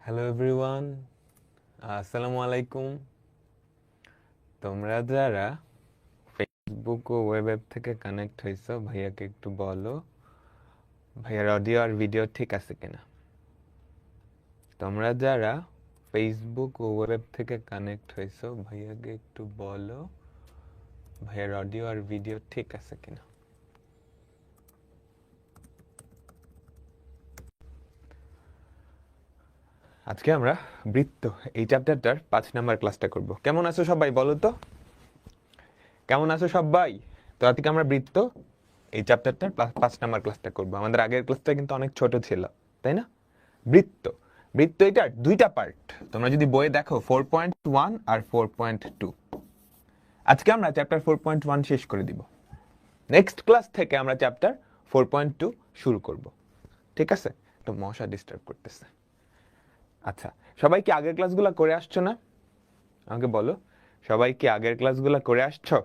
Hello everyone, আসসালামু আলাইকুম। তোমরা যারা ফেসবুক ও ওয়েব অ্যাপ থেকে কানেক্ট হয়েছো, ভাইয়াকে একটু বলো ভাইয়ার অডিও আর ভিডিও ঠিক আছে কিনা। তোমরা যারা ফেসবুক ও ওয়েব অ্যাপ থেকে কানেক্ট হয়েছো, ভাইয়াকে একটু বলো ভাইয়ার অডিও আর ভিডিও ঠিক আছে কিনা। আজকে আমরা বৃত্ত এই চ্যাপ্টারটার 5 নাম্বার ক্লাসটা করব। কেমন আছো সবাই বলো তো, কেমন আছো সবাই? তো আজকে আমরা বৃত্ত এই চ্যাপ্টারটার 5 নাম্বার ক্লাসটা করব। আমাদের আগের ক্লাসটা কিন্তু অনেক ছোট ছিল, তাই না? বৃত্ত বৃত্ত এটার দুইটা পার্ট। তোমরা যদি বইয়ে দেখো 4.1 আর 4.2। আজকে আমরা চ্যাপ্টার 4.1 শেষ করে দিব। নেক্সট ক্লাস থেকে আমরা চ্যাপ্টার 4.2 শুরু করব। ঠিক আছে? তো মশা ডিস্টার্ব করতেছে। আচ্ছা, সবাই কি আগের ক্লাসগুলো করে আসছো না? আমাকে বলো, সবাই কি আগের ক্লাসগুলো করে আসছো?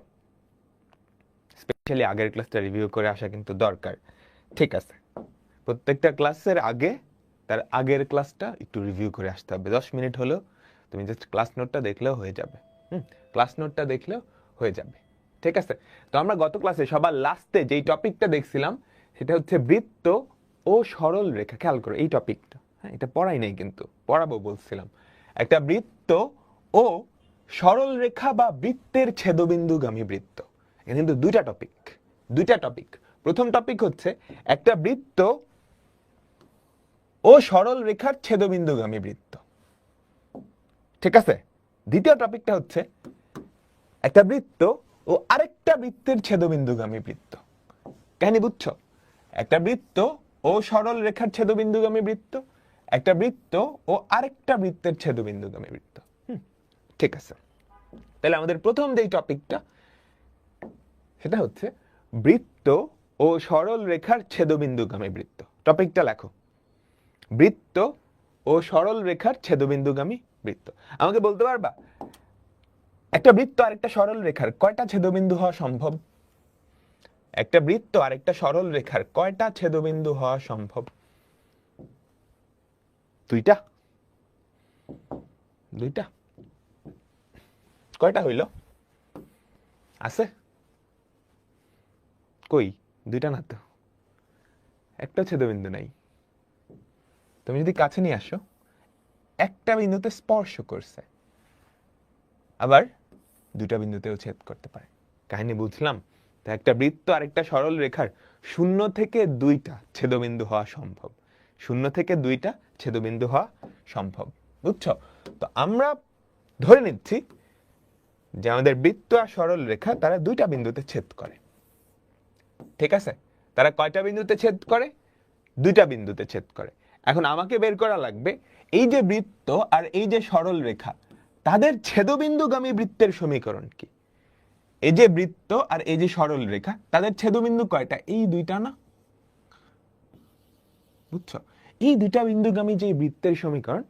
স্পেশালি আগের ক্লাসটা রিভিউ করে আসা কিন্তু দরকার। ঠিক আছে, প্রত্যেকটা ক্লাসের আগে তার আগের ক্লাসটা একটু রিভিউ করে আসতে হবে। 10 মিনিট হলেও তুমি জাস্ট ক্লাস নোটটা দেখলেও হয়ে যাবে। ক্লাস নোটটা দেখলেও হয়ে যাবে। ঠিক আছে, তো আমরা গত ক্লাসে সবার লাস্টে যেই টপিকটা দেখছিলাম সেটা হচ্ছে বৃত্ত ও সরল রেখা। খেয়াল করো এই টপিকটা, হ্যাঁ এটা পড়াই নাই কিন্তু পড়াবো বলছিলাম। একটা বৃত্ত ও সরল রেখা বা বৃত্তের ছেদবিন্দুগামী বৃত্ত। এখানে কিন্তু দুইটা টপিক। প্রথম টপিক হচ্ছে একটা বৃত্ত ও সরল রেখার ছেদবিন্দুগামী বৃত্ত। ঠিক আছে, দ্বিতীয় টপিকটা হচ্ছে একটা বৃত্ত ও আরেকটা বৃত্তের ছেদবিন্দুগামী বৃত্ত। কাহিনী বুঝছো? একটা বৃত্ত ও সরল রেখার ছেদবিন্দুগামী বৃত্ত, একটা বৃত্ত ও আরেকটা বৃত্তের ছেদবিন্দুগামী বৃত্ত। ঠিক আছে, তাহলে আমাদের প্রথম যেই টপিকটা সেটা হচ্ছে বৃত্ত ও সরল রেখার ছেদবিন্দুগামী বৃত্ত। টপিকটা লেখো, বৃত্ত ও সরল রেখার ছেদবিন্দুগামী বৃত্ত। আমাকে বলতে পারবা একটা বৃত্ত আর একটা সরল রেখার কয়টা ছেদবিন্দু হওয়া সম্ভব? একটা বৃত্ত আর একটা সরল রেখার কয়টা ছেদবিন্দু হওয়া সম্ভব? দুইটা। দুইটা। কয়টা হইল? আছে? কই? দুইটা না তো, একটা ছেদবিন্দু নাই। তুমি যদি কাছে নিয়ে আসো, একটা বিন্দুতে স্পর্শ করছে, আবার দুটা বিন্দুতেও ছেদ করতে পারে। কাহিনী বুঝলাম? তো একটা বৃত্ত আর একটা সরল রেখার 0 থেকে 2টা ছেদবিন্দু হওয়া সম্ভব। 0 থেকে 2টা ছেদবিন্দু হওয়া সম্ভব। বুঝছো? তো আমরা ধরে নিচ্ছি যে আমাদের বৃত্ত আর সরল রেখা তারা 2টা বিন্দুতে ছেদ করে। ঠিক আছে, তারা কয়টা বিন্দুতে ছেদ করে? 2টা বিন্দুতে ছেদ করে। এখন আমাকে বের করা লাগবে এই যে বৃত্ত আর এই যে সরল রেখা তাদের ছেদবিন্দুগামী বৃত্তের সমীকরণ কি। এই যে বৃত্ত আর এই যে সরল রেখা তাদের ছেদবিন্দু কয়টা? এই দুইটা না? বুঝছো? এই দুইটা বিন্দুগামী যে বৃত্তের সমীকরণ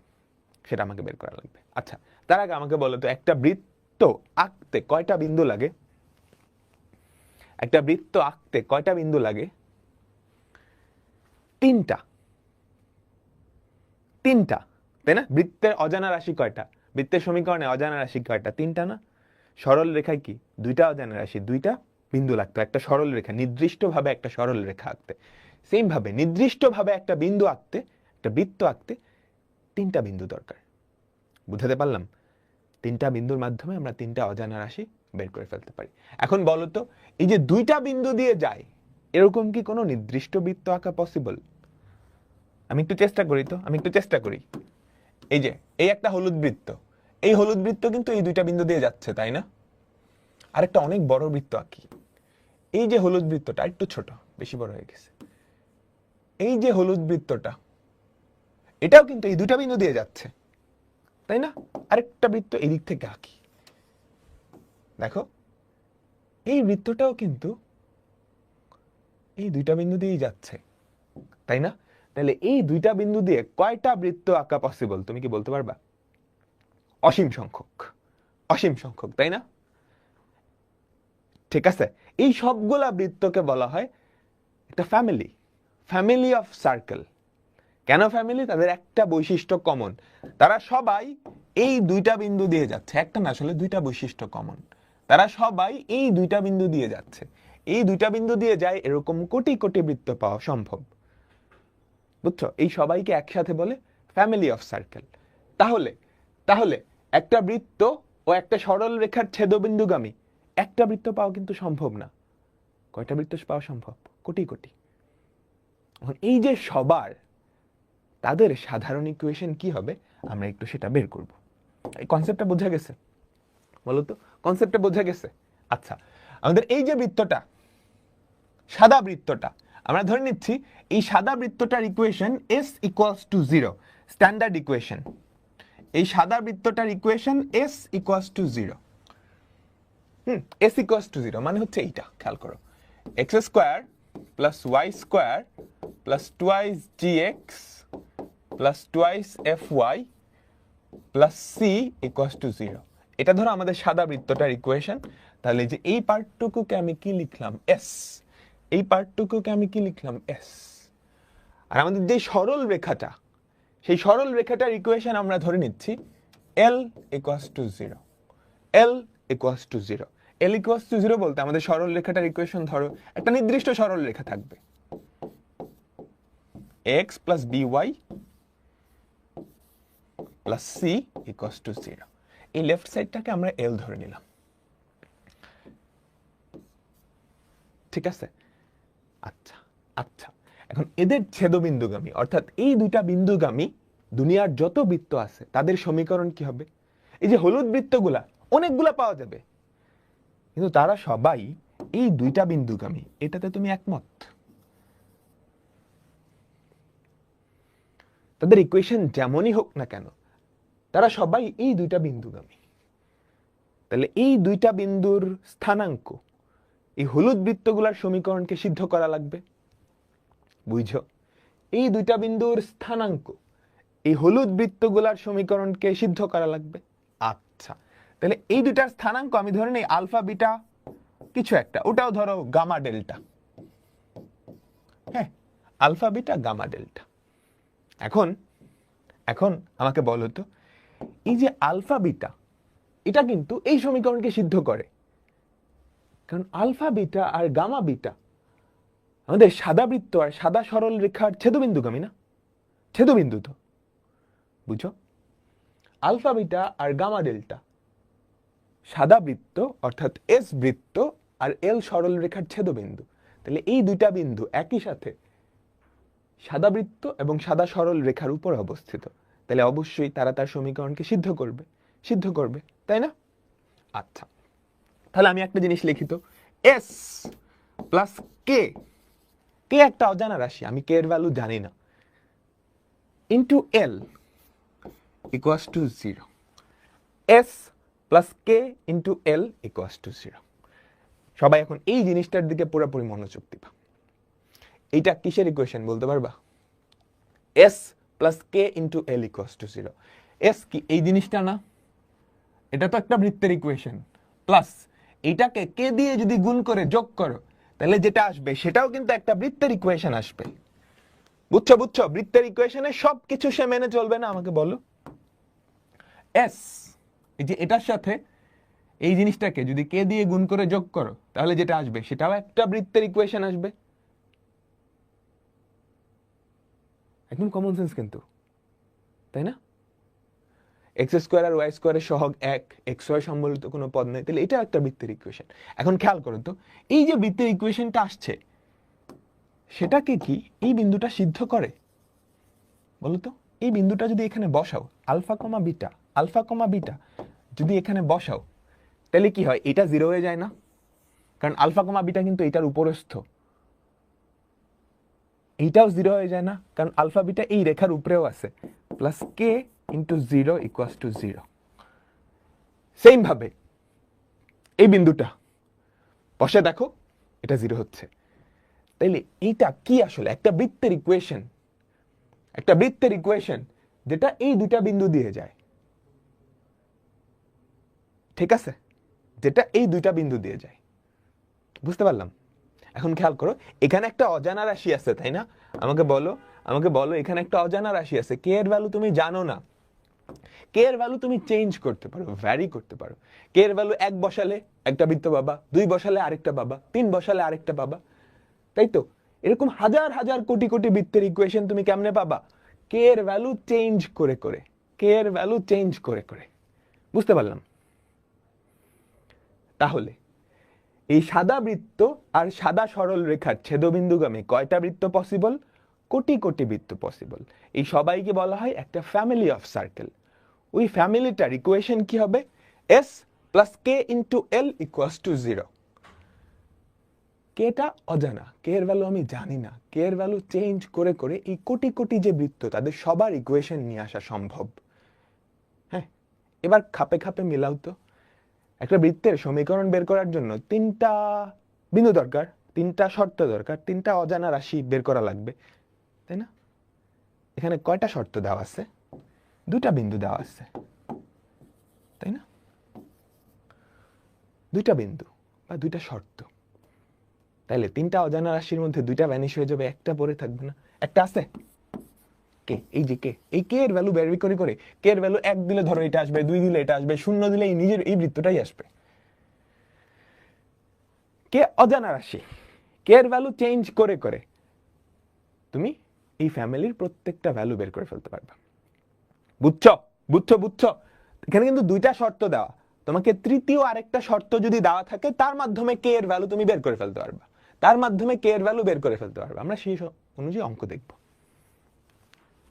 সেটা আমাকে বের করা লাগবে। আচ্ছা, তার আগে আমাকে বলো তো একটা বৃত্ত আঁকতে কয়টা বিন্দু লাগে? একটা বৃত্ত আঁকতে কয়টা বিন্দু লাগে? 3টা। 3টা, তাই না? বৃত্তের অজানা রাশি কয়টা? বৃত্তের সমীকরণে অজানা রাশি কয়টা? 3টা না? সরল রেখায় কি 2টা অজানা রাশি, 2টা বিন্দু লাগতো একটা সরল রেখা, নির্দিষ্টভাবে একটা সরল রেখা আঁকতে। সেম ভাবে নির্দিষ্টভাবে একটা বিন্দু আঁকতে, একটা বৃত্ত আঁকতে 3টা বিন্দু দরকার। বুঝাতে পারলাম? 3টা বিন্দুর মাধ্যমে আমরা 3টা অজানা রাশি বের করে ফেলতে পারি। এখন বলো তো, এই যে 2টা বিন্দু দিয়ে যায় এরকম কি কোনো নির্দিষ্ট বৃত্ত আঁকা পসিবল? আমি একটু চেষ্টা করি। এই যে এই একটা হলুদ বৃত্ত, এই হলুদ বৃত্ত কিন্তু এই 2টা বিন্দু দিয়ে যাচ্ছে, তাই না? আরেকটা অনেক বড় বৃত্ত আঁকি। এই যে হলুদ বৃত্তটা একটু ছোট, বেশি বড় হয়ে গেছে। এই যে হলুদ বৃত্তটা, এটাও কিন্তু এই 2টা বিন্দু দিয়ে যাচ্ছে, তাই না? আরেকটা বৃত্ত এই দিক থেকে আঁকি। দেখো এই বৃত্তটাও কিন্তু এই 2টা বিন্দু দিয়েই যাচ্ছে, তাই না? তাহলে এই 2টা বিন্দু দিয়ে কয়টা বৃত্ত আঁকা পসিবল তুমি কি বলতে পারবা? অসীম সংখ্যক। অসীম সংখ্যক, তাই না? ঠিক আছে, এই সবগুলা বৃত্তকে বলা হয় একটা ফ্যামিলি অফ সার্কেল। কেন ফ্যামিলি? তাদের একটা বৈশিষ্ট্য কমন, তারা সবাই এই দুইটা বিন্দু দিয়ে যাচ্ছে। একটা না, আসলে দুইটা বৈশিষ্ট্য কমন। তারা সবাই এই দুইটা বিন্দু দিয়ে যাচ্ছে। এই দুইটা বিন্দু দিয়ে যায় এরকম কোটি কোটি বৃত্ত পাওয়া সম্ভব। বুঝছো? এই সবাইকে একসাথে বলে ফ্যামিলি অফ সার্কেল। তাহলে তাহলে একটা বৃত্ত ও একটা সরল রেখার ছেদবিন্দুগামী একটা বৃত্ত পাওয়া কিন্তু সম্ভব না। কয়টা বৃত্ত পাওয়া সম্ভব? কোটি কোটি। এই যে সবার, তাদের সাধারণ ইকুয়েশন কি হবে আমরা একটু সেটা বের করব। এই কনসেপ্টটা বোঝা গেছে? বলতো কনসেপ্টটা বোঝা গেছে? আচ্ছা, আমাদের এই যে বৃত্তটা, সাদা বৃত্তটা, আমরা ধরে নিচ্ছি এই সাদা বৃত্তটার equation s equals to 0, standard equation. এই সাদা বৃত্তটার equation s equals to 0। s equals to 0 মানে হচ্ছে এইটা, খেয়াল করো, x square plus y square plus twice gx plus twice fy plus c equals to 0। এটা ধরো আমাদের সাদা বৃত্তটার ইকুয়েশন। তাহলে যে এই পার্টটুকুকে আমি কি লিখলাম? s। এই পার্টটুকুকে আমি কি লিখলাম? s। আর আমাদের যে সরল রেখাটা, সেই সরল রেখাটার ইকুয়েশন আমরা ধরে নিচ্ছি l equals to 0। l equals to 0। l equals to 0 বলতে আমাদের সরল রেখাটার ইকুয়েশন, ধরো একটা নির্দিষ্ট সরল রেখা থাকবে, x plus by plus c equals to 0। এই লেফট সাইডটাকে আমরা l ধরে নিলাম। ঠিক আছে? আচ্ছা আচ্ছা, এখন এদের ছেদবিন্দুগামী, অর্থাৎ এই দুইটা বিন্দুগামী দুনিয়ার যত বৃত্ত আছে তাদের সমীকরণ কি হবে? এই যে হলুদ বৃত্তগুলা অনেকগুলা পাওয়া যাবে, কিন্তু তারা সবাই এই দুইটা বিন্দুগামী। এটাতে তুমি একমত? তাদের ইকুয়েশন যেমনই হোক না কেন, তারা সবাই এই দুইটা বিন্দুগামী। তাহলে এই দুইটা বিন্দুর স্থানাঙ্ক এই হলুদ বৃত্তগুলার সমীকরণকে সিদ্ধ করা লাগবে। বুঝছো? এই দুইটা বিন্দুর স্থানাঙ্ক এই হলুদ বৃত্তগুলার সমীকরণকে সিদ্ধ করা লাগবে। আচ্ছা, তাহলে এই দুইটার স্থানাঙ্ক আমি ধরে নেই আলফা বিটা কিছু একটা, ওটাও ধরো গামা ডেল্টা। হ্যাঁ, আলফা বিটা গামা ডেল্টা। এখন এখন আমাকে বলো তো, এই যে আলফা বিটা, এটা কিন্তু এই সমীকরণকে সিদ্ধ করে, কারণ আলফা বিটা আর গামা বিটা আমাদের সাদা বৃত্ত আর সাদা সরল রেখার ছেদবিন্দুগামী না? ছেদবিন্দু তো, বুঝো? আলফা বিটা আর গামা ডেল্টা সাদা বৃত্ত অর্থাৎ এস বৃত্ত আর এল সরল রেখার ছেদবিন্দু। তাহলে এই দুইটা বিন্দু একই সাথে সাদা বৃত্ত এবং সাদা সরল রেখার উপর অবস্থিত, তাহলে অবশ্যই তারা তার সমীকরণকে সিদ্ধ করবে, তাই না? আচ্ছা, তাহলে আমি একটা জিনিস লিখি তো, এস প্লাস কে, কে একটা অজানা রাশি, আমি কে এর ভ্যালু জানি না, into L equals to 0। S plus K into L equals to 0। সবাই এখন এই জিনিসটার দিকে পুরোপুরি মনোযোগ দিবা। এইটা কিসের ইকুয়েশন বলতে পারবা? S plus K into L equals to 0। S কি? এই জিনিসটা না? এটা তো একটা বৃত্তের ইকুয়েশন। প্লাস এইটাকে কে দিয়ে যদি গুণ করে যোগ করো, তাহলে যেটা আসবে সেটাও কিন্তু একটা বৃত্তের ইকুয়েশন আসবে। বুঝছো? বৃত্তের ইকুয়েশনে সবকিছু সে মেনে চলবে না, আমাকে বলো। এস, এই যে এটার সাথে এই জিনিসটাকে যদি কে দিয়ে গুণ করে যোগ করো, তাহলে যেটা আসবে সেটাও একটা বৃত্তের ইকুয়েশন আসবে। একদম কমন সেন্স কিন্তু, তাই না? এক্স স্কোয়ার আর ওয়াই স্কোয়ারের সহগ 1, এক্স ওয়াই সম্বলিত কোনো পদ নেই, তাহলে এটা একটা বৃত্তের ইকুয়েশন। এখন খেয়াল করো তো, এই যে বৃত্তের ইকুয়েশনটা আসছে সেটাকে কি এই বিন্দুটা সিদ্ধ করে? বলো তো, এই বিন্দুটা যদি এখানে বসাও, আলফা কমা বিটা যদি এখানে বসাও, তাহলে কি হয়? এটা 0 হয়ে যায় না? কারণ আলফা কমা বিটা কিন্তু এটার উপরস্থ। এইটাও 0 হয়ে যায় না? কারণ আলফা বিটা এই রেখার উপরেও আছে। Plus K into 0 equals to 0। Same ভাবে এই বিন্দুটা বসে দেখো, এটা 0 হচ্ছে। তাইলে এইটা কি আসলে? একটা বৃত্তের ইকুয়েশন, যেটা এই দুইটা বিন্দু দিয়ে যায়। ঠিক আছে? যেটা এই দুইটা বিন্দু দিয়ে যায়। বুঝতে পারলাম? এখন খেয়াল করো, এখানে একটা অজানা রাশি আছে, তাই না? আমাকে বলো আমাকে বলো এখানে একটা অজানা রাশি আছে, কে এর ভ্যালু তুমি জানো না, কে এর ভ্যালু তুমি চেঞ্জ করতে পারো, ভ্যারি করতে পারো। কে এর ভ্যালু 1 বসালে একটা বৃত্ত পাবা, 2 বসালে আরেকটা পাবা, 3 বসালে আরেকটা পাবা, তাই তো? এরকম হাজার হাজার কোটি কোটি বৃত্তের ইকুয়েশন তুমি কেমনে পাবা? কে এর ভ্যালু চেঞ্জ করে করে, কে এর ভ্যালু চেঞ্জ করে করে। বুঝতে পারলাম? তাহলে এই সাদা বৃত্ত আর সাদা সরল রেখার ছেদবিন্দুগামী কয়টা বৃত্ত পসিবল? কোটি কোটি বৃত্ত পসিবল। এই সবাইকে বলা হয় একটা ফ্যামিলি অফ সার্কেল। ওই ফ্যামিলিটার ইকুয়েশন কি হবে? s plus K into L equals to 0। কেটা অজানা, কে এর ভ্যালু আমি জানি না, কে এর ভ্যালু চেঞ্জ করে করে এই কোটি কোটি যে বৃত্ত তাদের সবার ইকুয়েশন নিয়ে আসা সম্ভব। হ্যাঁ, এবার খাপে খাপে মিলাও তো। একটা বৃত্তের সমীকরণ বের করার জন্য 3টা বিন্দু দরকার, 3টা শর্ত দরকার, 3টা অজানা রাশি বের করা লাগবে, তাই না? এখানে কয়টা শর্ত দেওয়া আছে? 2টা বিন্দু দেওয়া আছে, তাই না? 2টা বিন্দু বা 2টা শর্ত। তাইলে 3টা অজানা রাশির মধ্যে 2টা ভ্যানিশ হয়ে যাবে, একটা পরে থাকবে না। একটা আছে কে, এই যে কে, এই কে এর ভ্যালু বের করে করে, কে এর ভ্যালু 1 দিলে ধরো এটা আসবে, 2 দিলে এটা আসবে, 0 দিলে এই নিজের এই বৃত্তটাই আসবে। কে অজানা রাশি, কে এর ভ্যালু চেঞ্জ করে করে তুমি এই ফ্যামিলির প্রত্যেকটা ভ্যালু বের করে ফেলতে পারবে। বুঝছো বুঝছো বুঝছো? এখানে কিন্তু 2টা শর্ত দেওয়া, তোমাকে তৃতীয় আরেকটা শর্ত যদি দেওয়া থাকে তার মাধ্যমে কে এর ভ্যালু তুমি বের করে ফেলতে পারবা, তার মাধ্যমে কে এর ভ্যালু বের করে ফেলতে পারবা। আমরা সেই অনুযায়ী অঙ্ক দেখব।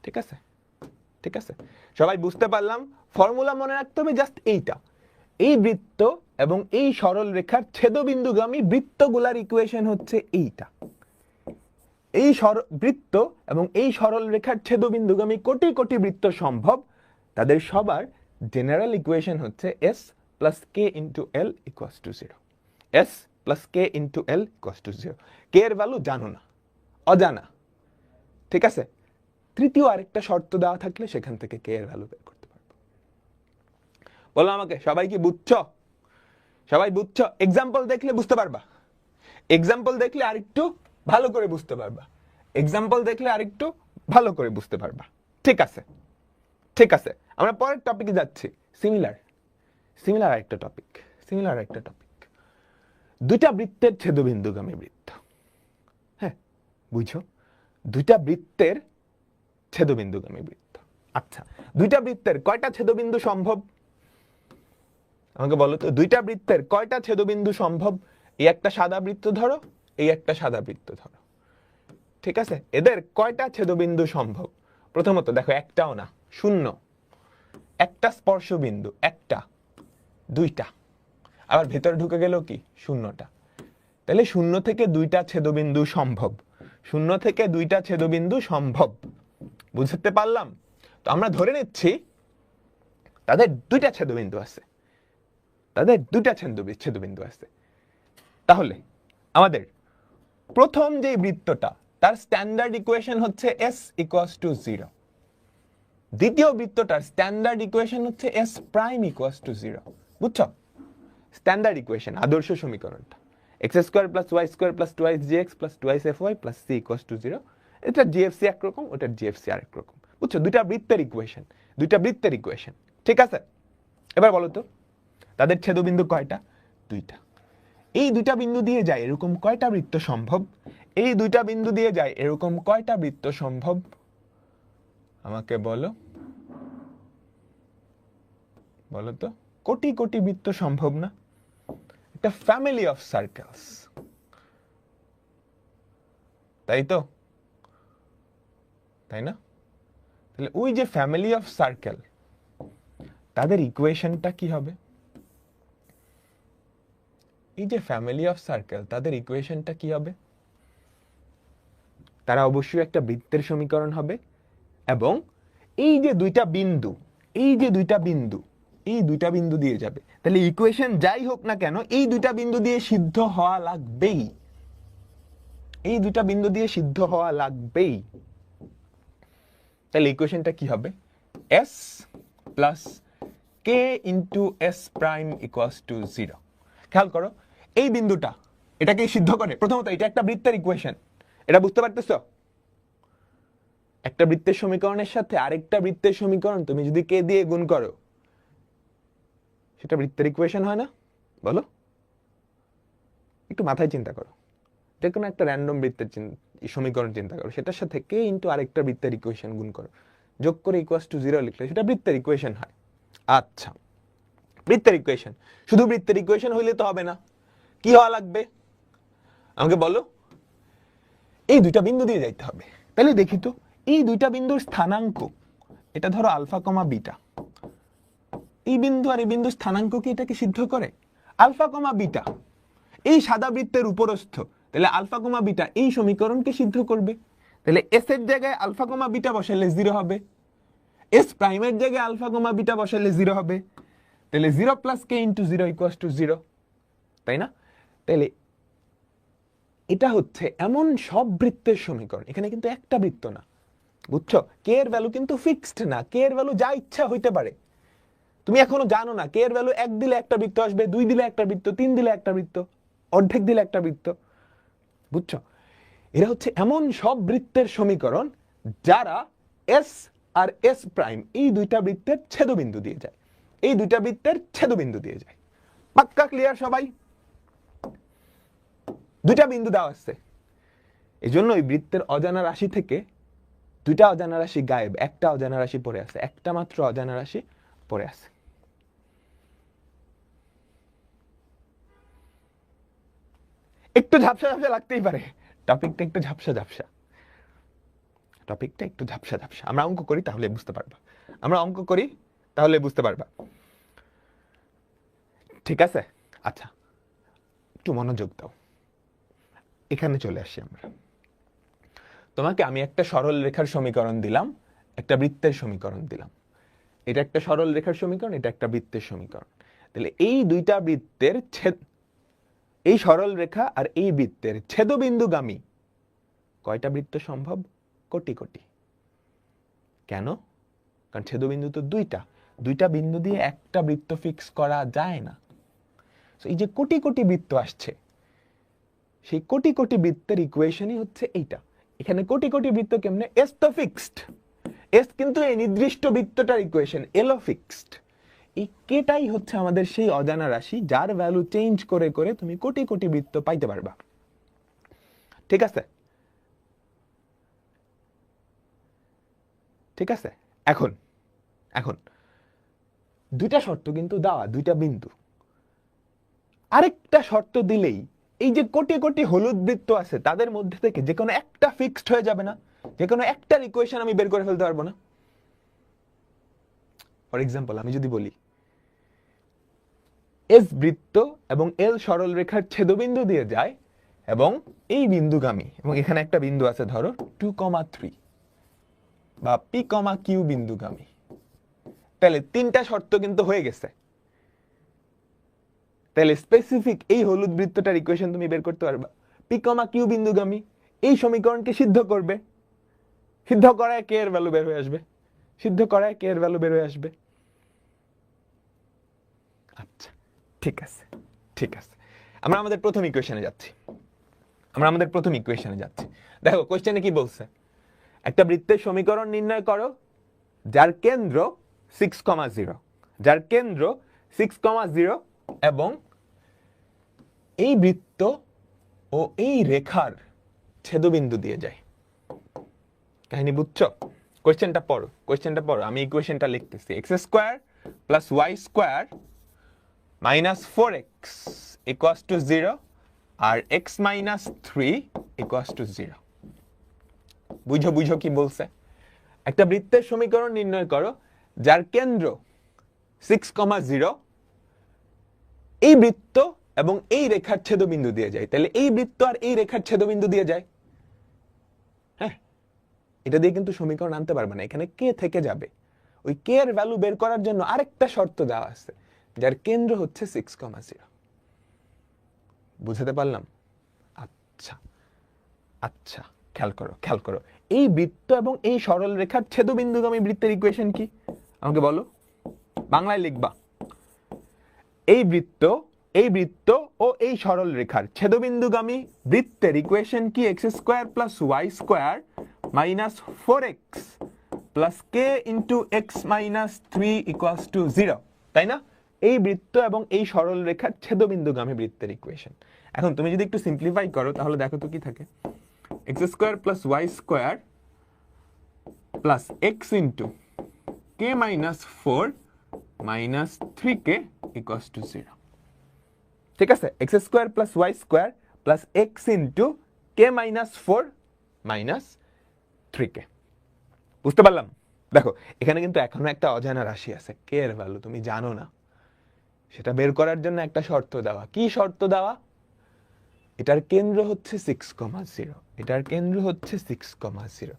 ঠিক আছে? ঠিক আছে, সবাই বুঝতে পারলাম? ফর্মুলা মনে রাখতে হবে জাস্ট এইটা, এই বৃত্ত এবং এই সরল রেখার ছেদবিন্দুগামী বৃত্তগুলার ইকুয়েশন হচ্ছে এইটা। এই বৃত্ত এবং এই সরল রেখার ছেদবিন্দুগামী কোটি কোটি বৃত্ত সম্ভব, তাদের সবার জেনারেল ইকুয়েশন হচ্ছে s plus K into L equals to 0। s plus K into L equals to 0। কে এর ভ্যালু জানো না, অজানা, ঠিক আছে? তৃতীয় আরেকটা শর্ত দেওয়া থাকলে সেখান থেকে কে এর ভ্যালু বের করতে পারবো। বলো আমাকে, সবাই কি বুঝছো? সবাই বুঝছো? এক্সাম্পল দেখলে বুঝতে পারবা, এক্সাম্পল দেখলে আরেকটু ভালো করে বুঝতে পারবা, এক্সাম্পল দেখলে আরেকটু ভালো করে বুঝতে পারবা। ঠিক আছে, ঠিক আছে, আমরা পরের টপিকে যাচ্ছি। সিমিলার সিমিলার একটা টপিক, সিমিলার একটা টপিক, 2টা বৃত্তের ছেদবিন্দুগামী বৃত্ত। হ্যাঁ, বুঝছো? 2টা বৃত্তের ছেদবিন্দুগামী বৃত্ত। আচ্ছা, 2টা বৃত্তের কয়টা ছেদবিন্দু সম্ভব? আমাকে বলো তো, 2টা বৃত্তের কয়টা ছেদবিন্দু সম্ভব? এই একটা সাদা বৃত্ত ধরো, এই একটা সাদা বৃত্ত ধরো, ঠিক আছে? এদের কয়টা ছেদবিন্দু সম্ভব? প্রথমত দেখো, একটাও না, 0। একটা স্পর্শ বিন্দু, একটা, 2টা, আবার ভেতর ঢুকে গেল কি 0টা। তাহলে 0 থেকে 2টা ছেদবিন্দু সম্ভব, 0 থেকে 2টা ছেদবিন্দু সম্ভব। বুঝতে পারলাম? তো আমরা ধরে নিচ্ছি তাদের 2টা ছেদবিন্দু আছে, তাদের 2টা ছেদবিন্দু আছে। তাহলে আমাদের প্রথম যে বৃত্তটা, তার স্ট্যান্ডার্ড ইকুয়েশন হচ্ছে s ইকুয়ালস টু 0। দ্বিতীয় বৃত্তটার স্ট্যান্ডার্ড ইকুয়েশন হচ্ছে s প্রাইম ইকুয়ালস টু 0। বুঝছো? স্ট্যান্ডার্ড ইকুয়েশন, আদর্শ সমীকরণটা x square plus y square plus 2x plus 2fy plus c equals to 0। এটা জিএফসি একরকম, ওটার জিএফসি আরেক রকম। বুঝছো? 2টা বৃত্তের ইকুয়েশন, 2টা বৃত্তের ইকুয়েশন, ঠিক আছে? এবার বলো তো, তাদের ছেদবিন্দু কয়টা? 2টা। এই 2টা বিন্দু দিয়ে যায় এরকম কয়টা বৃত্ত সম্ভব? এই 2টা বিন্দু দিয়ে যায় এরকম কয়টা বৃত্ত সম্ভব? আমাকে বলো, বলো তো। কোটি কোটি বৃত্ত সম্ভব না? একটা ফ্যামিলি অফ সার্কেলস, তাই তো? তাই না? তাহলে ওই যে ফ্যামিলি অফ সার্কেল, তাদের ইকুয়েশনটা কি হবে? এই যে ফ্যামিলি অফ সার্কেল, তাদের ইকুয়েশনটা কি হবে? তারা অবশ্যই একটা বৃত্তের সমীকরণ হবে, এবং এই যে 2টা বিন্দু, এই যে 2টা বিন্দু, এই 2টা বিন্দু দিয়ে যাবে। তাহলে ইকুয়েশন যাই হোক না কেন, এই 2টা বিন্দু দিয়ে সিদ্ধ হওয়া লাগবেই, এই 2টা বিন্দু দিয়ে সিদ্ধ হওয়া লাগবেই। তাহলে ইকুয়েশনটা কি হবে? s plus K into S prime equals to 0। খেয়াল করো, এই বিন্দুটা এটাকে সিদ্ধ করে। প্রথমত এটা একটা বৃত্তের ইকুয়েশন, এটা বুঝতে পারতেছো? একটা বৃত্তের সমীকরণের সাথে আরেকটা বৃত্তের সমীকরণ তুমি যদি কে দিয়ে গুণ করো সেটা বৃত্তের ইকুয়েশন হয় না? বলো, একটু মাথায় চিন্তা করো। যে কোনো একটা র্যান্ডম বৃত্তের সমীকরণ চিন্তা করো, সেটার সাথে কে ইন্টু আরেকটা বৃত্তের ইকুয়েশন গুণ করো, যোগ করে ইকুয়ালস টু 0 লিখলে সেটা বৃত্তের ইকুয়েশন হয়। আচ্ছা, বৃত্তের ইকুয়েশন, শুধু বৃত্তের ইকুয়েশন হইলে তো হবে না, কি হওয়া লাগবে আমাকে বলো? এই দুইটা বিন্দু দিয়ে যাইতে হবে। তাহলে দেখি তো, এই দুইটা বিন্দুর স্থানাঙ্ক, এটা ধরো আলফা কমা বিটা, এই বিন্দু আর এই বিন্দুর স্থানাঙ্ক কি এটাকে সিদ্ধ করে? আলফা কমা বিটা এই সাদা বৃত্তের উপরস্থ, তাহলে আলফা কমা বিটা এই সমীকরণকে সিদ্ধ করবে। তাহলে এস এর জায়গায় আলফা কমা বিটা বসালে 0 হবে, এস প্রাইমের জায়গায় আলফা কমা বিটা বসালে 0 হবে। তাহলে 0 plus K into 0 equals to 0, তাই না? তাহলে এটা হচ্ছে এমন সব বৃত্তের সমীকরণ, এখানে কিন্তু একটা বৃত্ত না, বুঝছো? কে এর ভ্যালু কিন্তু ফিক্সড না, কে এর ভ্যালু যা ইচ্ছা হইতে পারে। তুমি এখনো জানো না কে এর ভ্যালু 1 দিলে একটা বৃত্ত আসবে, 2 দিলে একটা বৃত্ত, 3 দিলে একটা বৃত্ত, অর্ধেক দিলে একটা বৃত্ত, বুঝছো? এরা হচ্ছে এমন সব বৃত্তের সমীকরণ যারা এস আর এস প্রাইম এই দুইটা বৃত্তের ছেদবিন্দু দিয়ে যায়, এই দুইটা বৃত্তের ছেদবিন্দু দিয়ে যায়। পাক্কা ক্লিয়ার সবাই? দুইটা বিন্দু দেওয়া আছে, এই জন্য ওই বৃত্তের অজানা রাশি থেকে দুইটা অজানা রাশি গায়েব, একটা অজানা রাশি পড়ে আছে, একটা মাত্র অজানা রাশি পড়ে আছে। একটু ঝাপসা ঝাপসা লাগতেই পারে, টপিকটা একটু ঝাপসা ঝাপসা, টপিকটা একটু ঝাপসা ঝাপসা। আমরা অঙ্ক করি তাহলে বুঝতে পারবা, আমরা অঙ্ক করি তাহলে বুঝতে পারবা, ঠিক আছে? আচ্ছা, একটু মনোযোগ দাও, এখানে চলে আসি আমরা। তোমাকে আমি একটা সরল রেখার সমীকরণ দিলাম, একটা বৃত্তের সমীকরণ দিলাম, এটা একটা সরল রেখার সমীকরণ, এটা একটা বৃত্তের সমীকরণ। তাহলে এই দুইটা বৃত্তের এই সরল রেখা আর এই বৃত্তের ছেদবিন্দুগামী কয়টা বৃত্ত সম্ভব? কোটি কোটি। কেন? কারণ ছেদবিন্দু তো দুইটা, দুইটা বিন্দু দিয়ে একটা বৃত্ত ফিক্স করা যায় না। এই যে কোটি কোটি বৃত্ত আসছে, সেই কোটি কোটি বৃত্তের ইকুয়েশনই হচ্ছে এইটা। এখানে কোটি কোটি বৃত্ত কেমনে? এস তো ফিক্সড, এস কিন্তু এই নির্দিষ্ট বৃত্তটার ইকুয়েশন, এলও ফিক্সড। এই কেটাই হচ্ছে আমাদের সেই অজানা রাশি যার ভ্যালু চেঞ্জ করে করে তুমি কোটি কোটি বৃত্ত পাইতে পারবা, ঠিক আছে? ঠিক আছে, এখন এখন দুইটা শর্ত কিন্তু দেওয়া, দুইটা বিন্দু, আরেকটা শর্ত দিলেই এই যে কোটি কোটি হলুদ বৃত্ত আছে তাদের মধ্যে থেকে যে কোনো একটা ফিক্সড হয়ে যাবে না? যে কোনো একটার ইকুয়েশন আমি বের করে ফেলতে পারবো না? ফর এক্সাম্পল আমি যদি বলি এস বৃত্ত এবং এল সরল রেখার ছেদবিন্দু দিয়ে যায় এবং এই বিন্দুগামী, এবং এখানে একটা বিন্দু আছে ধরো 2,3 বা পি কমা কিউ বিন্দুগামী, তাহলে তিনটা শর্ত কিন্তু হয়ে গেছে। তাহলে স্পেসিফিক এই হলুদ বৃত্তটার ইকুয়েশন তুমি বের করতে পারবা। পি কমা কিউ বিন্দুগামী এই সমীকরণকে সিদ্ধ করবে, সিদ্ধ করায় কে এর ভ্যালু বের হয়ে আসবে, সিদ্ধ করায় কে এর ভ্যালু বের হয়ে আসবে। আচ্ছা, ঠিক আছে ঠিক আছে, আমরা আমাদের প্রথম ইকুয়েশনে যাচ্ছি, আমরা আমাদের প্রথম ইকুয়েশনে যাচ্ছি। দেখো কোশ্চেনে কি বলছে, একটা বৃত্তের সমীকরণ নির্ণয় করো যার কেন্দ্র 6,0, যার কেন্দ্র 6,0 এবং এই বৃত্ত ও এই রেখার ছেদবিন্দু দিয়ে যায়। কাহিনী বুঝছো? কোশ্চেনটা পড়ো, কোশ্চেনটা পড়ো, আমি ইকুয়েশনটা লিখতেছি। x² plus y² minus 4x equals to 0 আর x মাইনাস 3 ইকুয়ালস টু 0। বুঝো বুঝো কি বলছে? একটা বৃত্তের সমীকরণ নির্ণয় করো যার কেন্দ্র 6,0 এই বৃত্ত এবং এই রেখার ছেদবিন্দু দিয়ে যায়। তাহলে এই বৃত্ত আর এই রেখার ছেদবিন্দু দিয়ে যায়। হ্যাঁ, এটা দিয়ে কিন্তু সমীকরণ আনতে পারবে না, এখানে কে থেকে যাবে। ওই কে এর ভ্যালু বের করার জন্য আরেকটা শর্ত দেওয়া আছে, যার কেন্দ্র হচ্ছে 6,0। বুঝাতে পারলাম? আচ্ছা আচ্ছা, খেয়াল করো খেয়াল করো, এই বৃত্ত এবং এই সরল রেখার ছেদবিন্দুগামী বৃত্তের ইকুয়েশন কি আমাকে বলো, বাংলায় লিখবা। এই বৃত্ত ও এই সরল রেখার ছেদবিন্দুগামী বৃত্তের ইকুয়েশন কি? x² plus y² minus 4x plus K into x minus 3 equals to 0, তাই না? এই বৃত্ত এবং এই সরল রেখার ছেদবিন্দুগামী বৃত্তের ইকুয়েশন। এখন তুমি যদি একটু সিম্পলিফাই করো তাহলে দেখো তো কি থাকে, x square plus y square plus x into k minus 4 minus 3k equals to 0। ঠিক আছে, x square plus y square plus x into k minus 4 minus 3k। বুঝতে পারলাম? দেখো এখানে কিন্তু এখনো একটা অজানা রাশি আছে, কে এর ভ্যালু তুমি জানো না, সেটা বের করার জন্য একটা শর্ত দেওয়া। কি শর্ত দেওয়া? এটার কেন্দ্র হচ্ছে 6,0, এটার কেন্দ্র হচ্ছে 6,0।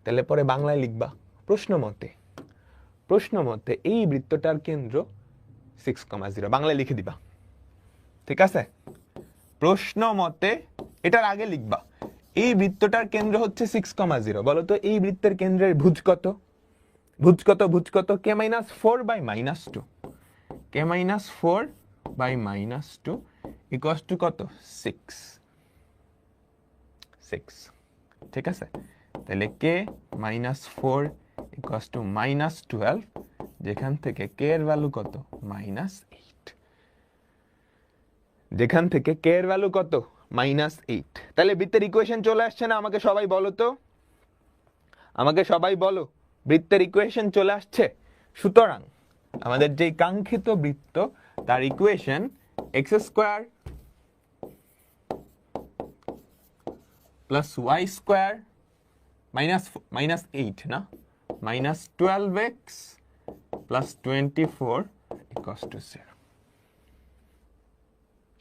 তাহলে পরে বাংলায় লিখবা প্রশ্ন মতে এই বৃত্তটার কেন্দ্র 6,0, বাংলায় লিখে দিবা। ঠিক আছে, প্রশ্ন মতে এটার আগে লিখবা এই বৃত্তটার কেন্দ্র হচ্ছে 6,0। বলো তো এই বৃত্তের কেন্দ্রের ভুজ কত? ভুজ কত? K minus 4 by minus 2, k minus 4 by minus 2 equals to কত? 6। ঠিক আছে, তাহলে k minus 4 equals to minus 12, যেখান থেকে কে এর ভ্যালু কত? মাইনাস 8। যেখান থেকে কে এর ভ্যালু কত? মাইনাস 8। তাহলে বৃত্তের ইকুয়েশন চলে আসছে না? আমাকে সবাই বলো তো, বৃত্তের ইকুয়েশন চলে আসছে। সুতরাং আমাদের যে কাঙ্ক্ষিত বৃত্ত তার equation x square plus y square minus 8 না, minus 12x plus 24 equals to 0।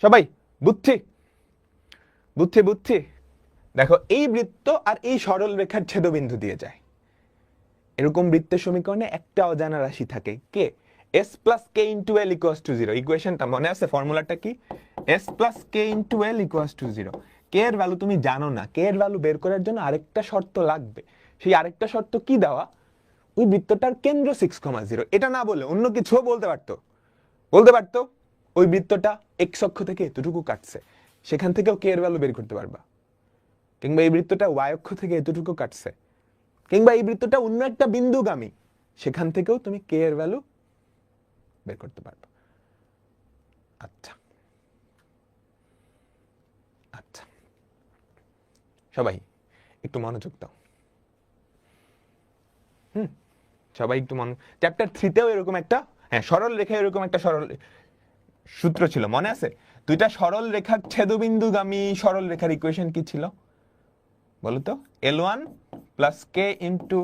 সবাই বুঝছি? দেখো এই বৃত্ত আর এই সরল রেখার ছেদবিন্দু দিয়ে যায়। এরকম বৃত্তের সমীকরণে একটা অজানা রাশি থাকে, কে? s plus K into L equals to 0। ইকুয়েশনটা মনে আছে? ফর্মুলাটা কি? s plus K into L equals to 0। কে এর ভ্যালু তুমি জানো না, কে এর ভ্যালু বের করার জন্য আরেকটা শর্ত লাগবে। সেই আরেকটা শর্ত কি দেওয়া? ওই বৃত্তটার কেন্দ্র 6,0। এটা না বলে অন্য কিছুও বলতে পারতো। ওই বৃত্তটা এক্স অক্ষ থেকে এতটুকু কাটছে, সেখান থেকেও কে এর ভ্যালু বের করতে পারবা। কিংবা এই বৃত্তটা ওয়াই অক্ষ থেকে এতটুকু কাটছে, কিংবা এই বৃত্তটা অন্য একটা বিন্দুগামী, সেখান থেকেও তুমি কে এর ভ্যালু বের করতে পারবে। আচ্ছা, সবাই একটু মনোযোগ দাও। সবাই একটু চ্যাপ্টার 3তেও এরকম একটা সরল রেখা, এরকম একটা সরল সূত্র ছিল, মনে আছে? দুইটা সরল রেখার ছেদবিন্দুগামী সরল রেখার ইকুয়েশন কি ছিল বলো তো? L1 plus K into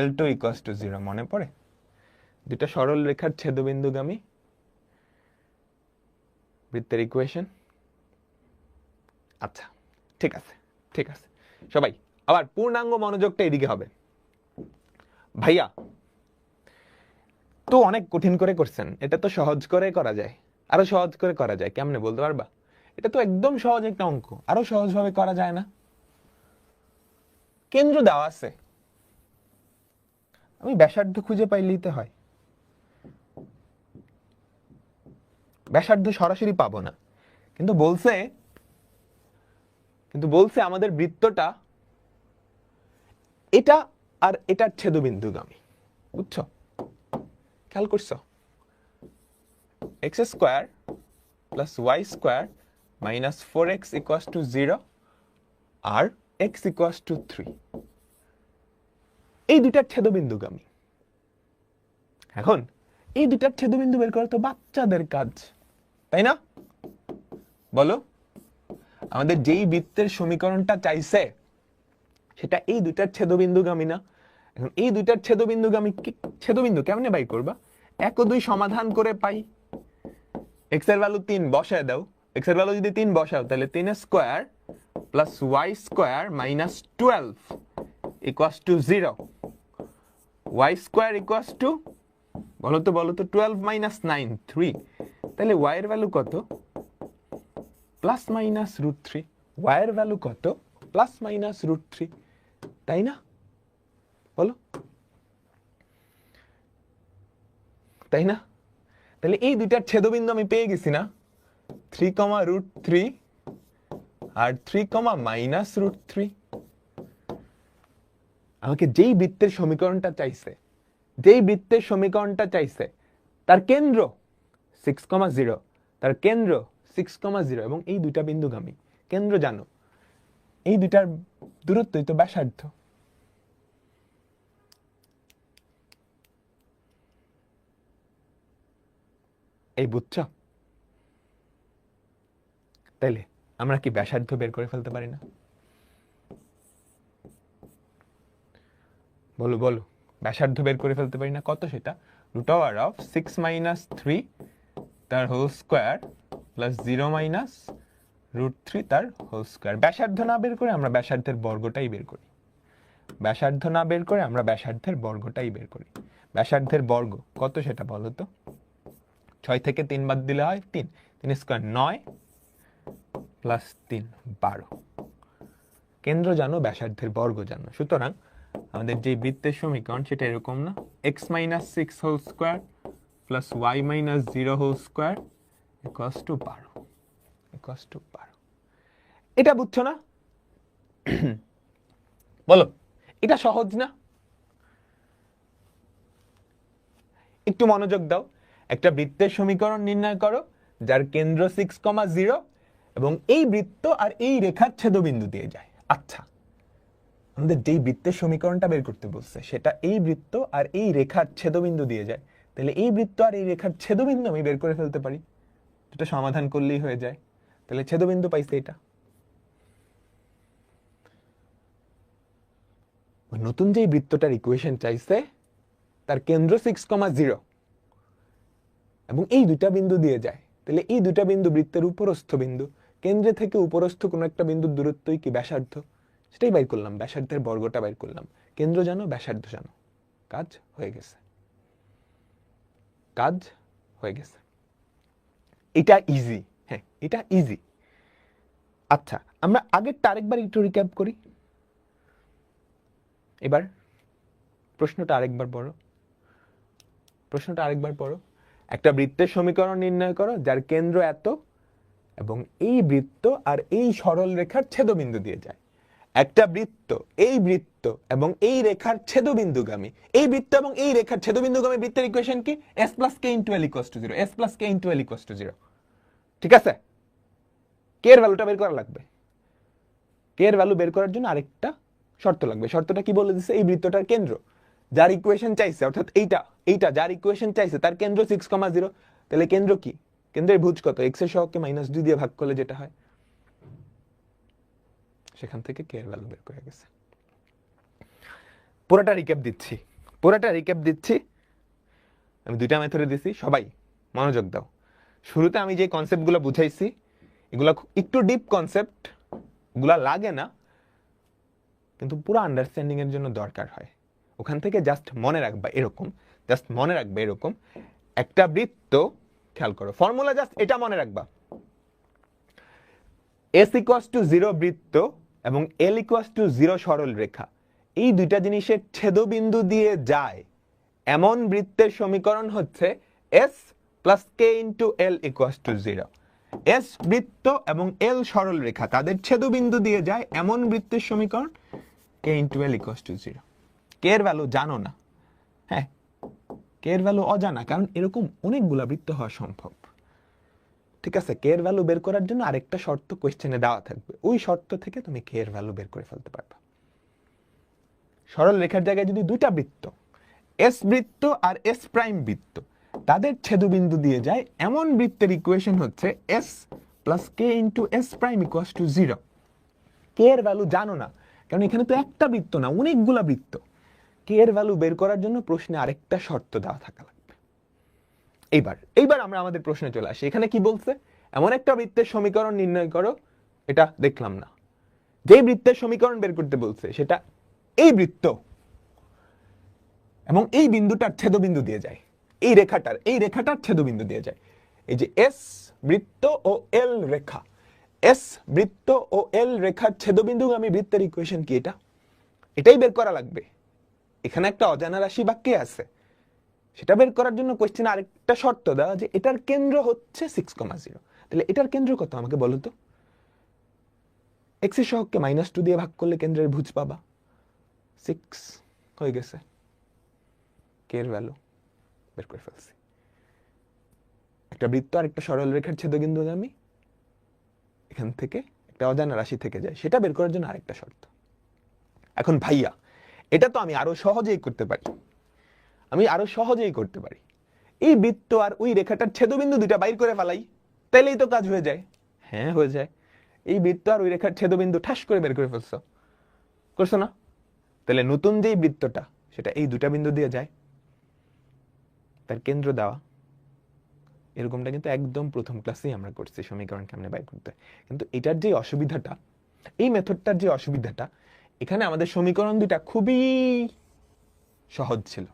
L2 equals to 0, মনে পড়ে? দুইটা সরল রেখার ছেদবিন্দুগামী বৃত্তের ইকুয়েশন। আচ্ছা, ঠিক আছে সবাই আবার পূর্ণাঙ্গ মনোযোগটা এদিকে হবে। ভাইয়া তো অনেক কঠিন করে করছেন, এটা তো সহজ করে করা যায়, আরো সহজ করে করা যায়। কেমনে বলতে পারবা? এটা তো একদম সহজ একটা অঙ্ক, আরো সহজভাবে করা যায় না? কেন্দ্র দেওয়া আছে, আমি ব্যাসার্ধ খুঁজে পাইলেই তো হয়। ব্যাসার্ধ সরাসরি পাবো না, কিন্তু বলছে আমাদের বৃত্তটা এটা আর এটার ছেদবিন্দুগামী। বুঝছো? খেয়াল করছো? X square plus y square minus 4x equals to 0 আর x ইকুয়ালস টু 3, এই দুইটার ছেদবিন্দুগামী। এখন এই দুইটার ছেদবিন্দু বের করা তো বাচ্চাদের কাজ, তাই না? বলো, আমাদের যেই বৃত্তের সমীকরণটা চাইছে সেটা এই দুইটার ছেদবিন্দুগামী না? এখন এই দুইটার ছেদবিন্দু কেমনে বাই করবা? 1 ও 2 সমাধান করে পাই। x এর ভ্যালু 3 বসায় দাও, x এর ভ্যালু যদি 3 বসাও তাহলে 3 square plus y square minus 12 equals to 0, y square equals two বলো তো 12 মাইনাস 9 3। তাহলে y এর ভ্যালু কত? Plus minus √3। y এর ভ্যালু কত? প্লাস মাইনাস √3, তাই না? বলো, তাই না? তাহলে এই দুইটার ছেদবিন্দু আমি পেয়ে গেছি না? 3, √3 আর 3, মাইনাস √3। আমাকে যেই বৃত্তের সমীকরণটা চাইছে তার কেন্দ্র 6,0, তার কেন্দ্র 6,0 এবং এই দুইটা বিন্দুগামী। কেন্দ্র জানো, এই দুইটার দূরত্বই তো ব্যাসার্ধ। এই বুঝছ? তাইলে আমরা কি ব্যাসার্ধ বের করে ফেলতে পারি না? বলো বলো, ব্যাসার্ধ বের করে ফেলতে পারি না? কত সেটা? √6 - 3 তার হোল স্কোয়ার প্লাস 0 - √3 তার হোল স্কোয়ার। ব্যাসার্ধ না বের করে আমরা ব্যাসার্ধের বর্গটাই বের করি। ব্যাসার্ধের বর্গ কত সেটা বলো তো? 6 থেকে 3 বাদ দিলে হয় 3, 3 স্কোয়ার 9 প্লাস 3 12। কেন্দ্র জানো, ব্যাসার্ধের বর্গ জানো। সুতরাং আমাদের যে বৃত্তের সমীকরণ সেটা এরকম না, x - 6 whole square plus y - 0 whole square equals to 12। এটা বুঝছো না? বলো, এটা সহজ না? একটু মনোযোগ দাও। একটা বৃত্তের সমীকরণ নির্ণয় করো যার কেন্দ্র 6,0 এবং এই বৃত্ত আর এই রেখার ছেদবিন্দু দিয়ে যায়। আচ্ছা, আমাদের যেই বৃত্তের সমীকরণটা বের করতে বলছে সেটা এই বৃত্ত আর এই রেখার ছেদবিন্দু দিয়ে যায়। তাহলে এই বৃত্ত আর এই রেখার ছেদবিন্দু আমি বের করে ফেলতে পারি, এটা সমাধান করলেই হয়ে যায়। তাহলে ছেদবিন্দু পাইছে এটা। নতুন যেই বৃত্তটার ইকুয়েশন চাইছে তার কেন্দ্র 6,0 এবং এই দুইটা বিন্দু দিয়ে যায়। তাহলে এই দুইটা বিন্দু বৃত্তের উপরস্থ বিন্দু, কেন্দ্রে থেকে উপরস্থ কোনো একটা বিন্দুর দূরত্বই কি ব্যাসার্ধ, সেটাই বাইর করলাম। ব্যাসার্ধের বর্গটা বাইর করলাম। কেন্দ্র জানো, ব্যাসার্ধ জানো, কাজ হয়ে গেছে। এটা ইজি। হ্যাঁ, এটা ইজি। আচ্ছা, আমরা আগেরটা আরেকবার একটু রিক্যাপ করি। এবার প্রশ্নটা আরেকবার পড়ো। একটা বৃত্তের সমীকরণ নির্ণয় করো যার কেন্দ্র এত এবং এই বৃত্ত আর এই সরল রেখার ছেদবিন্দু দিয়ে যায়। একটা বৃত্ত, এই বৃত্ত এবং এই রেখার ছেদবিন্দুগামী, এই বৃত্ত এবং এই রেখার ছেদবিন্দুগামী বৃত্তের ইকুয়েশন কি? s + k * l = 0, s + k * l = 0। ঠিক আছে? কে এর ভ্যালুটা বের করা লাগবে। কে এর ভ্যালু বের করার জন্য আরেকটা শর্ত লাগবে। শর্তটা কি বলে দিচ্ছে? এই বৃত্তটার কেন্দ্র যার ইকুয়েশন চাইছে, অর্থাৎ এইটা যার ইকুয়েশন চাইছে তার কেন্দ্র 6,0। তাহলে কেন্দ্র কি? কেন্দ্রের ভুজ কত? x এর সহগকে -2 দিয়ে ভাগ করলে যেটা হয়, সেখান থেকে কে এর ভ্যালু বের করে গেছে। পুরোটা রিক্যাপ দিচ্ছি। আমি দুইটা মেথডে দিছি, সবাই মনোযোগ দাও। শুরুতে আমি যে কনসেপ্টগুলো বুঝাইছি এগুলা একটু ডিপ কনসেপ্ট, এগুলা লাগে না কিন্তু পুরো আন্ডারস্ট্যান্ডিং এর জন্য দরকার হয়। ওখান থেকে জাস্ট মনে রাখবা এরকম একটা বৃত্ত, খেয়াল করো ফর্মুলা, জাস্ট এটা মনে রাখবা। s = 0 বৃত্ত এবং l = 0 সরল রেখা, এই দুইটা জিনিসের ছেদবিন্দু দিয়ে যায় এমন বৃত্তের সমীকরণ হচ্ছে s + k * l = 0। s বৃত্ত এবং l সরল রেখা, তাদের ছেদবিন্দু দিয়ে যায় এমন বৃত্তের সমীকরণ k * l = 0। কে এর ভ্যালু জানো না? হ্যাঁ, কে এর ভ্যালু অজানা, কারণ এরকম অনেকগুলা বৃত্ত হওয়া সম্ভব। ঠিক আছে? কে এর ভ্যালু বের করার জন্য আরেকটা শর্ত কোশ্চেনে দেওয়া থাকবে, ওই শর্ত থেকে তুমি কে এর ভ্যালু বের করে ফেলতে পারবা। সরল রেখার জায়গায় যদি দুইটা বৃত্ত, s বৃত্ত আর s প্রাইম বৃত্ত, তাদের ছেদবিন্দু দিয়ে যায় এমন বৃত্তের ইকুয়েশন হচ্ছে s + k * s প্রাইম = 0। কে এর ভ্যালু জানো না, কারণ এখানে তো একটা বৃত্ত না, অনেকগুলা বৃত্ত। কে এর ভ্যালু বের করার জন্য প্রশ্নে আরেকটা শর্ত দেওয়া থাকা লাগবে। এইবার আমরা আমাদের প্রশ্নে চলে আসি। এখানে কি বলছে? এমন একটা বৃত্তের সমীকরণ নির্ণয় করো, এটা দেখলাম না। যে বৃত্তের সমীকরণ বের করতে বলছে সেটা এই বৃত্ত এবং এই বিন্দুটার ছেদবিন্দু দিয়ে যায়, এই রেখাটার ছেদবিন্দু দিয়ে যায়। এই যে s বৃত্ত ও l রেখা, s বৃত্ত ও l রেখার ছেদবিন্দুগামী বৃত্তের ইকুয়েশন কি? এটাই বের করা লাগবে। এখানে একটা অজানা রাশি বা কে আছে, সেটা বের করার জন্য কোশ্চেনে আরেকটা শর্ত দেওয়া যে এটার কেন্দ্র হচ্ছে 6,0। তাহলে এটার কেন্দ্র কত আমাকে বলো তো? x এর সহগকে -2 দিয়ে ভাগ করলে কেন্দ্রের ভুজ পাবা, 6 হয়ে গেছে, কে এর ভ্যালু বের করে ফেলছি। একটা বৃত্ত আর একটা সরল রেখার ছেদবিন্দুগামী এখান থেকে একটা অজানা রাশি থেকে যায়, সেটা বের করার জন্য আরেকটা শর্ত। এখন ভাইয়া এটা তো আমি আরো সহজেই করতে পারি, এই বৃত্ত আর ওই রেখাটার ছেদবিন্দু দুইটা বাইর করে ফেলাই, তাইলেই তো কাজ হয়ে যায়। হ্যাঁ হয়ে যায়, এই বৃত্ত আর ওই রেখার ছেদবিন্দু ঠাস করে বের করে ফেলছো, করছো না? তাহলে নতুন যেই বৃত্তটা সেটা এই দুটা বিন্দু দিয়ে যায়, তার কেন্দ্র দেওয়া। এরকমটা কিন্তু একদম প্রথম ক্লাসেই আমরা করছি সমীকরণ কেমনে বাইর করতে। কিন্তু এটার যে অসুবিধাটা, এই মেথডটার যে অসুবিধাটা, এখানে আমাদের সমীকরণ দুটা খুবই সহজ ছিল,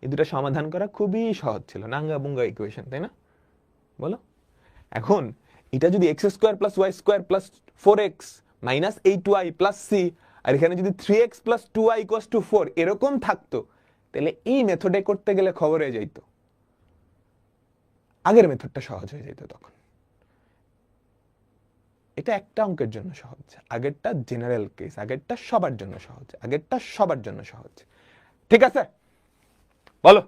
এই দুটা সমাধান করা খুবই সহজ ছিল, নাঙ্গা বুঙ্গা ইকুয়েশন, তাই না? বলো। এখন এটা যদি x square plus y square plus 4x minus 8y plus c, আর এখানে যদি 3x plus 2y equals to 4 এরকম থাকতো, তাহলে এই মেথডে করতে গেলে খবর হয়ে যাইতো, আগের মেথডটা সহজ হয়ে যেত তখন। এটা একটা অঙ্কের জন্য সহজ, আগেরটা জেনারেল কেস, আগেরটা সবার জন্য সহজ। ঠিক আছে, বলো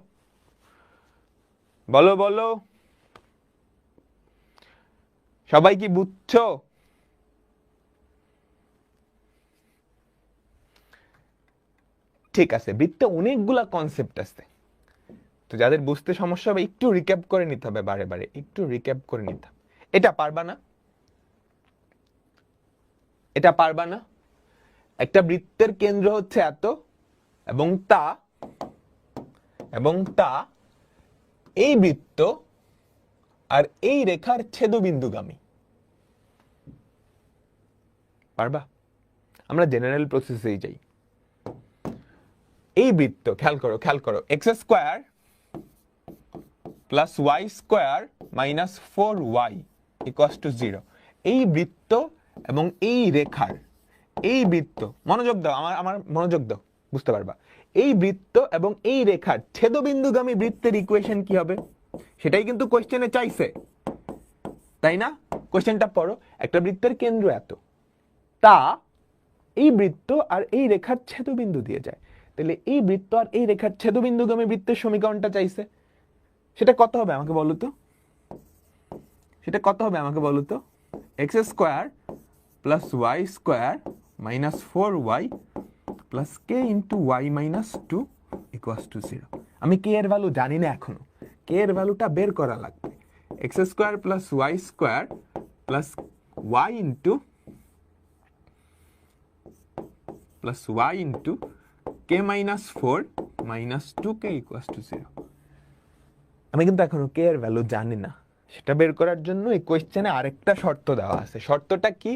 বলো বলো, সবাই কি বুঝছো? ঠিক আছে, বৃত্তে অনেকগুলা কনসেপ্ট আছে, তো যাদের বুঝতে সমস্যা হবে একটু রিক্যাপ করে নিতে হবে, বারে বারে একটু রিক্যাপ করে নিতে হবে। এটা পারবা না? একটা বৃত্তের কেন্দ্র হচ্ছে এত, এবং তা এই বৃত্ত আর এই রেখার ছেদবিন্দুগামী। পারবা? আমরা জেনারেল প্রসেসেই যাই। এই বৃত্ত খেয়াল করো x square plus y square minus 4y equals to 0, এই বৃত্ত এবং এই রেখার, এই বৃত্ত, মনোযোগ দাও, আমার মনোযোগ দাও, বুঝতে পারবা। এই বৃত্ত এবং এই রেখার ছেদবিন্দুগামী বৃত্তের ইকুয়েশন কি হবে সেটাই কিন্তু কোশ্চেনে চাইছে, তাই না? কোশ্চেনটা পড়ো, একটা বৃত্তের কেন্দ্র এত, তা এই বৃত্ত আর এই রেখার ছেদবিন্দু দিয়ে যায়, তাহলে এই বৃত্ত আর এই রেখার ছেদবিন্দুগামী বৃত্তের সমীকরণটা চাইছে, সেটা কত হবে আমাকে বলো তো? X square plus y square minus 4y plus K into y minus 2 equals to 0। আমি কে এর ভ্যালু জানি না এখনো, কে এর ভ্যালুটা বের করা লাগবে। X square plus y square plus y into k minus 4 minus 2k equals to 0। আমি কিন্তু এখনো কে এর ভ্যালু জানি না, সেটা বের করার জন্য এই কোশ্চেনে আরেকটা শর্ত দেওয়া আছে। শর্তটা কি?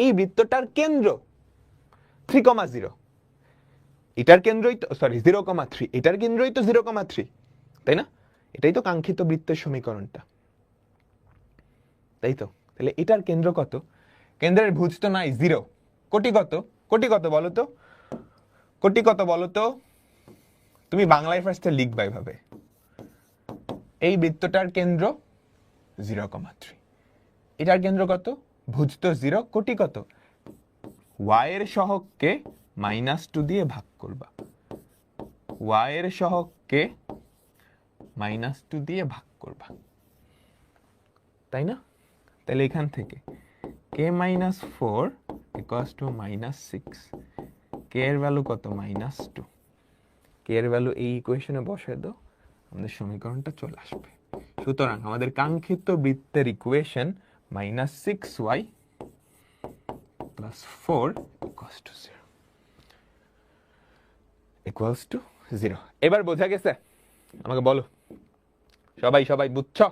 এই বৃত্তটার কেন্দ্র 3,0, এটার কেন্দ্রই তো 0,3, এটার কেন্দ্রই তো 0,3, তাই না? এটাই তো কাঙ্ক্ষিত বৃত্তের সমীকরণটা, তাই তো? তাহলে এটার কেন্দ্র কত? কেন্দ্রের ভুজ তো নাই 0, কোটি কত বলো তো? তুমি বাংলায় ফার্স্টে লিখবা এভাবে, এই বৃত্তটার কেন্দ্র 0,3, এটার কেন্দ্র কত? ভুজ তো 0, কোটি কত? y এর সহগকে -2 দিয়ে ভাগ করবা, y এর সহগকে -2 দিয়ে ভাগ করবা, তাই না? তাহলে এখান থেকে k-4 ইকুয়ালস টু -6, কে এর ভ্যালু কত? -2, কে এর ভ্যালু এই ইকুয়েশনে বসায় দাও, আমাদের সমীকরণটা চলে আসবে। সুতরাং আমাদের কাঙ্ক্ষিত বৃত্তের equation -6y plus 4 equals to 0। এবার বোঝা গেছে? আমাকে বলো, সবাই বুঝছো?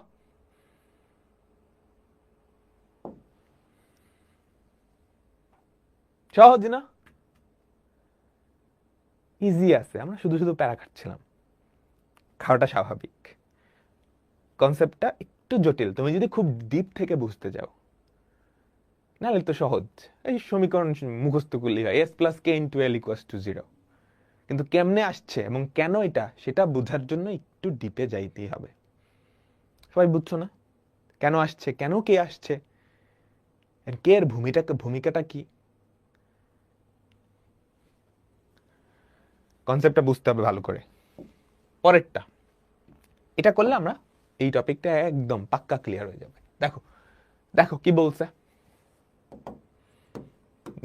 সহজ না? ইজি আছে, আমরা শুধু প্যারা খাচ্ছিলাম, খাওয়াটা স্বাভাবিক। কনসেপ্টটা একটু জটিল, তুমি যদি খুব ডিপ থেকে বুঝতে যাও, নাহলে তো সহজ, এই সমীকরণ মুখস্থ করলেই হয়, s plus K into L equals to 0। কিন্তু কেমনে আসছে এবং কেন এটা, সেটা বোঝার জন্য একটু ডিপে যাইতেই হবে। সবাই বুঝছো না? কেন আসছে, কেন কে আসছে, কে এর ভূমিকাটা কি? কনসেপ্টটা বুঝতে হবে ভালো করে। পরেরটা, এটা করলে আমরা এই টপিকটা একদম পাক্কা ক্লিয়ার হয়ে যাবে। দেখো দেখো কি বলছে,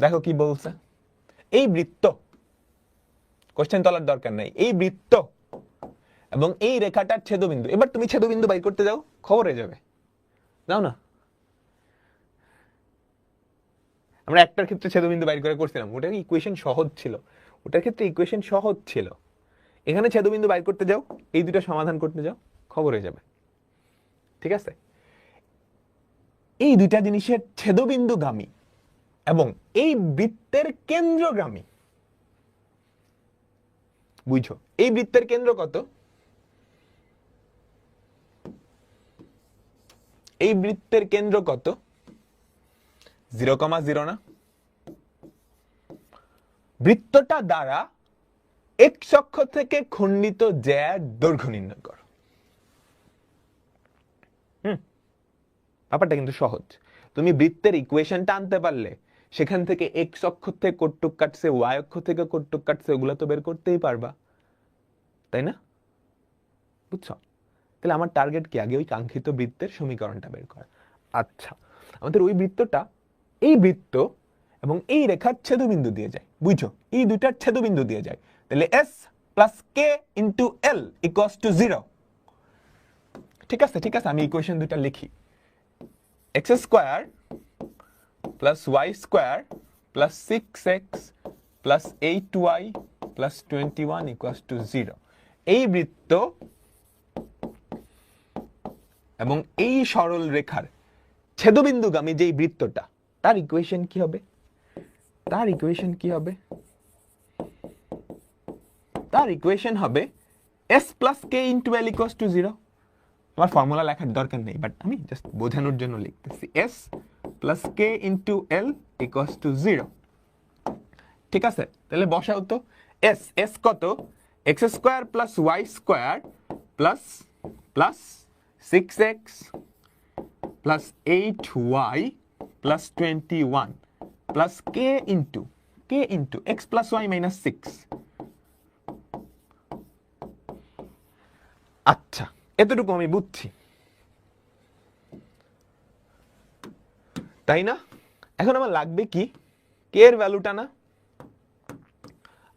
দেখো কি বলছে। এই বৃত্ত, কোশ্চেন তোলার দরকার নাই, এই বৃত্ত এবং এই রেখাটার ছেদবিন্দু, এবার তুমি ছেদবিন্দু বাইর করতে যাও, খবর হয়ে যাবে। যাও না, আমরা একটার ক্ষেত্রে ছেদবিন্দু বাইর করে করছিলাম, ওটার ইকুয়েশন সহজ ছিল, ওটার ক্ষেত্রে ইকুয়েশন সহজ ছিল। এখানে ছেদবিন্দু বাইর করতে যাও, এই দুটো সমাধান করতে যাও, খবর হয়ে যাবে। ঠিক আছে, এই দুইটা জিনিসের ছেদবিন্দুগামী এবং এই বৃত্তের কেন্দ্রগামী, বুঝছো? এই বৃত্তের কেন্দ্র কত? এই বৃত্তের কেন্দ্র কত? 0,0 না? বৃত্তটা দ্বারা এক্স অক্ষ থেকে খণ্ডিত জ্যার দৈর্ঘ্য নির্ণয় করো। ব্যাপারটা কিন্তু সহজ। তুমি বৃত্তের ইকুয়েশনটা আনতে পারলে সেখান থেকে এক্স অক্ষ থেকে কটটুক কাটছে, ওয়াই অক্ষ থেকে কটটুক কাটছে, ওগুলো তো বের করতেই পারবা, তাই না? বুঝছো? তাহলে আমার টার্গেট কি? আগে ওই কাঙ্ক্ষিত বৃত্তের সমীকরণটা বের করা। আচ্ছা, আমাদের ওই বৃত্তটা এই বৃত্ত এবং এই রেখার ছেদবিন্দু দিয়ে যায়, বুঝছো? এই দুইটার ছেদবিন্দু দিয়ে যায়। তাহলে S plus K into L equals to 0। ঠিক আছে, ঠিক আছে, আমি ইকুয়েশন দুইটা লিখি। X square plus y square plus 6x plus 8y plus 21 equals to 0। এই বৃত্ত এবং এই সরল রেখার ছেদবিন্দুগামী যেই বৃত্তটা, তার ইকুয়েশন কি হবে? তার ইকুয়েশন কি হবে? তার ইকুয়েশন হবে s plus K into L equals to 0। আমার ফর্মুলা লেখার দরকার নেই, বাট আমি জাস্ট বোঝানোর জন্য লিখতেছি, s plus K into L equals to 0। ঠিক আছে, তাহলে বসাও তো। s কত? X square plus y square plus plus 6x plus 8y plus 21 plus কে into x plus y minus 6। আচ্ছা, এতটুকু আমি বুঝছি, তাই না? এখন আমার লাগবে কি? কে এর ভ্যালুটা না?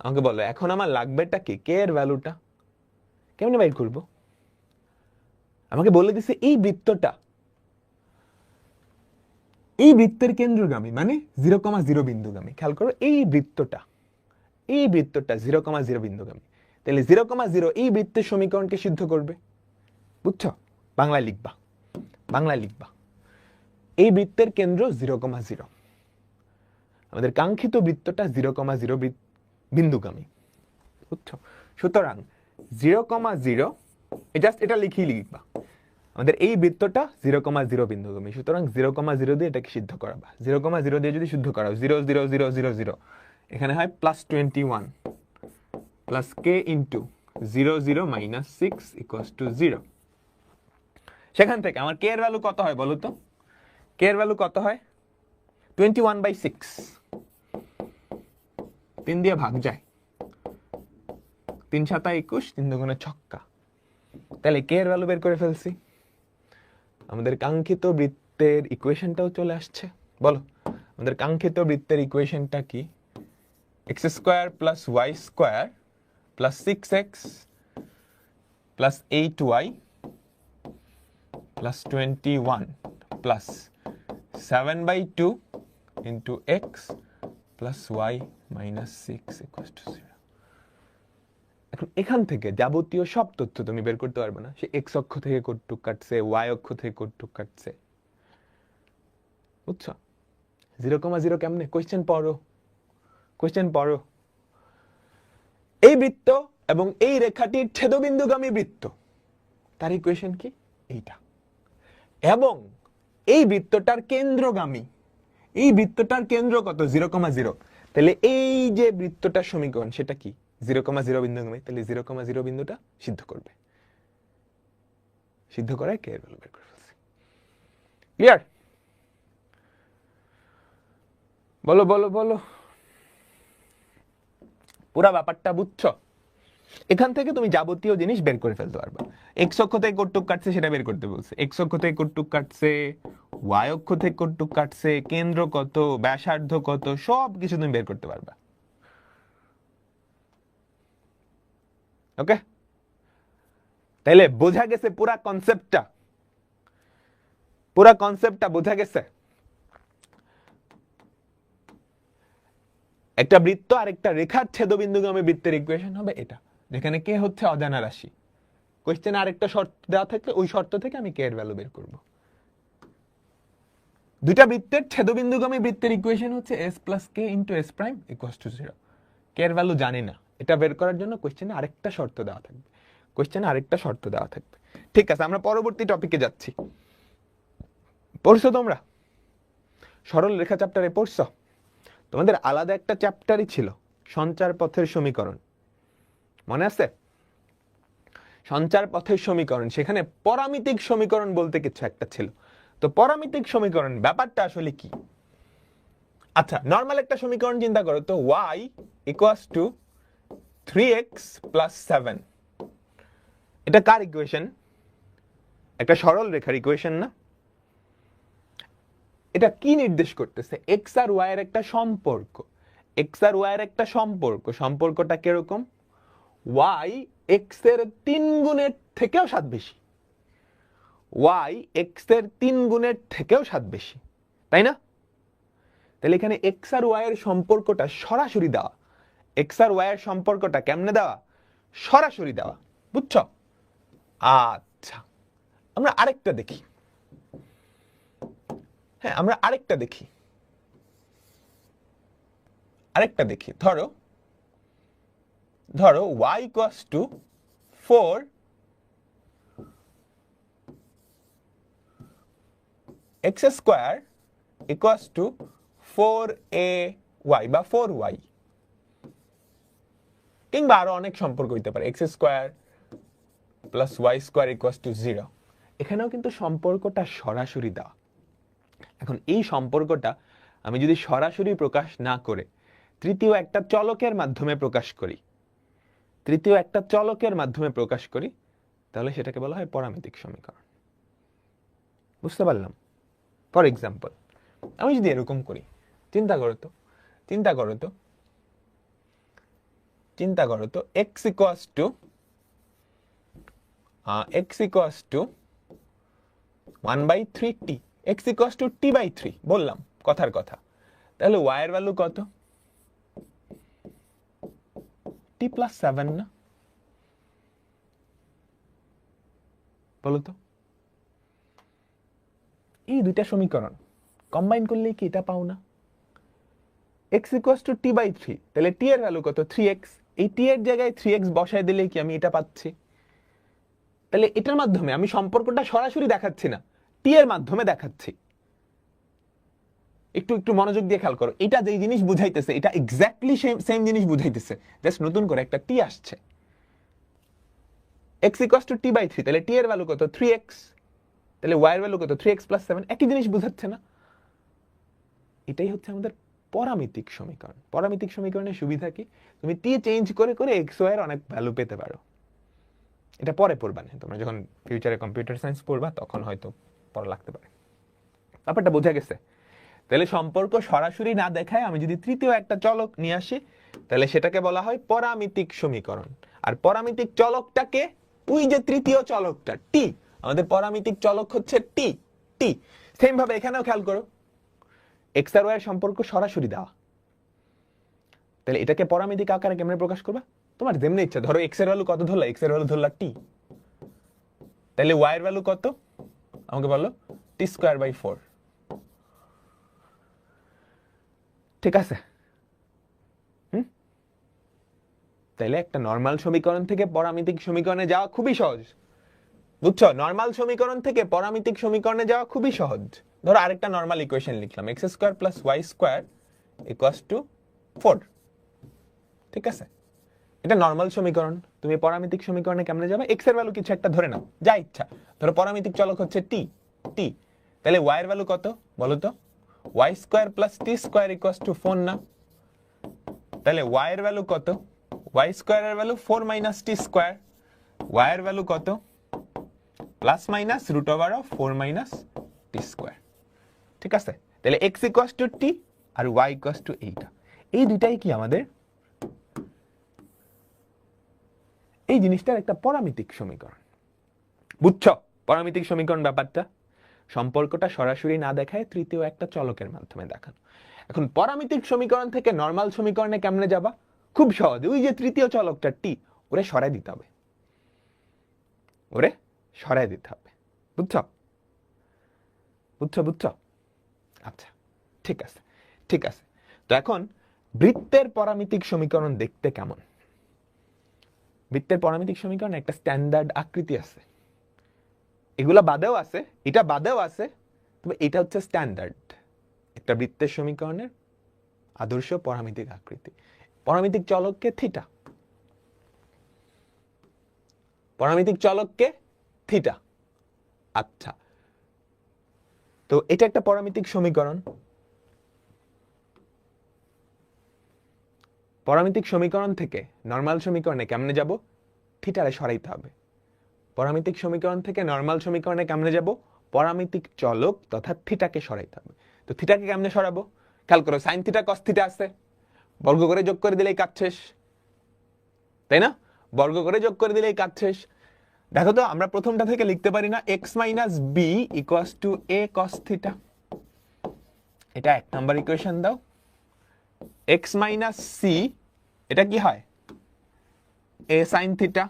আমাকে বলো, এখন আমার লাগবেটা কি? কে এর ভ্যালুটা কেমনে বাইর করব? আমাকে বলে দিছে এই বৃত্তটা এই বৃত্তের কেন্দ্রগামী, মানে 0,0 বিন্দুগামী। খেয়াল করো, এই বৃত্তটা 0,0 বিন্দুগামী। তাহলে 0,0 এই বৃত্তের সমীকরণকে সিদ্ধ করবে, বুঝছো? বাংলায় লিখবা, বাংলায় লিখবা। এই বৃত্তের কেন্দ্র 0,0, আমাদের কাঙ্ক্ষিত বৃত্তটা 0,0 বিন্দুগামী, বুঝছো? সুতরাং 0,0, জাস্ট এটা লিখবা, আমাদের এই বৃত্তটা 0,0 বিন্দুগামী। সুতরাং 0,0 দিয়ে এটাকে সিদ্ধ করাবা। 0,0 দিয়ে যদি সিদ্ধ করাও, 0 0 0 0 0, এখানে হয় plus 21 plus K into 0 0 minus 6 equals to 0। সেখান থেকে আমার কে এর ভ্যালু কত হয় বলো তো? কে এর ভ্যালু কত হয়? 21/6, 3 দিয়ে ভাগ যায়, 3 7 21, 3 দুগুণে ছক্কা। তাহলে কে এর ভ্যালু বের করে ফেলছি। আমাদের কাঙ্ক্ষিত বৃত্তের ইকুয়েশনটাও চলে আসছে। বলো, আমাদের কাঙ্ক্ষিত বৃত্তের ইকুয়েশনটা কি? X square plus y square plus 6x plus 8y plus 21 plus 7/2 into x plus y minus 6 equals to 0। এখন এখান থেকে যাবতীয় সব তথ্য তুমি বের করতে পারবে না। সে এক্স অক্ষ থেকে কতটুক কাটছে, ওয়াই অক্ষ থেকে কতটুক কাটছে, বুঝছো? 0,0 কেমনে? কোশ্চেন পড়ো, কোশ্চেন পড়ো। এই বৃত্ত এবং এই রেখাটির ছেদবিন্দুগামী বৃত্ত, তার ইকুয়েশন কি? এইটা। এবং এই বৃত্তটার কেন্দ্রগামী, এই বৃত্তটার কেন্দ্র কত? 0,0। তাহলে এই যে বৃত্তটার সমীকরণ সেটা কি? 0,0 বিন্দুগামী। তাহলে 0,0 বিন্দুটা সিদ্ধ করবে, সিদ্ধ করায় কে এর ভ্যালু বের করে ফেলছি। ক্লিয়ার? বলো বলো বলো, পুরা ব্যাপারটা বুঝছো? এখান থেকে তুমি যাবতীয় জিনিস বের করে ফেলতে পারবা। এক্স অক্ষ থেকে কতটুক কাটছে সেটা বের করতে বলছে, এক্স অক্ষ থেকে কতটুক কাটছে, ওয়াই অক্ষ থেকে কতটুক কাটছে, কেন্দ্র কত, ব্যাসার্ধ কত, সব কিছু তুমি বের করতে পারবা। ওকে, তাইলে বোঝা গেছে পুরা কনসেপ্টটা, পুরা কনসেপ্টটা বোঝা গেছে। একটা বৃত্ত আর একটা রেখার ছেদবিন্দুগামী বৃত্তের ইকুয়েশন হবে এটা, যেখানে কে হচ্ছে অজানা রাশি। কোশ্চেনে আরেকটা শর্ত দেওয়া থাকলে ওই শর্ত থেকে আমি কে এর ভ্যালু বের করব। দুইটা বৃত্তের ছেদবিন্দুগামী বৃত্তের ইকুয়েশন হচ্ছে s plus K into S prime equals to 0। কে এর ভ্যালু জানি না, এটা বের করার জন্য কোশ্চেনে আরেকটা শর্ত দেওয়া থাকবে, কোশ্চেনে আরেকটা শর্ত দেওয়া থাকবে। ঠিক আছে, আমরা পরবর্তী টপিকে যাচ্ছি। পড়ছো তোমরা সরল রেখা চ্যাপ্টারে? পড়ছো? তোমাদের আলাদা একটা চ্যাপ্টারই ছিল সঞ্চার পথের সমীকরণ, মনে আছে? সঞ্চার পথের সমীকরণ, সেখানে পরামিতিক সমীকরণ বলতে কিছু একটা ছিল। তো পরামিতিক সমীকরণ ব্যাপারটা আসলে কি? আচ্ছা, নর্মাল একটা সমীকরণ চিন্তা করো তো, y equals two 3x plus 7। এটা কার ইকুয়েশন? একটা সরল রেখার ইকুয়েশন না? এটা কি নির্দেশ করতেছে? x আর y এর একটা সম্পর্ক, x আর y এর একটা সম্পর্ক। সম্পর্কটা কিরকম? y x এর 3 গুণের থেকেও 7 বেশি, y x এর 3 গুণের থেকেও 7 বেশি, তাই না? তাহলে এখানে x আর y এর সম্পর্কটা সরাসরি দেওয়া। x আর y এর সম্পর্কটা কেমনে দেওয়া? সরাসরি দেওয়া, বুঝছো? আচ্ছা, আমরা আরেকটা দেখি। হ্যাঁ, আমরা আরেকটা দেখি, ধরো y equals to 4 x square equals two 4ay বা 4y, কিংবা আরো অনেক সম্পর্ক হইতে পারে, x square plus y square equals to 0। এখানেও কিন্তু সম্পর্কটা সরাসরি দেওয়া। এখন এই সম্পর্কটা আমি যদি সরাসরি প্রকাশ না করে তৃতীয় একটা চলকের মাধ্যমে প্রকাশ করি, তাহলে সেটাকে বলা হয় পরামিতিক সমীকরণ। বুঝতে পারলাম? ফর এক্সাম্পল, আমি যদি এরকম করি, চিন্তা করো তো x equals two 1/3t, x equals two t/3 বললাম, কথার কথা। তাহলে y এর ভ্যালু কত? t প্লাস 7 না? বলো তো, এই দুইটা সমীকরণ কম্বাইন করলে কি এটা পাও না? x ইকুয়ালস টু t/3, তাহলে t এর ভ্যালু কত? 3x। এই t এর জায়গায় 3x বসায় দিলে কি আমি এটা পাচ্ছি? তাহলে এটার মাধ্যমে আমি সম্পর্কটা সরাসরি দেখাচ্ছি না, t এর মাধ্যমে দেখাচ্ছি। একটু মনোযোগ দিয়ে খেয়াল করো, এটা যেই জিনিস বুঝাইতেছে এটা এক্স্যাক্টলি সেম জিনিস বুঝাইতেছে, জাস্ট নতুন করে একটা t আসছে। x ইকুয়ালস টু t/3, তাহলে t এর ভ্যালু কত? 3x। তাহলে y এর ভ্যালু কত? 3x plus 7। একই জিনিস বুঝাচ্ছে না? এটাই হচ্ছে আমাদের পরামিতিক সমীকরণ। পরামিতিক সমীকরণের সুবিধা কি? তুমি t চেঞ্জ করে x y এর অনেক ভ্যালু পেতে পারো। এটা পরে পড়বা না, তোমরা যখন ফিউচারে কম্পিউটার সায়েন্স পড়বা তখন হয়তো পড়া লাগতে পারে। ব্যাপারটা বোঝা গেছে? তাহলে সম্পর্ক সরাসরি না দেখায় আমি যদি তৃতীয় একটা চলক নিয়ে আসি, তাহলে সেটাকে বলা হয় পরামিতিক সমীকরণ। আর পরামিতিক চলকটাকে, ওই যে তৃতীয় চলকটা t, আমাদের পরামিতিক চলক হচ্ছে t। সেম ভাবে এখানেও খেয়াল করো, x আর y এর সম্পর্ক সরাসরি দেওয়া। তাহলে এটাকে পরামিতিক আকারে কেমনে প্রকাশ করবা? তোমার যেমনি ইচ্ছা। ধরো x এর ভ্যালু কত ধরলা? x এর ভ্যালু ধরলা t, তাহলে y এর ভ্যালু কত আমাকে বলো? t²/4। ঠিক আছে? তাইলে একটা নরমাল সমীকরণ থেকে পরামিতিক সমীকরণে যাওয়া খুবই সহজ, বুঝছো? নরমাল সমীকরণ থেকে পরামিতিক সমীকরণে যাওয়া খুবই সহজ। ধরো আরেকটা নরমাল ইকুয়েশন লিখলাম, x square plus y square equals to 4। ঠিক আছে? এটা নরমাল সমীকরণ। তুমি পরামিতিক সমীকরণে কেমনে যাবে? x এর ভ্যালু কিছু একটা ধরে নাও, যা ইচ্ছা। ধরো পরামিতিক চলক হচ্ছে t। তাহলে y এর ভ্যালু কত বলো তো? y square plus t square equals to 4 না? তাহলে y এর ভ্যালু কত? y স্কয়ারের value 4 minus T square, y এর ভ্যালু কত plus minus root over of 4 minus T square. ঠিক আছে, তাহলে x ইকুয়ালস টু t আর y ইকুয়ালস টু এইটা, এই দুইটাই কি আমাদের এই জিনিসটার একটা পরামিতিক সমীকরণ। বুঝছো পরামিতিক সমীকরণ ব্যাপারটা? সম্পর্কটা সরাসরি না দেখায় তৃতীয় একটা চলকের মাধ্যমে দেখানো। এখন পরামিতিক সমীকরণ থেকে নরমাল সমীকরণে কেমনে যাবা? খুব সহজ, ওই যে তৃতীয় চলকটা টি, ওরে সরাই দিতে হবে, ওরে সরাই দিতে হবে। বুঝছো বুঝছো বুঝছো? আচ্ছা ঠিক আছে ঠিক আছে। তো এখন বৃত্তের পরামিতিক সমীকরণ দেখতে কেমন? বৃত্তের পরামিতিক সমীকরণ একটা স্ট্যান্ডার্ড আকৃতি আছে, এগুলা বাদেও আছে, এটা বাদেও আছে, তবে এটা হচ্ছে স্ট্যান্ডার্ড একটা বৃত্তের সমীকরণের আদর্শ পরামিতিক আকৃতি। পরামিতিক চলককে থিটা, পরামিতিক চলককে থিটা। আচ্ছা, তো এটা একটা পরামিতিক সমীকরণ। পরামিতিক সমীকরণ থেকে নরমাল সমীকরণে কেমনে যাব? থিটারে সরাইতে হবে। পরামিতিক সমীকরণ থেকে নরমাল সমীকরণে কেমনে যাব? পরামিতিক চলক তথা থিটাকে সরাইতে হবে। তো থিটাকে কেমনে সরাবো? খেয়াল করো, সাইন থিটা কস থিটা আছে, বর্গ করে যোগ করে দিলেই কাজ শেষ, তাই না? বর্গ করে যোগ করে দিলেই কাজ শেষ। দেখো তো আমরা প্রথমটা থেকে লিখতে পারি না x minus B equals to a cos theta? এটা এক নাম্বার ইকুয়েশন দাও। x মাইনাস সি, এটা কি হয়? a sin theta.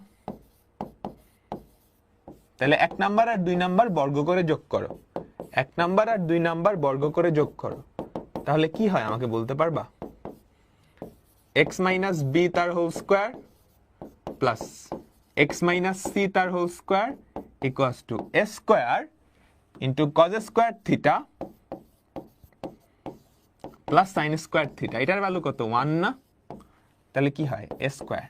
তাহলে এক নাম্বার আর দুই নাম্বার বর্গ করে যোগ করো, এক নাম্বার আর দুই নাম্বার বর্গ করে যোগ করো, তাহলে কি হয় আমাকে বলতে পারবা? x মাইনাস বি তার whole square plus x minus c তার whole square equals to a square into cos square theta plus sine square theta. এটার ভ্যালু কত? 1 না? তাহলে কি হয়? a square.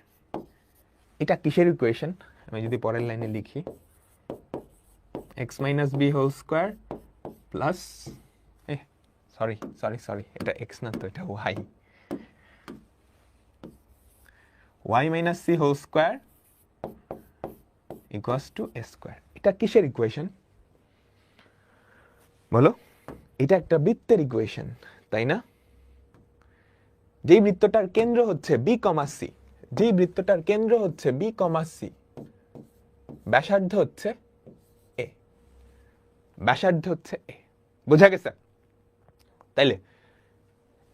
এটা কিসের ইকুয়েশন? আমি যদি পরের লাইনে লিখি x minus B whole square plus, sorry sorry sorry, এটা x না তো, এটা y, y minus C whole square equals to a square. এটা কিসের ইকুয়েশন বলো? এটা একটা বৃত্তের ইকুয়েশন, তাই না? যেই বৃত্তটার কেন্দ্র হচ্ছে বি কমা সি, যেই বৃত্তটার কেন্দ্র হচ্ছে বি কমা সি, ব্যাসার্ধ হচ্ছে এ, ব্যাসার্ধ হচ্ছে এ। বোঝা গেছে? তাইলে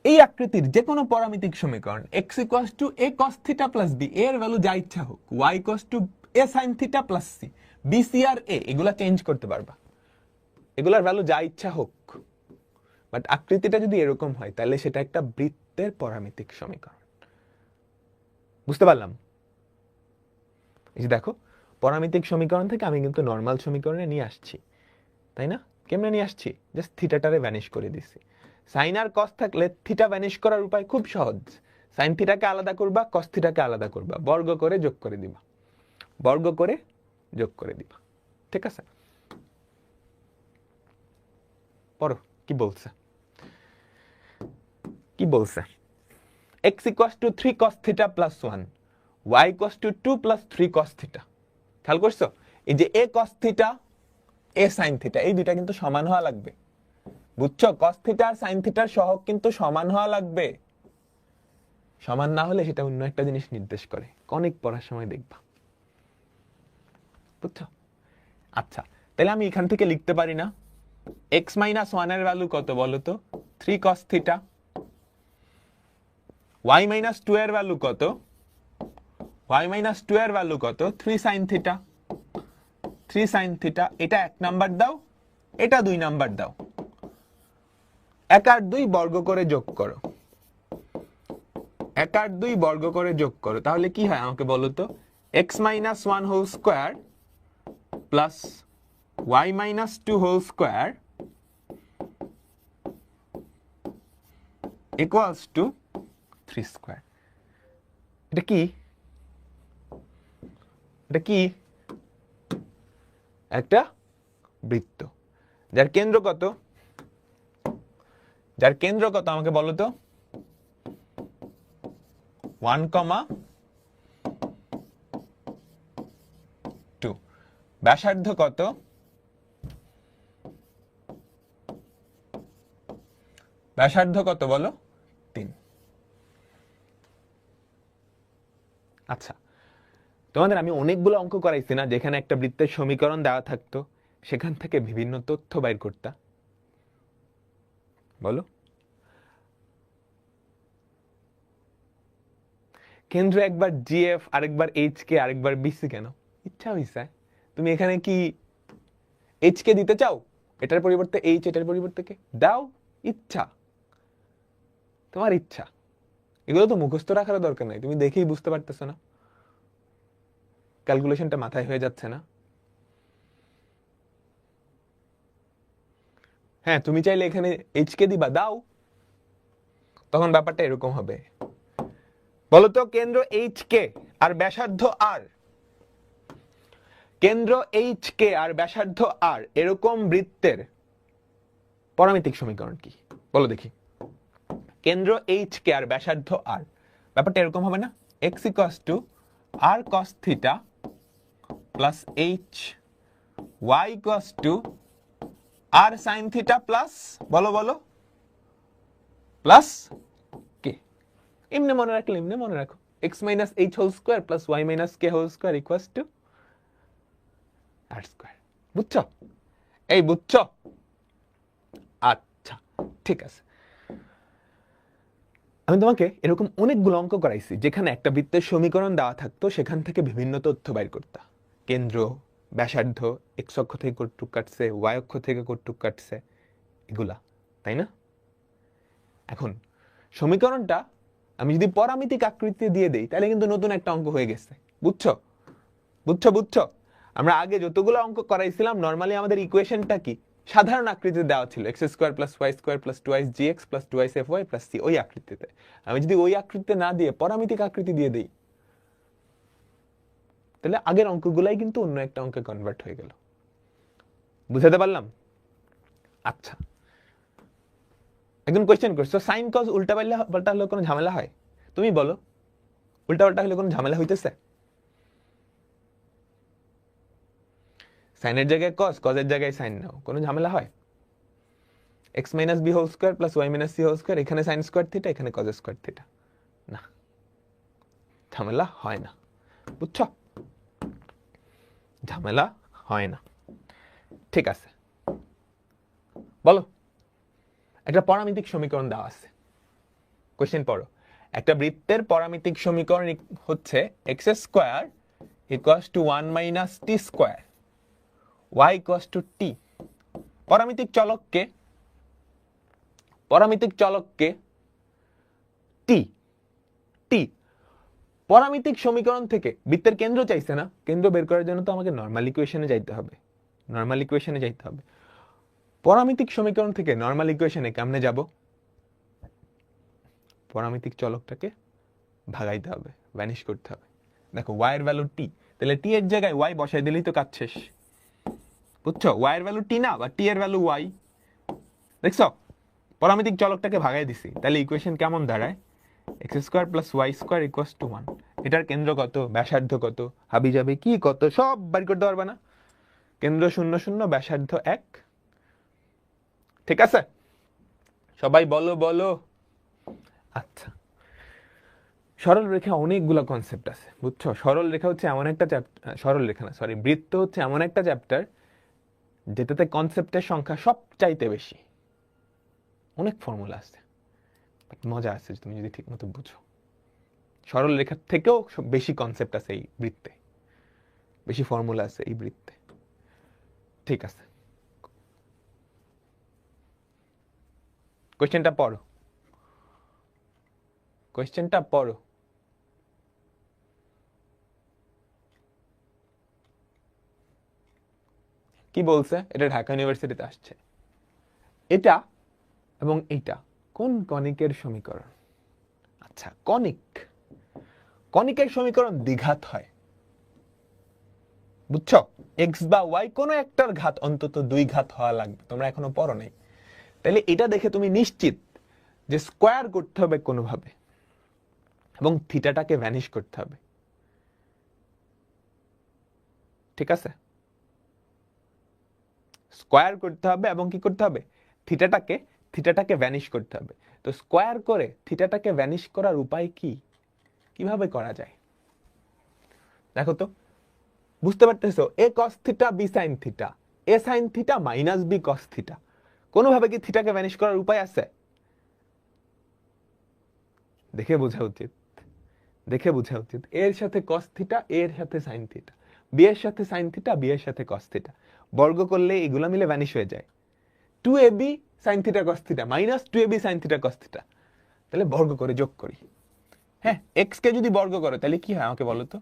এই আকৃতির যে কোনো পরামিতিক সমীকরণ x equals to a cos theta plus b, এর ভ্যালু যা ইচ্ছা হোক, y equals to a sin theta plus c, b c আর a এগুলা চেঞ্জ করতে পারবা, এগুলার ভ্যালু যা ইচ্ছা হোক, বাট আকৃতিটা যদি এরকম হয় তাহলে সেটা একটা বৃত্তের পরামিতিক সমীকরণ। বুঝতে পারলাম? এই যে দেখো, পরামিতিক সমীকরণ থেকে আমি কিন্তু নরমাল সমীকরণে নিয়ে আসছি, তাই না? কেমনে নিয়ে আসছি? জাস্ট থিটাটারে ভ্যানিশ করে দিছি। সাইন আর কস থাকলে থিটা ভ্যানিশ করার উপায় খুব সহজ, সাইন থিটাকে আলাদা করবা, কস থিটাকে আলাদা করবা, বর্গ করে যোগ করে দিবা, বর্গ করে যোগ করে দিবা। ঠিক আছে, পড়ো কি বলছে, কি বলছে? x equals to 3 cos theta plus 1, y equals to 2 plus 3 cos theta. খেয়াল করছো? এই যে a cos theta, a sin theta, এই দুইটা কিন্তু সমান হওয়া লাগবে। বুঝছো? cos থিটা আর sin থিটার সহগ কিন্তু সমান হওয়া লাগবে। সমান না হলে সেটা অন্য একটা জিনিস নির্দেশ করে, কনিক পড়ার সময় দেখবা। বুঝছো? আচ্ছা, তাহলে আমি এখান থেকে লিখতে পারি না x মাইনাস 1 এর ভ্যালু কত বলো তো? 3 cos থিটা। y মাইনাস 2 এর ভ্যালু কত? y মাইনাস 2 এর ভ্যালু কত? 3 sin থিটা, 3 sin থিটা। এটা এক নাম্বার দাও, এটা দুই নাম্বার দাও, 1 আর 2 বর্গ করে যোগ করো, 1 আর 2 বর্গ করে যোগ করো, তাহলে কি হয় আমাকে বলো তো? x minus 1 whole square plus y minus 2 whole square equals to 3 square. এটা কি? এটা কি? একটা বৃত্ত যার কেন্দ্র কত? যার কেন্দ্র কত আমাকে বলো তো? 1, ব্যাসার্ধ কত? ব্যাসার্ধ কত বলো? 3। আচ্ছা, তোমাদের আমি অনেকগুলো অঙ্ক করাইছি না, যেখানে একটা বৃত্তের সমীকরণ দেওয়া থাকতো, সেখান থেকে বিভিন্ন তথ্য বাইর করতা? বলো। কেন্দ্র একবার জিএফ, আরেকবার এইচ কে, আরেকবার বিসি কেন? ইচ্ছা হইছে তুমি এখানে কি এইচ কে দিতে চাও, এটার পরিবর্তে এইচ, এটার পরিবর্তে কে দাও, ইচ্ছা, তোমার ইচ্ছা। এগুলো তো মুখস্থ রাখার দরকার নাই, তুমি দেখেই বুঝতে পারতেছো না? ক্যালকুলেশনটা মাথায় হয়ে যাচ্ছে না? হ্যাঁ, তুমি চাইলে এখানে এইচ কে দিবা, দাও, তখন ব্যাপারটা এরকম হবে। বলতো কেন্দ্র এইচ কে আর ব্যাসার্ধ আর, কেন্দ্র এইচ কে আর ব্যাসার্ধ আর এরকম বৃত্তের পরামিতিক সমীকরণ কি? বলো দেখি। কেন্দ্র এইচ কে আর ব্যাসার্ধ আর, ব্যাপারটা এরকম হবে না? X equals to R cos theta plus H, y equals to R sine theta plus, বলো বলো, প্লাস কে। এমনি মনে রাখলে এমনি মনে রাখো, x minus H whole square plus y minus K whole square equals to R square. বুঝছো? এই বুঝছো? আচ্ছা, ঠিক আছে। আমি তোমাকে এরকম অনেকগুলো অঙ্ক করাইছি, যেখানে একটা বৃত্তের সমীকরণ দেওয়া থাকতো, সেখান থেকে বিভিন্ন তথ্য বাইর করতা। কেন্দ্র, ব্যাসার্ধ, এক্স অক্ষ থেকে কতটুক কাটছে, ওয়াই অক্ষ থেকে কতটুক কাটছে, এগুলা, তাই না? এখন সমীকরণটা আমি যদি পরামিতিক আকৃতি দিয়ে দেই, তাহলে কিন্তু নতুন একটা অঙ্ক হয়ে গেছে। বুঝছো? বুঝছো? বুঝছো? আমরা আগে যতগুলো অঙ্ক করাইছিলাম, নর্মালি আমাদের ইকুয়েশনটা কি? সাধারণ আকৃতিতে দেওয়া ছিল, x square plus y square plus twice g x plus twice f y plus c, ওই আকৃতিতে। আমি যদি ওই আকৃতিতে না দিয়ে পরামিতিক আকৃতি দিয়ে দিই, তাহলে আগের অঙ্কগুলাই কিন্তু অন্য একটা অঙ্কে কনভার্ট হয়ে গেল। বুঝাতে পারলাম? আচ্ছা, একজন কোয়েশ্চেন করছো, সাইন কজ উল্টা পাল্টা হলে কোনো ঝামেলা হয়? তুমি বলো, উল্টা পাল্টা হলে কোনো ঝামেলা হইতেছে? সাইনের জায়গায় কজ, কজের জায়গায় সাইন নাও, কোনো ঝামেলা হয়? X minus B whole square plus y minus C whole square, এখানে সাইন স্কোয়ার থিটা, এখানে কজ স্কোয়ার থিটা, না, ঝামেলা হয় না। বুঝছো? ঝামেলা হয় না। ঠিক আছে, বলো। একটা পরামিতিক সমীকরণ দেওয়া আছে, কোশ্চেন পড়ো। একটা বৃত্তের পরামিতিক সমীকরণ হচ্ছে x square equals to 1 minus t square, y equals to t. পরামিতিক চলককে, পরামিতিক চলককে টি, টি। পরামিতিক সমীকরণ থেকে বৃত্তের কেন্দ্র চাইছে না, কেন্দ্র বের করার জন্য তো আমাকে নরমাল ইকুয়েশনে যাইতে হবে, নরমাল ইকুয়েশনে যাইতে হবে। পরামিতিক সমীকরণ থেকে নরমাল ইকুয়েশনে কেমনে যাব? পরামিতিক চলকটাকে ভাগাইতে হবে, ভ্যানিশ করতে হবে। দেখো ওয়াই এর ভ্যালু টি, তাহলে টি এর জায়গায় ওয়াই বসাই দিলেই তো কাজ শেষ। বুঝছো? ওয়াই এর ভ্যালু টি না, বা টি এর ভ্যালু ওয়াই। দেখছো, পরামিতিক চলকটাকে ভাগাই দিছি, তাহলে ইকুয়েশন কেমন দাঁড়ায়? X square plus y square equals to 1। এটার কেন্দ্র কত, ব্যাসার্ধ কত, হাবি যাবে কি কত, সব বাড়ি করতে পারবা না? কেন্দ্র 0 0, ব্যাসার্ধ 1। ঠিক আছে, সবাই বলো বলো। আচ্ছা, সরল রেখা অনেকগুলো কনসেপ্ট আছে, বুঝছো? সরল রেখা হচ্ছে এমন একটা চ্যাপ্টার, সরল রেখা না সরি, বৃত্ত হচ্ছে এমন একটা চ্যাপ্টার যেটাতে কনসেপ্টের সংখ্যা সবচাইতে বেশি। অনেক ফর্মুলা আছে, মজা আছে তুমি যদি ঠিক মতো বুঝো। সরল রেখার থেকেও বেশি কনসেপ্ট আছে এই বৃত্তে, বেশি ফর্মুলা আছে এই বৃত্তে। ঠিক আছে, কোয়েশ্চেনটা পড়ো, কোয়েশ্চেনটা পড়ো। কি বলছে? এটা ঢাকা ইউনিভার্সিটিতে আসছে। এটা এবং এটা কোন কনিকের সমীকরণ? আচ্ছা, কনিক, কনিকের সমীকরণ দ্বিঘাত হয়। বুঝছো? এক্স বা ওয়াই কোনো একটার ঘাত অন্তত 2 ঘাত হওয়া লাগবে, তোমরা এখনো পড়ো নাই। তাহলে এটা দেখে তুমি নিশ্চিত যে স্কোয়ার করতে হবে কোনোভাবে, এবং থিটাটাকে ভ্যানিশ করতে হবে। ঠিক আছে, স্কোয়ার করতে হবে এবং কি করতে হবে, থিটাটাকে ভ্যানিশ করতে হবে। তো স্কোয়ার করে থিটাটাকে ভ্যানিশ করার উপায় কি, কিভাবে করা যায় দেখো তো। বুঝতে পারতেছো, a cos theta b sine theta, a sine theta minus b cos theta, কোনোভাবে কি থিটাকে ভ্যানিশ করার উপায় আছে? দেখে বোঝা উচিত, দেখে বোঝা উচিত। এর সাথে কস থিটা, এর সাথে সাইন থিটা, বি এর সাথে সাইন থিটা, বি এর সাথে কস থিটা, বর্গ করলে এগুলা মিলে ভ্যানিশ হয়ে যায়। 2ab sine theta cos theta minus 2ab sine theta cos theta, তাহলে বর্গ করে যোগ করি। হ্যাঁ, এক্স কে যদি বর্গ করো তাহলে কি হয় আমাকে বলো তো,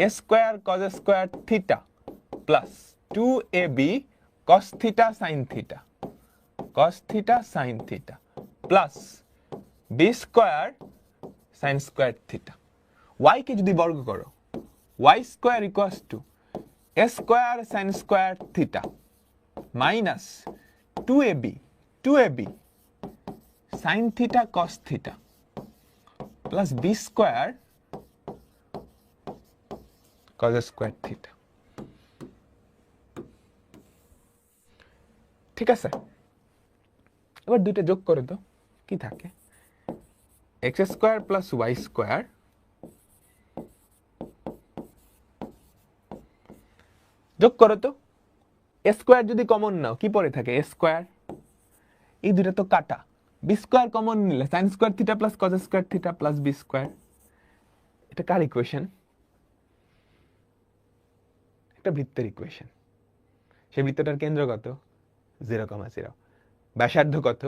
a square cos square theta plus 2ab cos theta sine theta, cos theta sine theta plus B square sine square theta. Y কে যদি বর্গ করো, y square equals to a square sine square theta minus 2ab sine theta cos theta plus B square cos square theta. ঠিক আছে, এবার দুইটা যোগ করে তো কি থাকে, x square plus y square যোগ করো তো, এ স্কোয়ার যদি কমন নাও কি পড়ে থাকে, এ স্কোয়ার, এই দুইটা তো কাটা, বি স্কোয়ার কমন নিলে sine square theta plus cos square theta plus B square. এটা কার ইকুয়েশন? একটা বৃত্তের ইকুয়েশন। সেই বৃত্তটার কেন্দ্র কত, 0,0, ব্যাসার্ধ কত,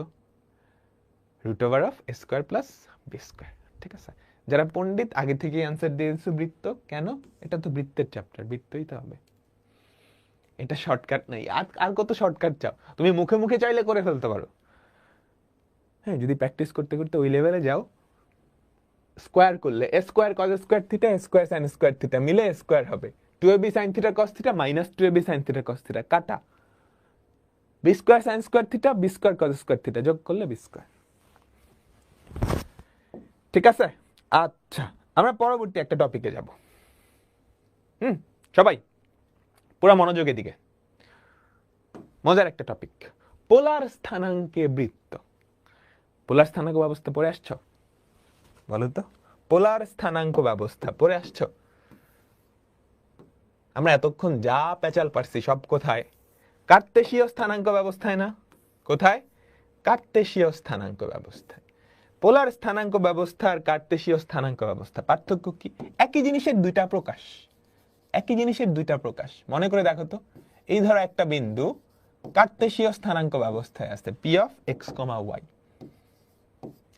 √অফ A square plus B square. ঠিক আছে, যারা পণ্ডিত আগে থেকে অ্যান্সার দিয়ে দিচ্ছে বৃত্ত, কেন, এটা তো বৃত্তের চ্যাপ্টার, বৃত্তই তো হবে, এটা শর্টকাট নেই। আর কত শর্টকাট চাও তুমি, মুখে মুখে চাইলে করে ফেলতে পারো। হ্যাঁ, যদি প্র্যাকটিস করতে করতে ওই লেভেলে যাও, স্কোয়ার করলে a square cos square theta, a square sine square theta মিলে এ স্কোয়ার হবে, 2ab sine theta cos theta minus 2ab sine theta cos theta কাটা, B square sine square theta, b square cos square theta যোগ করলে B square. ঠিক আছে, আচ্ছা আমরা পরবর্তী একটা টপিকে যাব। সবাই পুরো মনোযোগের দিকে, মজার একটা টপিক, পোলার স্থানাঙ্কে বৃত্ত। পোলার স্থানাঙ্ক ব্যবস্থা পড়ে আসছো, বলো তো, পোলার স্থানাঙ্ক ব্যবস্থা পড়ে আসছো? আমরা এতক্ষণ যা পেঁচাল পারছি সব কোথায়, কার্তেশীয় স্থানাঙ্ক ব্যবস্থায় না, কোথায়, কার্তেশীয় স্থানাঙ্ক ব্যবস্থায়। পোলার স্থানাঙ্ক ব্যবস্থা আর কার্তেশীয় স্থানাঙ্ক ব্যবস্থা পার্থক্য কি? একই জিনিসের দুইটা প্রকাশ, একই জিনিসের দুইটা প্রকাশ। মনে করে দেখো তো, এই ধরো একটা বিন্দু কার্তেশীয় স্থানাঙ্ক ব্যবস্থায় আছে P of x comma y,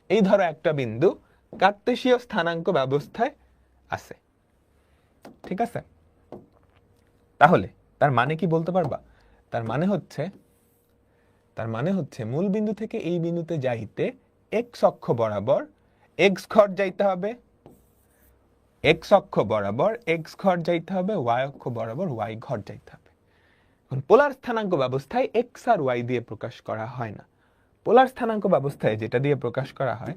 এই ধরো একটা বিন্দু কার্তেশীয় স্থানাঙ্ক ব্যবস্থায় আছে। ঠিক আছে, তাহলে তার মানে কি বলতে পারবা? তার মানে হচ্ছে মূল বিন্দু থেকে এই বিন্দুতে যাইতে এক্স অক্ষ বরাবর এক্স ঘর যাইতে হবে, এক্স অক্ষ বরাবর এক্স ঘর যাইতে হবে, ওয়াই অক্ষ বরাবর ওয়াই ঘর যাইতে হবে। এখন পোলার স্থানাঙ্ক ব্যবস্থায় এক্স আর ওয়াই দিয়ে প্রকাশ করা হয় না। পোলার স্থানাঙ্ক ব্যবস্থায় যেটা দিয়ে প্রকাশ করা হয়,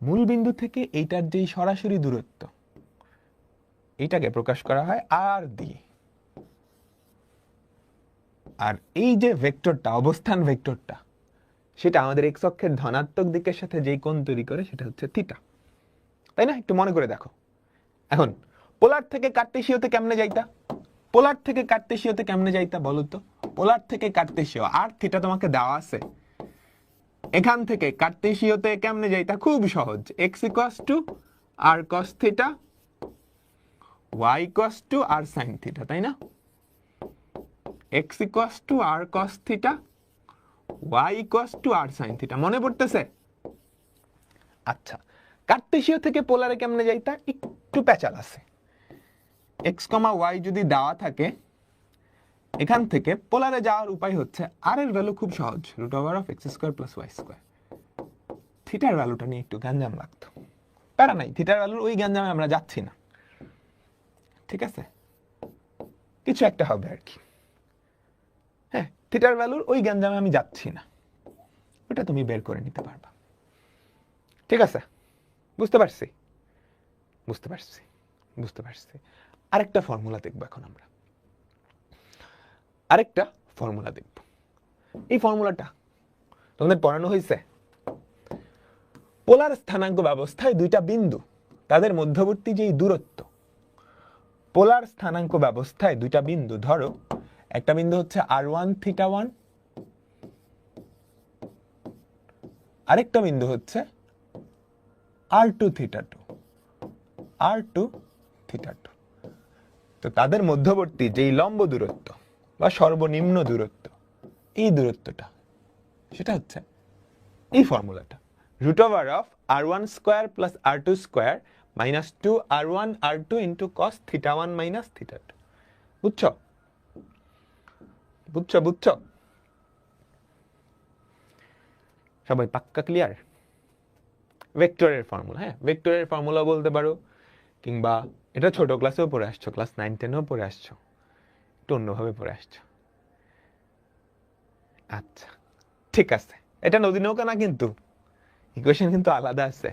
মূল বিন্দু থেকে এইটার যেই সরাসরি দূরত্ব, এইটাকে প্রকাশ করা হয় আর দিয়ে, আর এই যে ভেক্টরটা, অবস্থান ভেক্টরটা, সেটা আমাদের এক্স অক্ষের ধনাত্মক দিকের সাথে যেই কোণ তৈরি করে সেটা হচ্ছে থিটা, তাই না? একটু মনে করে দেখো। এখন পোলার থেকে কার্তেশীয়তে কেমনে যাইতা, পোলার থেকে কার্তেশীয়তে কেমনে যাইতা বলো তো? পোলার থেকে কার্তেশীয়, আর থিটা তোমাকে দেওয়া আছে, এখান থেকে কার্তেশীয়তে কেমনে যাইতা? খুব সহজ, x equals to R cos theta, y equals to R sine theta, তাই না? X equals to R cos theta, y equals to R sine theta, মনে পড়তেছে? আচ্ছা, কার্তেশীয় থেকে পোলারে কেমনে যাইতা? একটু প্যাচাল আছে। এক্স কমা ওয়াই যদি দেওয়া থাকে, এখান থেকে পোলারে যাওয়ার উপায় হচ্ছে, আর এর ভ্যালু খুব সহজ, √অফ x square plus y square. থিটার ভ্যালুটা নিয়ে একটু গ্যাঞ্জাম লাগতো, প্যারা নাই, থিটার ভ্যালুর ওই গ্যাঞ্জামে আমরা যাচ্ছি না। ঠিক আছে, কিছু একটা হবে আর কি। হ্যাঁ, থিটার ভ্যালুর ওই গ্যাঞ্জামে আমি যাচ্ছি না, ওটা তুমি বের করে নিতে পারবা। ঠিক আছে, বুঝতে পারছি, বুঝতে পারছি, বুঝতে পারছি। আরেকটা ফর্মুলা দেখবো এখন আমরা, আরেকটা ফর্মুলা দেখব। এই ফর্মুলাটা তোমাদের পড়ানো হয়েছে। পোলার স্থানাঙ্ক ব্যবস্থায় দুইটা বিন্দু, তাদের মধ্যবর্তী যেই দূরত্ব, পোলার স্থানাঙ্ক ব্যবস্থায় দুইটা বিন্দু, ধরো একটা বিন্দু হচ্ছে r1 θ1, আরেকটা বিন্দু হচ্ছে r2 θ2, r2 θ2। তো তাদের মধ্যবর্তী যেই লম্ব দূরত্ব বা সর্বনিম্ন দূরত্ব, এই দূরত্বটা সেটা হচ্ছে এই ফর্মুলাটা, √r1² + r2² - 2r1 r2 × cos θ1 - θ2। বুঝছো বুঝছো বুঝছো সবাই পাক্কা ক্লিয়ার? ভেক্টরের ফর্মুলা, হ্যাঁ ভেক্টরের ফর্মুলা বলতে পারো, কিংবা এটা ছোট ক্লাসেও পড়ে আসছো, ক্লাস 9-10এও পড়ে আসছো, একটু অন্যভাবে পড়ে আসছো। আচ্ছা ঠিক আছে, এটা নদী নৌকা না, কিন্তু ইকুয়েশন কিন্তু আলাদা আছে,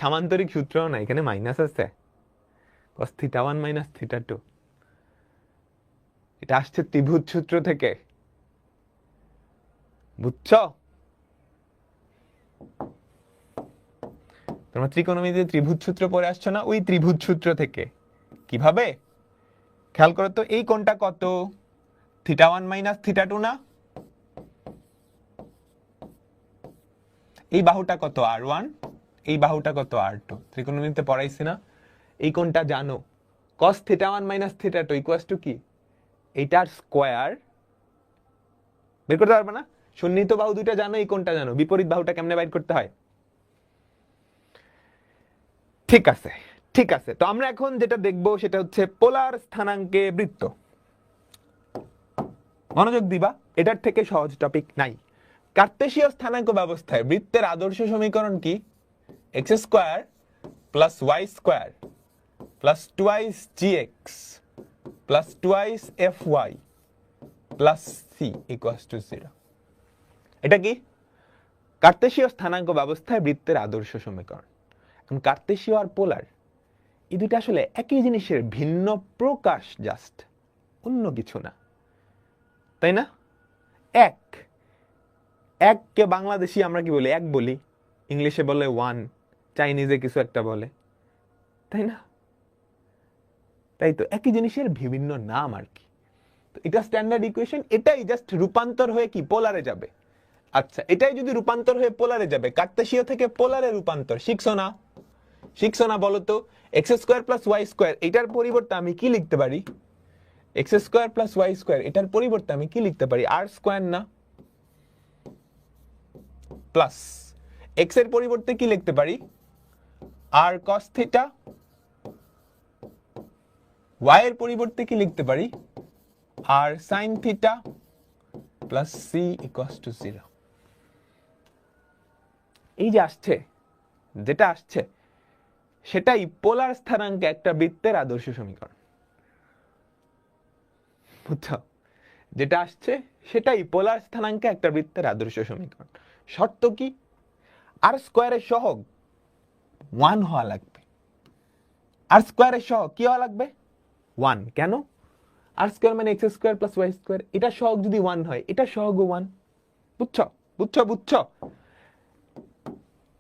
সামান্তরিক সূত্র না, এখানে মাইনাস আছে, cos θ1 - θ2, এটা আসছে ত্রিভুজ সূত্র থেকে, বুঝছো? তোমরা ত্রিকোণমিতিতে ত্রিভুজ সূত্র পড়ে আসছো না, ওই ত্রিভুজ সূত্র থেকে। কিভাবে খেয়াল করো তো, এই কোণটা কত? θ1 - θ2 না? এই বাহুটা কত? r1, এই বাহুটা কত? r2। ত্রিকোণমিতিতে পড়াইছি না? এই কোণটা জানো, cos θ1 - θ2 কি? এইটার স্কয়ার বের করতে পারবে না? সন্নিহিত বাহু দুইটা জানো, এই কোণটা জানো, বিপরীত বাহুটা কেমনে বাইর করতে হয়? ঠিক আছে ঠিক আছে, তো আমরা এখন যেটা দেখবো সেটা হচ্ছে পোলার স্থানাঙ্কে বৃত্ত। মনোযোগ দিবা, এটার থেকে সহজ টপিক নাই। কার্তেশীয় স্থানাঙ্ক ব্যবস্থায় বৃত্তের আদর্শ সমীকরণ কি? x² + y² + 2gx + 2fy + c = 0। এটা কি? কার্তেশীয় স্থানাঙ্ক ব্যবস্থায় বৃত্তের আদর্শ সমীকরণ। এখন কার্তেশীয় আর পোলার এই দুইটা আসলে একই জিনিসের ভিন্ন প্রকাশ, জাস্ট অন্য কিছু না, তাই না? এককে বাংলাদেশি আমরা কি বলি? এক বলি, ইংলিশে বলে ওয়ান, চাইনিজে কিছু একটা বলে, তাই না? তাই তো, একই জিনিসের বিভিন্ন নাম আর কি। তো এটা স্ট্যান্ডার্ড ইকুয়েশন, এটাই জাস্ট রূপান্তর হয়ে কি পোলারে যাবে। আচ্ছা, এটাই যদি রূপান্তর হয়ে পোলারে যাবে, কার্তেশীয় থেকে পোলারে রূপান্তর শিখছো না? শিখছো না বলো তো? x² + y² এটার পরিবর্তে আমি কি লিখতে পারি? x² + y² এটার পরিবর্তে আমি কি লিখতে পারি? r² না? প্লাস x এর পরিবর্তে কি লিখতে পারি? r cos θ, y এর পরিবর্তে কি লিখতে পারি? r sin θ plus c = 0। এই যে আসছে, যেটা আসছে সেটাই পোলার স্থানাঙ্কে একটা বৃত্তের আদর্শ সমীকরণ। বুঝছো? যেটা আসছে সেটাই পোলার স্থানাঙ্কে একটা বৃত্তের আদর্শ সমীকরণ। শর্ত কি? আর স্কয়ারের সহগ 1 হওয়া লাগবে। আর স্কয়ারের সহগ কি হওয়া লাগবে? 1। কেন? আর স্কয়ার মানে x² + y², এটা সহগ যদি 1 হয়, এটা সহগও 1। বুঝছো বুঝছো বুঝছো?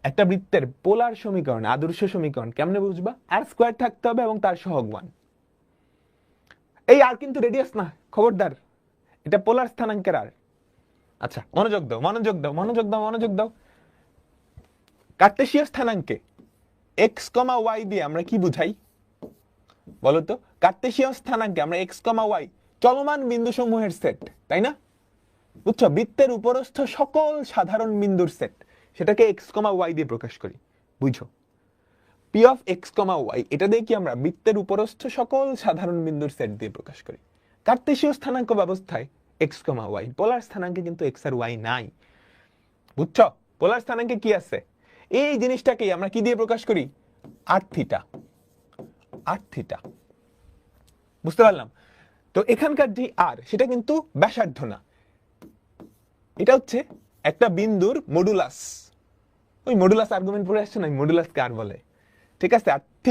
একটা বৃত্তের পোলার সমীকরণ, আদর্শ সমীকরণ কেমনে বুঝবা? আর স্কয়ার থাকতে হবে এবং তার সহগ 1। এই আর কিন্তু রেডিয়াস না, খবরদার, এটা পোলার স্থানাঙ্কের আর। আচ্ছা মনোযোগ দাও মনোযোগ দাও মনোযোগ দাও মনোযোগ দাও। কার্তেশীয় স্থানাঙ্কে x, y দিয়ে আমরা কি বুঝাই বলতো? কার্তেশীয় স্থানাঙ্কে আমরা x, y চলমান বিন্দু সমূহের সেট, তাই না? বুঝছো? বৃত্তের উপরস্থ সকল সাধারণ বিন্দুর সেট, সেটাকে x, y দিয়ে প্রকাশ করি। বুঝো? p of x, y এটা দিয়ে কি আমরা বৃত্তের উপরস্থ সকল সাধারণ বিন্দুর সেট দিয়ে প্রকাশ করি। কার্তেশীয় স্থানাঙ্ক ব্যবস্থায় x, y, পোলার স্থানাঙ্কে কিন্তু x আর y নাই। বুঝছো? পোলার স্থানাঙ্কে কি আছে? এই জিনিসটাকেই আমরা কি দিয়ে প্রকাশ করি? r θ। r θ, বুঝতে পারলাম? তো এখানকার যে r, সেটা কিন্তু ব্যাসার্ধ না, এটা হচ্ছে একটা বিন্দুর মডুলাস। ওই মডুলাস আর্গুমেন্ট পড়ে আসছে না, মডুলাসকে আর বলে, ঠিক আছে? আর θ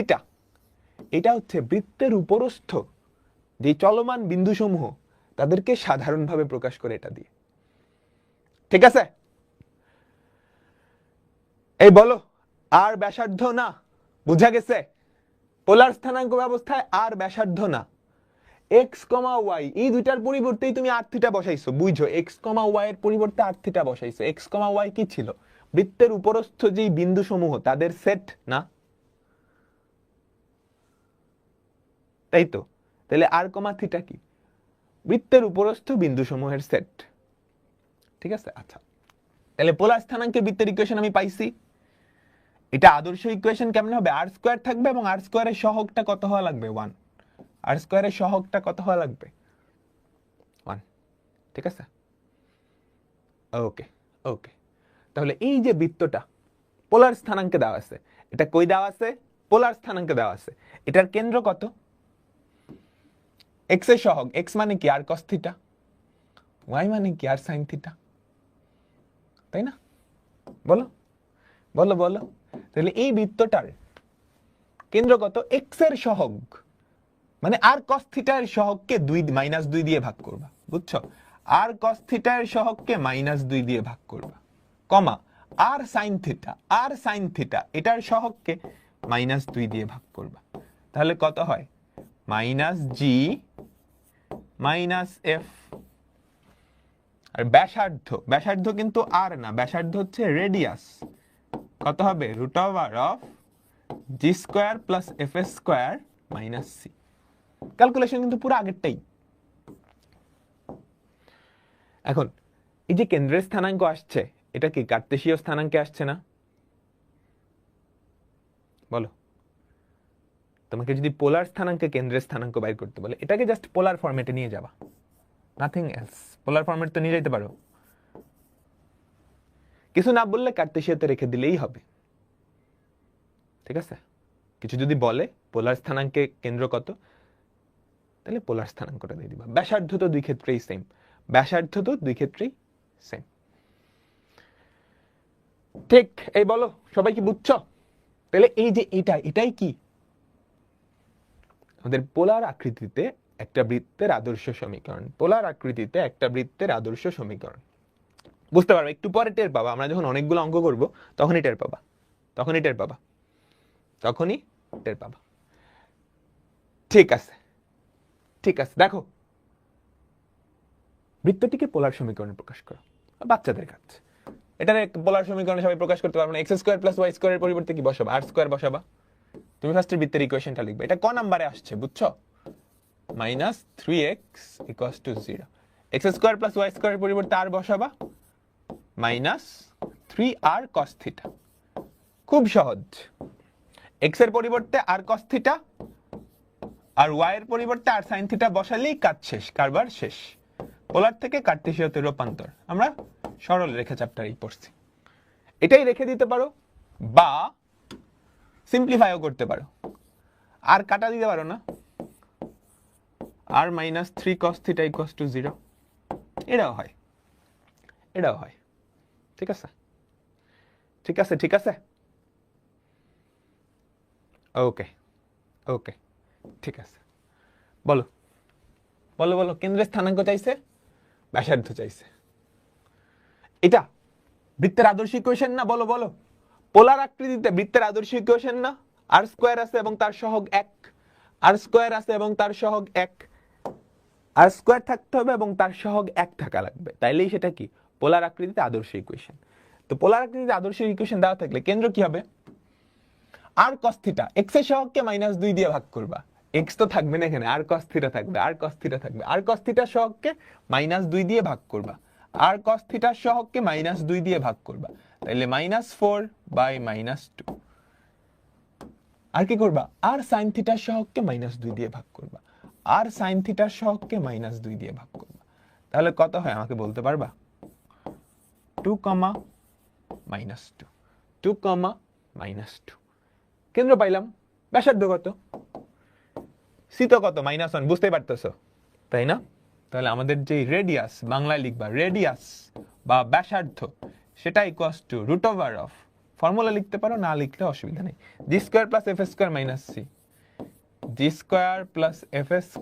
এটা হচ্ছে বৃত্তের উপরস্থ যে চলমান বিন্দু সমূহ, তাদেরকে সাধারণভাবে প্রকাশ করে এটা দিয়ে। ঠিক আছে? এই বলো, আর ব্যাসার্ধ না, বুঝা গেছে? পোলার স্থানাঙ্ক ব্যবস্থায় আর ব্যাসার্ধ না। এক্স কমা ওয়াই এই দুইটার পরিবর্তেই তুমি আর থিটা বসাইছো, বুঝছো? এক্স কমা ওয়াই এর পরিবর্তে আর থিটা বসাইছো। এক্স কমা ওয়াই কি ছিল? বৃত্তের উপরস্থ যেই বিন্দু সমূহ তাদের সেট না, তাই তো? তাহলে আর কমা থিটা কি? বৃত্তের উপরস্থ বিন্দু সমূহের সেট। ঠিক আছে? আচ্ছা, তাহলে পোলার স্থানাঙ্কের বৃত্তের ইকুয়েশন আমি পাইছি। এটা আদর্শ ইকুয়েশন কেমন হবে? আর স্কয়ার থাকবে এবং আর স্কয়ারের সহগটা কত হওয়া লাগবে? 1। আর স্কয়ারের সহগটা কত হওয়া লাগবে? 1। ঠিক আছে? ওকে ওকে, তাহলে এই যে বৃত্তটা পোলার স্থানাঙ্কে দেওয়া আছে, এটা কই দেওয়া আছে? পোলার স্থানাঙ্কে দেওয়া আছে। এটার কেন্দ্র কত? এক্স এর সহগ। এক্স মানে কি? আর কস থিটা। ওয়াই মানে কি? আর সাইন থিটা। তাই না? বলো বলো বলো। তাহলে এই বৃত্তটার কেন্দ্র কত? এক্স এর সহগ, মানে আর কস থিটা এর সহগকে -2 দিয়ে ভাগ করবা, বুঝছো? আর কস থিটা এর সহগকে -2 দিয়ে ভাগ করবা, কমা আর সাইন থিটা, আর সাইন থিটা এটার সহগকে -2 দিয়ে ভাগ করবা। তাহলে কত হয়? -g -f। আর ব্যাসার্ধ, ব্যাসার্ধ কিন্তু আর না, ব্যাসার্ধ হচ্ছে রেডিয়াস। কত হবে? √g² + f² - c। ক্যালকুলেশন কিন্তু পুরো আগেরটাই। এখন এই যে কেন্দ্রের স্থানাঙ্ক আসছে, এটা কি কার্তেশীয় স্থানাঙ্কে আসছে না? বলো, তোমাকে যদি পোলার স্থানাঙ্কে কেন্দ্রের স্থানাঙ্ক বাইর করতে বলে, এটাকে জাস্ট পোলার ফরম্যাটে নিয়ে যাবা, নাথিং এলস। পোলার ফরম্যাট তো নিয়ে যেতে পারো, কিছু না বললে কার্তেশীয়তে রেখে দিলেই হবে। ঠিক আছে? কিছু যদি বলে পোলার স্থানাঙ্কে কেন্দ্র কত, তাহলে পোলার স্থানাঙ্কটা দিয়ে দিবা। ব্যাসার্ধ তো দুই ক্ষেত্রেই সেম, ব্যাসার্ধ তো দুই ক্ষেত্রেই সেম। ঠিক, এই বলো সবাই কি বুঝছো? তাহলে এই যে এটাই কি আমাদের পোলার আকৃতিতে একটা বৃত্তের আদর্শ সমীকরণ। পোলার আকৃতিতে একটা বৃত্তের আদর্শ সমীকরণ বুঝতে পারবে, একটু পরে টের পাবা। আমরা যখন অনেকগুলো অঙ্ক করব তখনই টের পাবা, তখনই টের পাবা, তখনই টের পাবা। ঠিক আছে ঠিক আছে, দেখো বৃত্তটিকে পোলার সমীকরণে প্রকাশ করো, বাচ্চাদের কাজ। এটার পোলার সমীকরণে সবাই প্রকাশ করতে পারবে না। x² + y² এর পরিবর্তে কি বসাবা? r² বসাবা। তুমি ফার্স্টে বৃত্তের ইকুয়েশনটা লিখবে। এটা ক নাম্বারে আসছে বুঝছো? -3x = 0। x² + y² এর পরিবর্তে আর বসাবা, -3r cos θ। খুব সহজ। x এর পরিবর্তে আর cos θ আর y এর পরিবর্তে আর sin θ বসালেই কাজ শেষ, কারবার শেষ। পোলার থেকে কার্তেশীয়তে রূপান্তর আমরা সরল রেখা চ্যাপ্টারেই পড়ছি। এটাই রেখে দিতে পারো বা সিম্পলিফাইও করতে পারো, আর কাটা দিতে পারো না, আর -3 cos θ = 0। এটাও হয়, এটাও হয়। ঠিক আছে ঠিক আছে ঠিক আছে, ওকে ওকে, ঠিক আছে। বলো বলো বলো, কেন্দ্রের স্থানাঙ্ক চাইছে, ব্যাসার্ধ চাইছে। এটা বৃত্তের আদর্শ ইকুয়েশন না? বলো বলো, পোলার আকৃতিতে বৃত্তের আদর্শ ইকুয়েশন না? আর স্কয়ার আছে এবং তার সহগ 1, আর স্কয়ার আছে এবং তার সহগ 1, আর স্কয়ার থাকতে হবে এবং তার সহগ 1 থাকা লাগবে, তাইলেই সেটা কি পোলার আকৃতিতে আদর্শ ইকুয়েশন। তো পোলার আকৃতিতে আদর্শ ইকুয়েশন দেওয়া থাকলে কেন্দ্র কি হবে? আর cos θ, x এর সহগকে -2 দিয়ে ভাগ করবা। x তো থাকবে না এখানে, আর cos θ থাকবে, আর cos θ থাকবে। আর cos θ সহগকে -2 দিয়ে ভাগ করবা, আর cos θ সহগকে -2 দিয়ে ভাগ করবা, তাহলে -4/-2। আর কি করবা? আর sin θ সহগকে -2 দিয়ে ভাগ করবা, আর sin θ সহগকে -2 দিয়ে ভাগ করবা। তাহলে কত হয় আমাকে বলতে পারবা? 2, -2, 2, -2। কেন্দ্র পাইলাম। ব্যাসার্ধ কত? সি তো কত? -1, বুঝতেই পারতেছো তাই না? তাহলে আমাদের যে রেডিয়াস, বাংলায় লিখবা রেডিয়াস বা ব্যাসার্ধ, সেটা = ফর্মুলা লিখতে পারো, না লিখলে অসুবিধা নেই, g² + f² - c, g² + f² -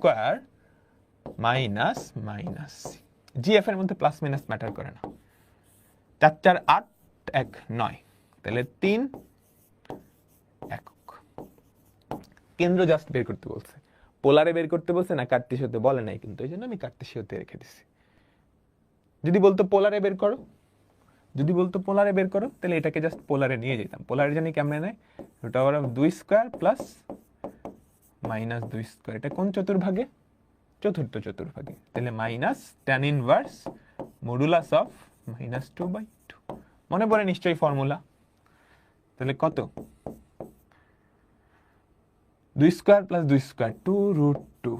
c। জি এফ এর মধ্যে প্লাস মাইনাস ম্যাটার করে না, 4 4 8 1 9, তাহলে 3 একক। কেন্দ্র জাস্ট বের করতে বলছে, পোলারে বের করতে বলছে না, কার্তেশীয়তে বলে নাই, কিন্তু এই জন্য আমি কার্তেশীয়তে রেখে দিছি। যদি বলতো পোলারে বের করো, যদি বলতো পোলারে বের করো, তাহলে এটাকে জাস্ট পোলারে নিয়ে যেতাম। পোলারে জানি কেমনে নেয়, root over of 2 square plus minus 2 square. এটা কোন চতুর্ভাগে? চতুর্থ চতুর্ভাগে। তাহলে minus tan inverse modulus of -2/2। মনে পড়ে নিশ্চয়ই ফর্মুলা। তাহলে কত? 2 স্কয়ার প্লাস 2 স্কয়ার 2√2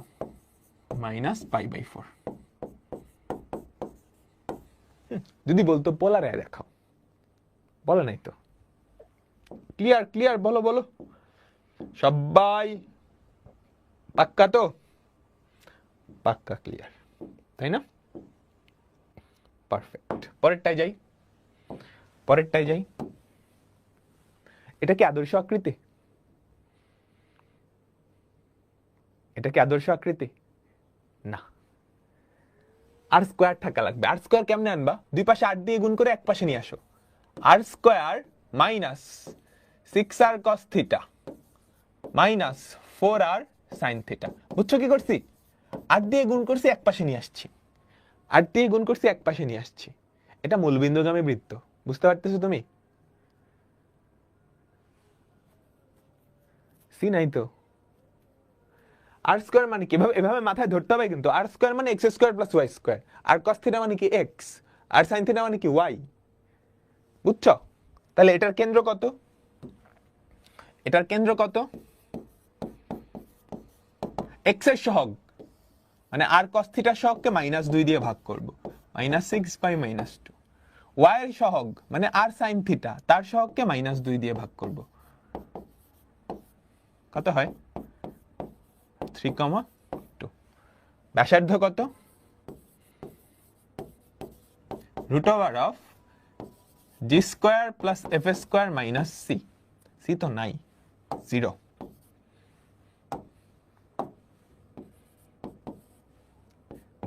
মাইনাস π/4। যদি বলতো পোলারে দেখাও, বলে নাই তো। ক্লিয়ার ক্লিয়ার, বলো বলো সবাই, পাক্কা তো? পাক্কা ক্লিয়ার, তাই না? পারফেক্ট। পরেরটায় যাই, পরেরটায় যাই। এটা কি আদর্শ আকৃতি? এটা কি আদর্শ আকৃতি? না, আর স্কয়ার থাকা লাগবে। আর স্কয়ার কেমনে আনবা? দুই পাশে 8 দিয়ে গুণ করে এক পাশে নিয়ে আসো। R square minus 6r cos theta minus 4r sin theta. বুঝছো কি করছি? 8 দিয়ে গুণ করছি, এক পাশে নিয়ে আসছি। 8 দিয়ে গুণ করছি, এক পাশে নিয়ে আসছি। এটা মূলবিন্দুগামী বৃত্ত, বুঝতে পারতেছো তুমি? সি নাই তো। আর স্কয়ার মানে কি? এভাবে মাথায় ধরতে হবে কিন্তু। আর স্কয়ার মানে x square plus y square. R cos theta মানে কি? এক্স। আর sin থিটা মানে কি? ওয়াই। বুঝছো? তাহলে এটার কেন্দ্র কত? এটার কেন্দ্র কত? এক্স এর সহগ মানে আর cos থিটার সহগকে -2 দিয়ে ভাগ করব, -6/-2। ওয়াই এর সহগ মানে আর sin থিটা, তার সহগকে -2 দিয়ে ভাগ করব। কত হয়? 3,2। ব্যাসার্ধ কত? Root over of G square plus F square minus C. C তো নাই, 0।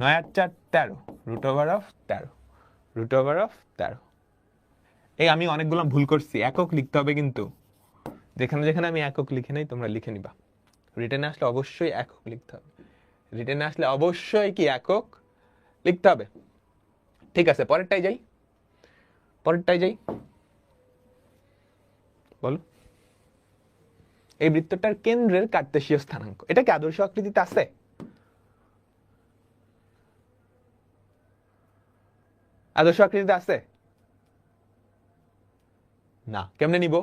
9 আর 4 13, root over of 13, root over of 13। এই আমি অনেকগুলো ভুল করছি, একক লিখতে হবে কিন্তু। যেখানে যেখানে আমি একক লিখে নাই তোমরা লিখে নিবা। রিটেনে আসলে অবশ্যই একক লিখতে হবে। রিটেনে আসলে অবশ্যই কি একক লিখতে হবে। ঠিক আছে, পরেরটাই যাই, পরেরটাই যাই। বলো, এই বৃত্তটার কেন্দ্রের কার্তেশীয় স্থানাঙ্ক। এটা কি আদর্শ আকৃতিতে আছে? আদর্শ আকৃতিতে আছে না। কেমনে নিব?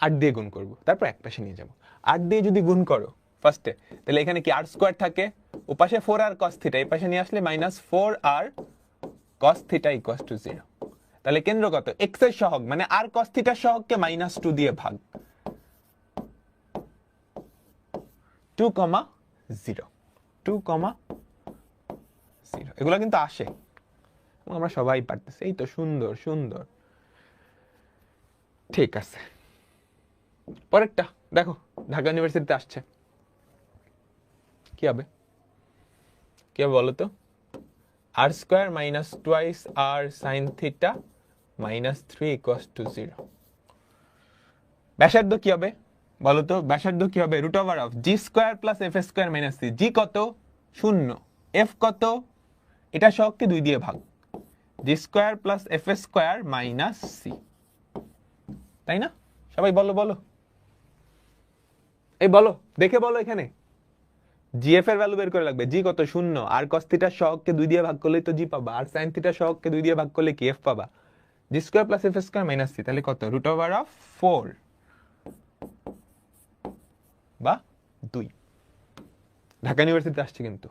8 দিয়ে গুণ করব, তারপর এক পাশে নিয়ে যাব। 8 দিয়ে যদি গুণ করো ফার্স্টে, তাহলে এখানে কি আর স্কয়ার থাকে, ওপাশে 4r cos থিটা, এই পাশে নিয়ে আসলে -4r cos থিটা = 0। তাহলে কেন্দ্র কত? এক্স এর সহগ মানে আর cos থিটার সহগকে -2 দিয়ে ভাগ, 2,0, 2,0। এগুলো কিন্তু আসে, আমরা সবাই পারতেছি। এই তো, সুন্দর সুন্দর। ঠিক আছে, পরেরটা দেখো, ঢাকা ইউনিভার্সিটিতে আসছে। কি হবে? কি হবে বলো তো? আর square minus twice R sine theta -3 = 0। ব্যাসার্ধ কি হবে বলো তো? ব্যাসার্ধ কি হবে? Root over of G square plus F square minus c. G কত? 0। এফ কত? এটা সহগকে 2 দিয়ে ভাগ, g square plus F square minus c. তাই না? সবাই বলো বলো, এই বলো, দেখে বলো। এখানে জিএফ এর ভ্যালু বের করে লাগবে। জি কত? 0। আর cos থিটার সহগকে 2 দিয়ে ভাগ করলেই তো জি পাবা, আর sin থিটার সহগকে 2 দিয়ে ভাগ করলে কি এফ পাবা। G square plus F square minus c, তাহলে কত? রুট ওভার অফ 4 বা 2। ঢাকা ইউনিভার্সিটিতে আসছে কিন্তু।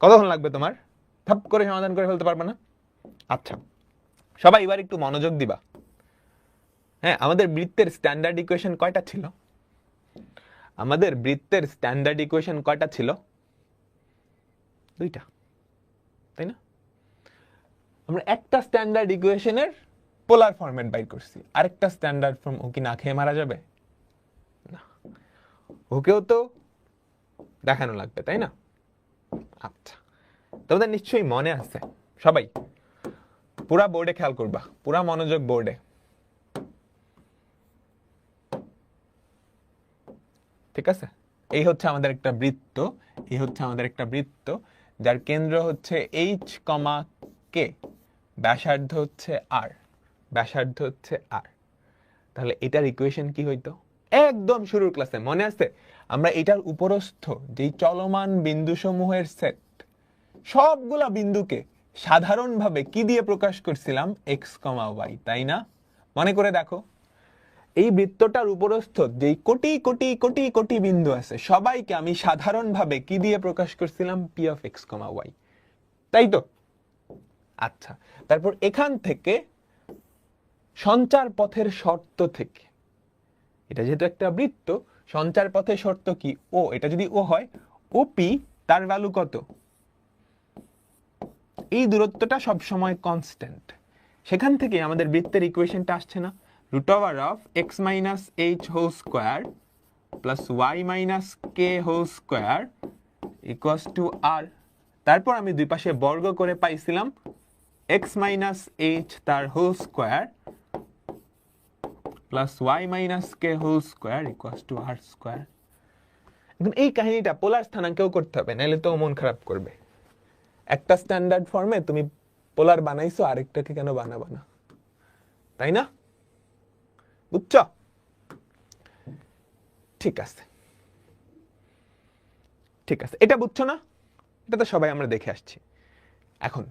কতক্ষণ লাগবে তোমার? থাপ করে সমাধান করে ফেলতে পারবে না? আচ্ছা, সবাই এবার একটু মনোযোগ দিবা। হ্যাঁ, আমাদের বৃত্তের স্ট্যান্ডার্ড ইকুয়েশন কয়টা ছিল? আমাদের বৃত্তের স্ট্যান্ডার্ড ইকুয়েশন কয়টা ছিল? 2টা, তাই না? আমরা একটা স্ট্যান্ডার্ড ইকুয়েশনের পোলার ফরম্যাট বাইর করছি, আরেকটা স্ট্যান্ডার্ড ফর্ম। ও কি না খেয়ে মারা যাবে? না, ওকেও তো দেখানো লাগবে, তাই না? আচ্ছা, তোমাদের নিশ্চয়ই মনে আছে, সবাই পুরা বোর্ডে খেয়াল করবা, পুরা মনোযোগ বোর্ডে। ঠিক আছে, এই হচ্ছে আমাদের একটা বৃত্ত, এই হচ্ছে আমাদের একটা বৃত্ত যার কেন্দ্র হচ্ছে এইচ কমা কে, ব্যাসার্ধ হচ্ছে আর, ব্যাসার্ধ হচ্ছে আর। তাহলে এটার ইকুয়েশন কি হইতো? একদম শুরুর ক্লাসে মনে আছে, আমরা এটার উপরস্থ যেই চলমান বিন্দু সমূহের সেট, সবগুলা বিন্দুকে সাধারণভাবে কি দিয়ে প্রকাশ করছিলাম? এক্স কমা ওয়াই, তাই না? মনে করে দেখো, এই বৃত্তটার উপরস্থ যেই কোটি কোটি কোটি কোটি বিন্দু আছে সবাইকে আমি সাধারণভাবে কি দিয়ে প্রকাশ করছিলাম? P of x comma y, তাই তো? আচ্ছা, তারপর এখান থেকে সঞ্চার পথের শর্ত থেকে, এটা যেহেতু একটা বৃত্ত, সঞ্চার পথের শর্ত কি? ও, এটা যদি ও হয়, ও পি, তার ভ্যালু কত? এই দূরত্বটা সব সময় কনস্ট্যান্ট। সেখান থেকে আমাদের বৃত্তের ইকুয়েশনটা আসছে না? Root over of x minus H whole square plus y minus K whole square equals to r. তারপর আমি দুই পাশে বর্গ করে পাইছিলাম এক্স মাইনাস এইচ তার whole square plus y minus K whole square equals to R square. এখন এই কাহিনীটা পোলার স্থানাঙ্কেও করতে হবে, নাহলে তো মন খারাপ করবে। একটা স্ট্যান্ডার্ড ফর্মে তুমি পোলার বানাইছো, আরেকটাকে কেন বানাবা না? তাই না? বুঝছ? ঠিক আছে, ঠিক আছে, এটা বুঝছো না? এটা তো সবাই আমরা দেখে আসছি। এখন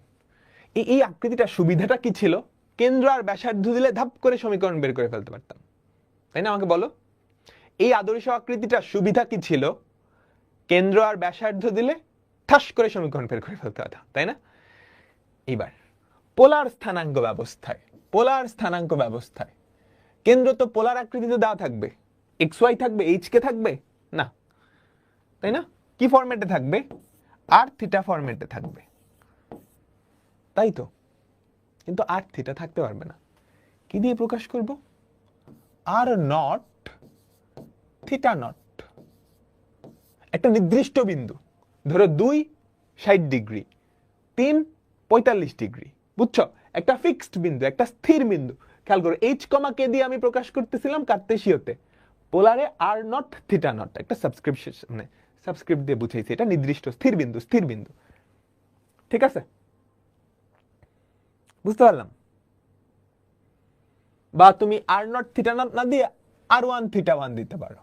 এই আকৃতিটার সুবিধাটা কি ছিল? কেন্দ্র আর ব্যাসার্ধ দিলে ধাপ করে সমীকরণ বের করে ফেলতে পারতাম, তাই না? আমাকে বলো, এই আদর্শ আকৃতিটার সুবিধা কি ছিল? কেন্দ্র আর ব্যাসার্ধ দিলে ঠাস করে সমীকরণ বের করে ফেলতে পারতাম, তাই না? এবার পোলার স্থানাঙ্ক ব্যবস্থায়, পোলার স্থানাঙ্ক ব্যবস্থায় কেন্দ্র তো পোলার আকৃতিতে দেওয়া থাকবে, এক্স ওয়াই থাকবে, এইচ কে থাকবে না, তাই না? কি ফরম্যাটে থাকবে? আর থিটা ফরম্যাটে থাকবে, তাই তো? কিন্তু আর থিটা থাকতে পারবে না। কি দিয়ে প্রকাশ করব? আর নট থিটা নট, একটা নির্দিষ্ট বিন্দু, ধরো 2 60 ডিগ্রি, 3 45 ডিগ্রি, বুঝছো? একটা ফিক্সড বিন্দু, একটা স্থির বিন্দু। খেয়াল করো, এইচ কমা কে দিয়ে আমি প্রকাশ করতেছিলাম কার্তেশীয়তে, পোলারে আর নট থিটা নট, একটা সাবস্ক্রিপশন, মানে সাবস্ক্রিপ্ট দিয়ে বুঝাইছি, এটা নির্দিষ্ট স্থির বিন্দু, স্থির বিন্দু। ঠিক আছে, বুঝতে পারলাম? বা তুমি আর নট থিটা নট না দিয়ে আর ওয়ান থিটা ওয়ান দিতে পারো,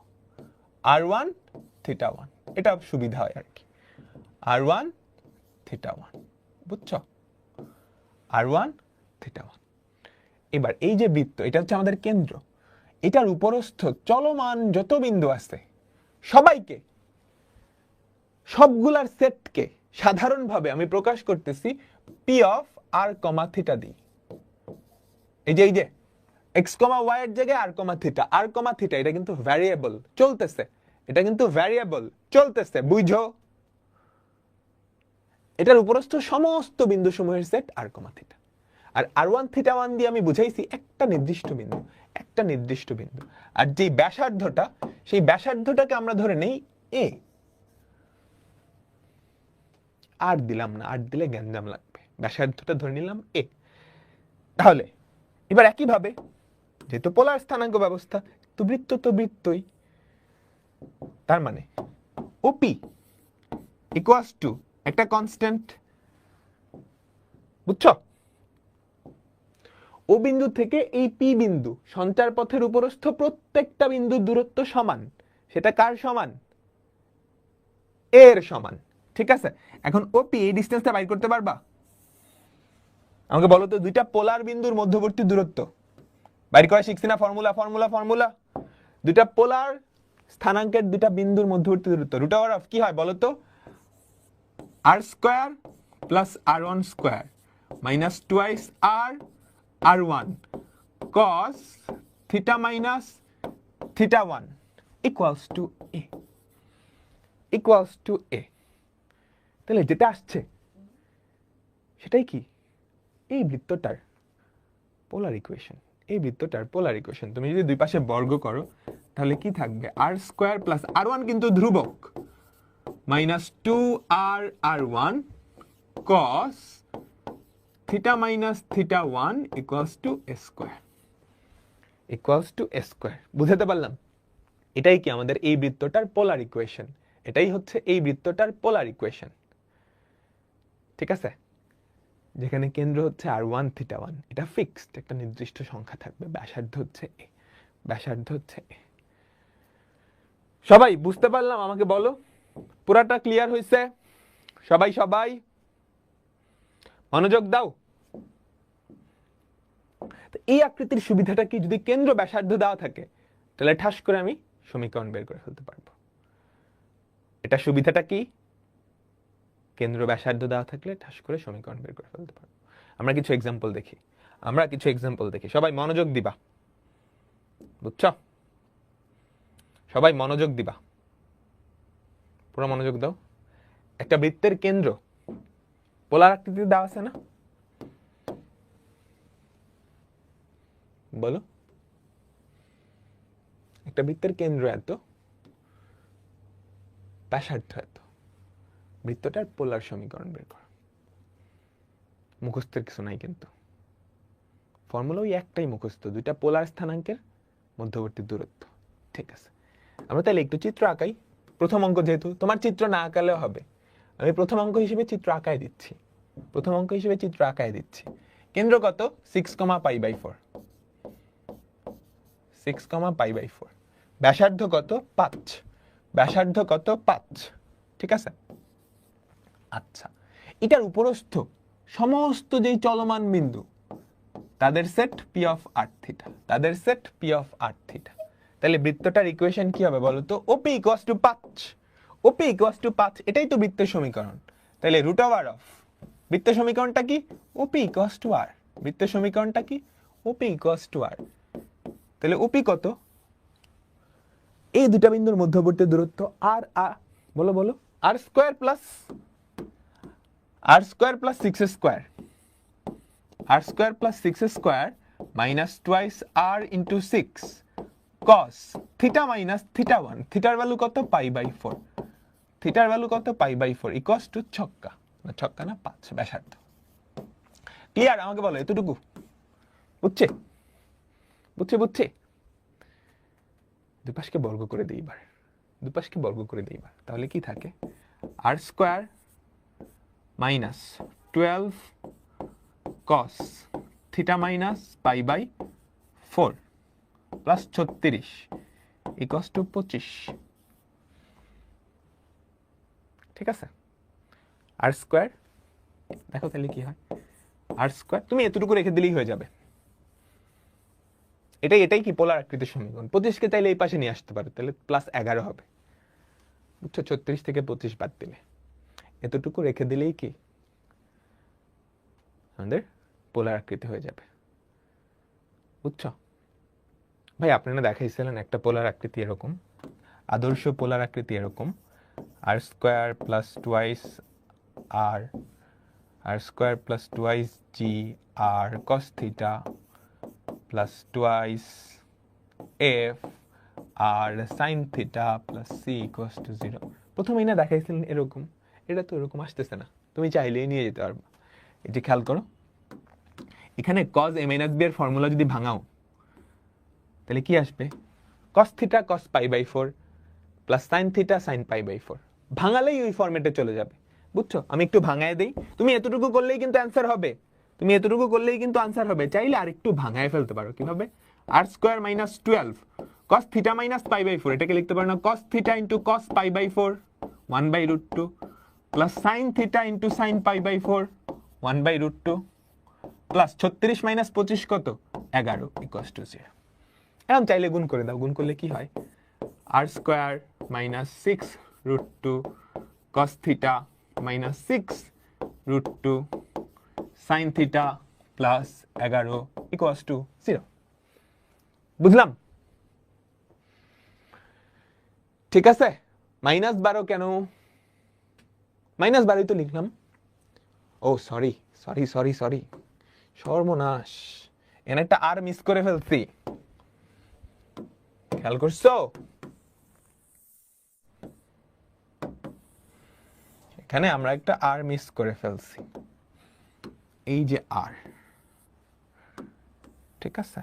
আর ওয়ান থিটা ওয়ান, এটা সুবিধা হয় আর কি। আর ওয়ান থিটা ওয়ান, বুঝছো? আর ওয়ান থিটা ওয়ান। এবার এই যে বৃত্ত, এটা হচ্ছে আমাদের কেন্দ্র, এটার উপরস্থ চলমান যত বিন্দু আছে সবাইকে, সবগুলার সেটকে সাধারণভাবে আমি প্রকাশ করতেছি P of R comma theta দিয়ে। এই যে এক্স কমা ওয়াই এর জায়গায় আর কমা থিটা, আর কমা থিটা এটা কিন্তু ভ্যারিয়েবল চলতেছে, এটা কিন্তু ভ্যারিয়েবল চলতেছে, বুঝো? এটার উপরস্থ সমস্ত বিন্দু সমূহের সেট আর কমা থিটা। আর আর ওয়ান থিটা ওয়ান দিয়ে আমি বুঝাইছি একটা নির্দিষ্ট বিন্দু, একটা নির্দিষ্ট বিন্দু। আর যে ব্যাসার্ধটা, সেই ব্যাসার্ধটাকে আমরা ধরে নেই এ। আর দিলাম না, আর দিলে গ্যাঞ্জাম লাগবে, ব্যাসার্ধটা ধরে নিলাম এ। তাহলে এবার একইভাবে, যেহেতু পোলার স্থানাঙ্ক ব্যবস্থা, তো বৃত্ত তো বৃত্তই, তার মানে ওপি ইকুয়ালস টু একটা কনস্ট্যান্ট, বুঝছো? ও বিন্দু থেকে এই পি বিন্দু, সঞ্চার পথের উপরস্থ প্রত্যেকটা বিন্দুর দূরত্ব সমান। সেটা কার সমান? এর সমান। ঠিক আছে, এখন ওপি এই ডিসটেন্সটা বাইর করতে পারবা? আমাকে বলো তো, দুইটা পোলার বিন্দুর মধ্যবর্তী দূরত্ব বাইর করা শিখছি না? ফর্মুলা ফর্মুলা ফর্মুলা, দুইটা পোলার স্থানাঙ্কের দুইটা বিন্দুর মধ্যবর্তী দূরত্ব রুট ওভার অফ কি হয় বলো তো? R square plus r one square minus twice r one cos theta minus theta one equals to a, equals to a. তাহলে যেটা আসছে সেটাই কি? এই বৃত্তটার পোলার ইকুয়েশন, এই বৃত্তটার পোলার ইকুয়েশন। তুমি যদি দুই পাশে বর্গ করো তাহলে কি থাকবে? আর স্কোয়ার প্লাস আর ওয়ান কিন্তু ধ্রুবক, minus two R one cos theta minus theta 1 equals to a square বুঝাতে পারলাম? এটাই কি আমাদের এই বৃত্তটার পোলার ইকুয়েশন, এটাই হচ্ছে এই বৃত্তটার পোলার ইকুয়েশন। ঠিক আছে, যেখানে কেন্দ্র হচ্ছে r1 থিটা 1, এটা ফিক্সড, একটা নির্দিষ্ট সংখ্যা থাকবে, ব্যাসার্ধ হচ্ছে a, ব্যাসার্ধ হচ্ছে a। সবাই বুঝতে পারলাম? আমাকে বলো, পুরাটা ক্লিয়ার হয়েছে? সবাই সবাই মনোযোগ দাও। এই আকৃতির সুবিধাটা কি, যদি কেন্দ্র ব্যাসার্ধ দেওয়া থাকে তাহলে ঠাস করে আমি সমীকরণ বের করে ফেলতে পারবো। এটা সুবিধাটা কি, কেন্দ্র ব্যাসার্ধ দেওয়া থাকলে ঠাস করে সমীকরণ বের করে ফেলতে পারবো। আমরা কিছু এক্সাম্পল দেখি, সবাই মনোযোগ দিবা, বুঝছো? সবাই মনোযোগ দিবা, পুরো মনোযোগ দাও। একটা বৃত্তের কেন্দ্র পোলার আকৃতিতে দেওয়া আছে না? বলো, একটা বৃত্তের কেন্দ্র এত, ব্যাসার্ধ এত, বৃত্তটার পোলার সমীকরণ বের করো। মুখস্থের কিছু নাই কিন্তু, ফর্মুলা ওই একটাই মুখস্থ, দুইটা পোলার স্থানাঙ্কের মধ্যবর্তী দূরত্ব। ঠিক আছে, আমরা তাহলে একটু চিত্র আঁকাই। প্রথম অঙ্ক যেহেতু, তোমার চিত্র না আঁকালেও হবে, আমি প্রথম অঙ্ক হিসেবে চিত্র আঁকায় দিচ্ছি। কেন্দ্র কত? 6,π/4, 6,π/4। ব্যাসার্ধ কত? 5। ঠিক আছে, আচ্ছা, এটার উপরস্থ সমস্ত যেই চলমান বিন্দু তাদের set P of r theta, তাহলে বৃত্তটার ইকুয়েশন কি হবে বলো তো? OP = 5, এটাই তো বৃত্তের সমীকরণ। তাহলে √r অফ বৃত্তের সমীকরণটা কি? OP = r। বৃত্তের সমীকরণটা কি? OP = r। তাহলে OP কত? এই দুটা বিন্দুর মধ্যবর্তী দূরত্ব r, বলো r square plus 6 square minus twice r into 6 cos theta minus theta 1, থিটার ভ্যালু কত? π/4, ইকুয়ালস টু ছক্কা না 5 ব্যাসার্ধ। ক্লিয়ার? আমাকে বলো এতটুকু বুঝছে? দুপাশকে বর্গ করে দিই এবার, তাহলে কি থাকে? r square minus 12 cos theta minus π/4 plus 36 equals to 25। ঠিক আছে, r স্কয়ার, দেখো তাহলে কি হয়, r স্কয়ার তুমি এতটুকু রেখে দিলেই হয়ে যাবে। এটাই কি পোলার আকৃতির সমীকরণ। 25কে চাইলে এই পাশে নিয়ে আসতে পারো, তাহলে +11 হবে, বুঝছো? 36 থেকে 25 বাদ দিলে এতটুকু রেখে দিলেই কি আমাদের পোলার আকৃতি হয়ে যাবে, বুঝছো? ভাই আপনারা দেখাইছিলেন একটা পোলার আকৃতি এরকম, আদর্শ পোলার আকৃতি এরকম, r square plus twice r square plus twice g r cos theta plus twice f r sin theta plus c equals to 0। প্রথমেই না দেখাইছিলেন এরকম, এটা তো এরকম আসতেছে না, তুমি চাইলেই নিয়ে যেতে পারবে। এই যে খেয়াল করো, এখানে cos a - b এর ফর্মুলা যদি ভাঙাও তাহলে কি আসবে? cos theta cos π/4 plus sin theta sin π/4, ভাঙালেই ওই ফরম্যাটে চলে যাবে, বুঝছো? আমি একটু ভাঙায় দেই, তুমি এতটুকু করলেই কিন্তু অ্যান্সার হবে, চাইলে আর একটু ভাঙায় ফেলতে পারো। কিভাবে? r square minus 12 cos theta minus π/4, এটাকে লিখতে পারো না cos theta into cos π/4 1/√2 plus sin theta into sin π/4 1/√2 plus 36 minus 25 কত? 11 ইকুয়ালস টু 0। এখন চাইলে গুণ করে দাও, গুণ করলে কি হয়? r square minus 6√2 cos theta minus 6√2 sin theta plus 11 equals to 0। বুঝলাম? ঠিক আছে, -12 কেন? -12 তো লিখলাম। ও সরি, সর্বনাশ, এখানে একটা আর মিস করে ফেলছি, খেয়াল করছো? এখানে আমরা একটা আর মিস করে ফেলছি, এই যে আর, ঠিক আছে?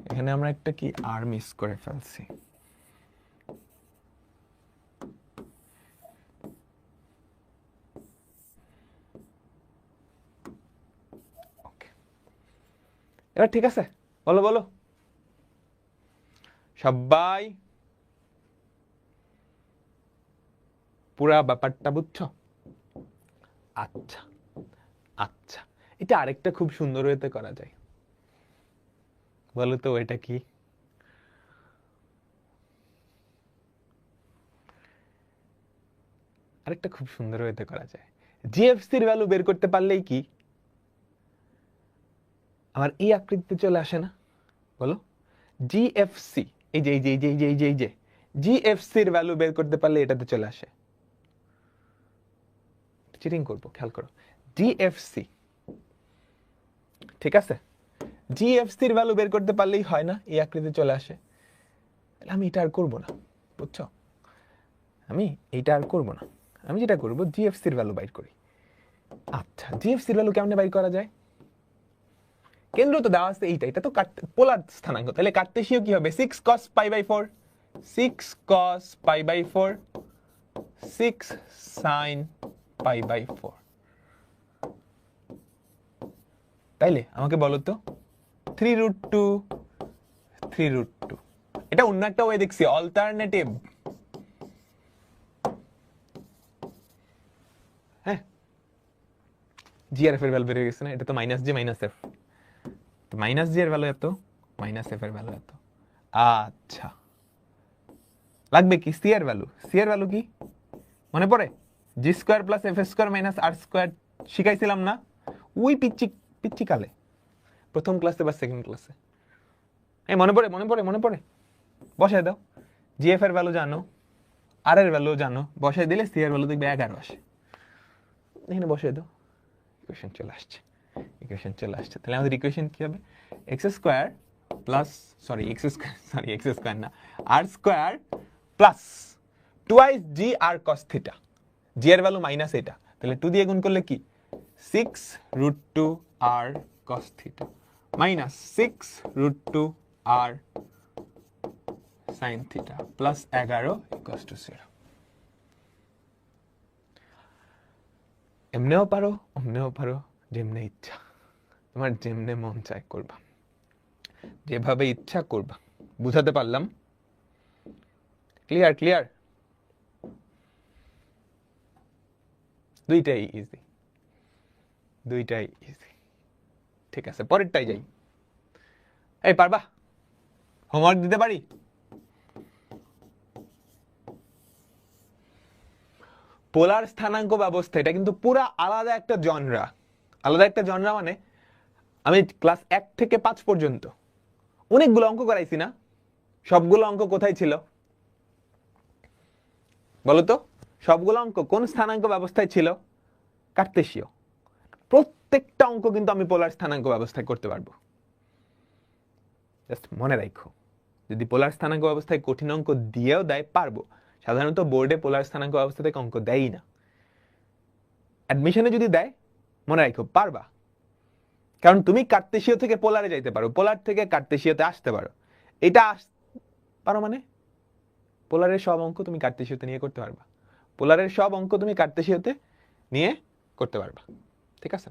এখানে আমরা একটা কি আর মিস করে ফেলছি। এবার ঠিক আছে, বলো বলো সবাই, পুরা ব্যাপারটা বুঝছো? আচ্ছা আচ্ছা, এটা আরেকটা খুব সুন্দর ওয়েতে করা যায়, বলো তো এটা কি? আরেকটা খুব সুন্দর ওয়েতে করা যায়, জিএফসির ভ্যালু বের করতে পারলেই কি আমার এই আকৃতিতে চলে আসে না? বলো, জিএফসি, এই যে এই যে এই যে এই যে এই যে এই যে জিএফসির ভ্যালু বের করতে পারলে এটাতে চলে আসে। চিটিং করবো, খেয়াল করো, জিএফসি, ঠিক আছে? জিএফসির ভ্যালু বের করতে পারলেই হয় না এই আকৃতি চলে আসে। তাহলে আমি এটা আর করবো না, বুঝছো? আমি এইটা আর করবো না, আমি যেটা করবো জিএফসির ভ্যালু বাইর করি। আচ্ছা, জিএফসির ভ্যালু কেমনে বাইর করা যায়? কেন্দ্র তো দেওয়া আছে এইটা, এটা তো পোলার স্থানাঙ্ক, তাহলে কার্তেশীয় কি হবে? 6 cos π/4, 6 cos π/4, 6 sin π/4। তাইলে আমাকে বলো তো 3√2, 3√2, এটা অন্য একটা ওয়ে দেখছি, অল্টারনেটিভ। হ্যাঁ, জি আর এফ এর ভ্যালু বের হয়ে গেছে না? এটা তো মাইনাস জি মাইনাস এফ, মাইনাস জি এর ভ্যালু এত, মাইনাস এফ এর ভ্যালু এত। আচ্ছা, লাগবে কি সি এর ভ্যালু? সি এর ভ্যালু কি মনে পড়ে? G square plus f square minus r square শিখাইছিলাম না ওই পিচ্ছি পিচ্ছি কালে, প্রথম ক্লাসে বা সেকেন্ড ক্লাসে? এই মনে পড়ে মনে পড়ে মনে পড়ে? বসায় দাও, জি এফ এর ভ্যালু জানো, আর এর ভ্যালু জানো, বসায় দিলে সি এর ভ্যালু দেখবে 11 আসে। এখানে বসায় দাও, ইকুয়েশন চলে আসছে, ইকুয়েশন চলে আসছে। তাহলে আমাদের ইকুয়েশন কি হবে? X square plus, sorry x square না, আর square plus twice g r cos theta, জি এর ভ্যালু মাইনাস এটা, তাহলে 2 দিয়ে গুণ করলে কি 6√2 r cos theta minus 6√2 r sine theta plus 11 equals to 0। এমনেও পারো, অমনেও পারো, যেমনে ইচ্ছা, তোমার যেমনে মন চায় করবা, যেভাবে ইচ্ছা করবা। বুঝাতে পারলাম? Clear clear? দুইটাই ইজি, দুইটাই ইজি। ঠিক আছে, পরেরটাই যাই। এই পারবা? হোমওয়ার্ক দিতে পারি? পোলার স্থানাঙ্ক ব্যবস্থা, এটা কিন্তু পুরা আলাদা একটা জনরা। আলাদা একটা জনরা মানে আমি ক্লাস 1 থেকে 5 পর্যন্ত অনেকগুলো অঙ্ক করাইছি না? সবগুলো অঙ্ক কোথায় ছিল বলতো? সবগুলো অঙ্ক কোন স্থানাঙ্ক ব্যবস্থায় ছিল? কার্তেশীয়। প্রত্যেকটা অঙ্ক কিন্তু আমি পোলার স্থানাঙ্ক ব্যবস্থায় করতে পারবো। জাস্ট মনে রাখো, যদি পোলার স্থানাঙ্ক ব্যবস্থায় কঠিন অঙ্ক দিয়েও দেয় পারবো। সাধারণত বোর্ডে পোলার স্থানাঙ্ক ব্যবস্থা থেকে অঙ্ক দেয়ই না, অ্যাডমিশনে যদি দেয় মনে রাখো পারবা, কারণ তুমি কার্তেশীয় থেকে পোলারে যাইতে পারো, পোলার থেকে কার্তেশীয়তে আসতে পারো। এটা পারো মানে পোলারের সব অঙ্ক তুমি কার্তেশীয়তে নিয়ে করতে পারবা, পোলারের সব অঙ্ক তুমি কার্তেশীয়তে নিয়ে করতে পারবা। ঠিক আছে,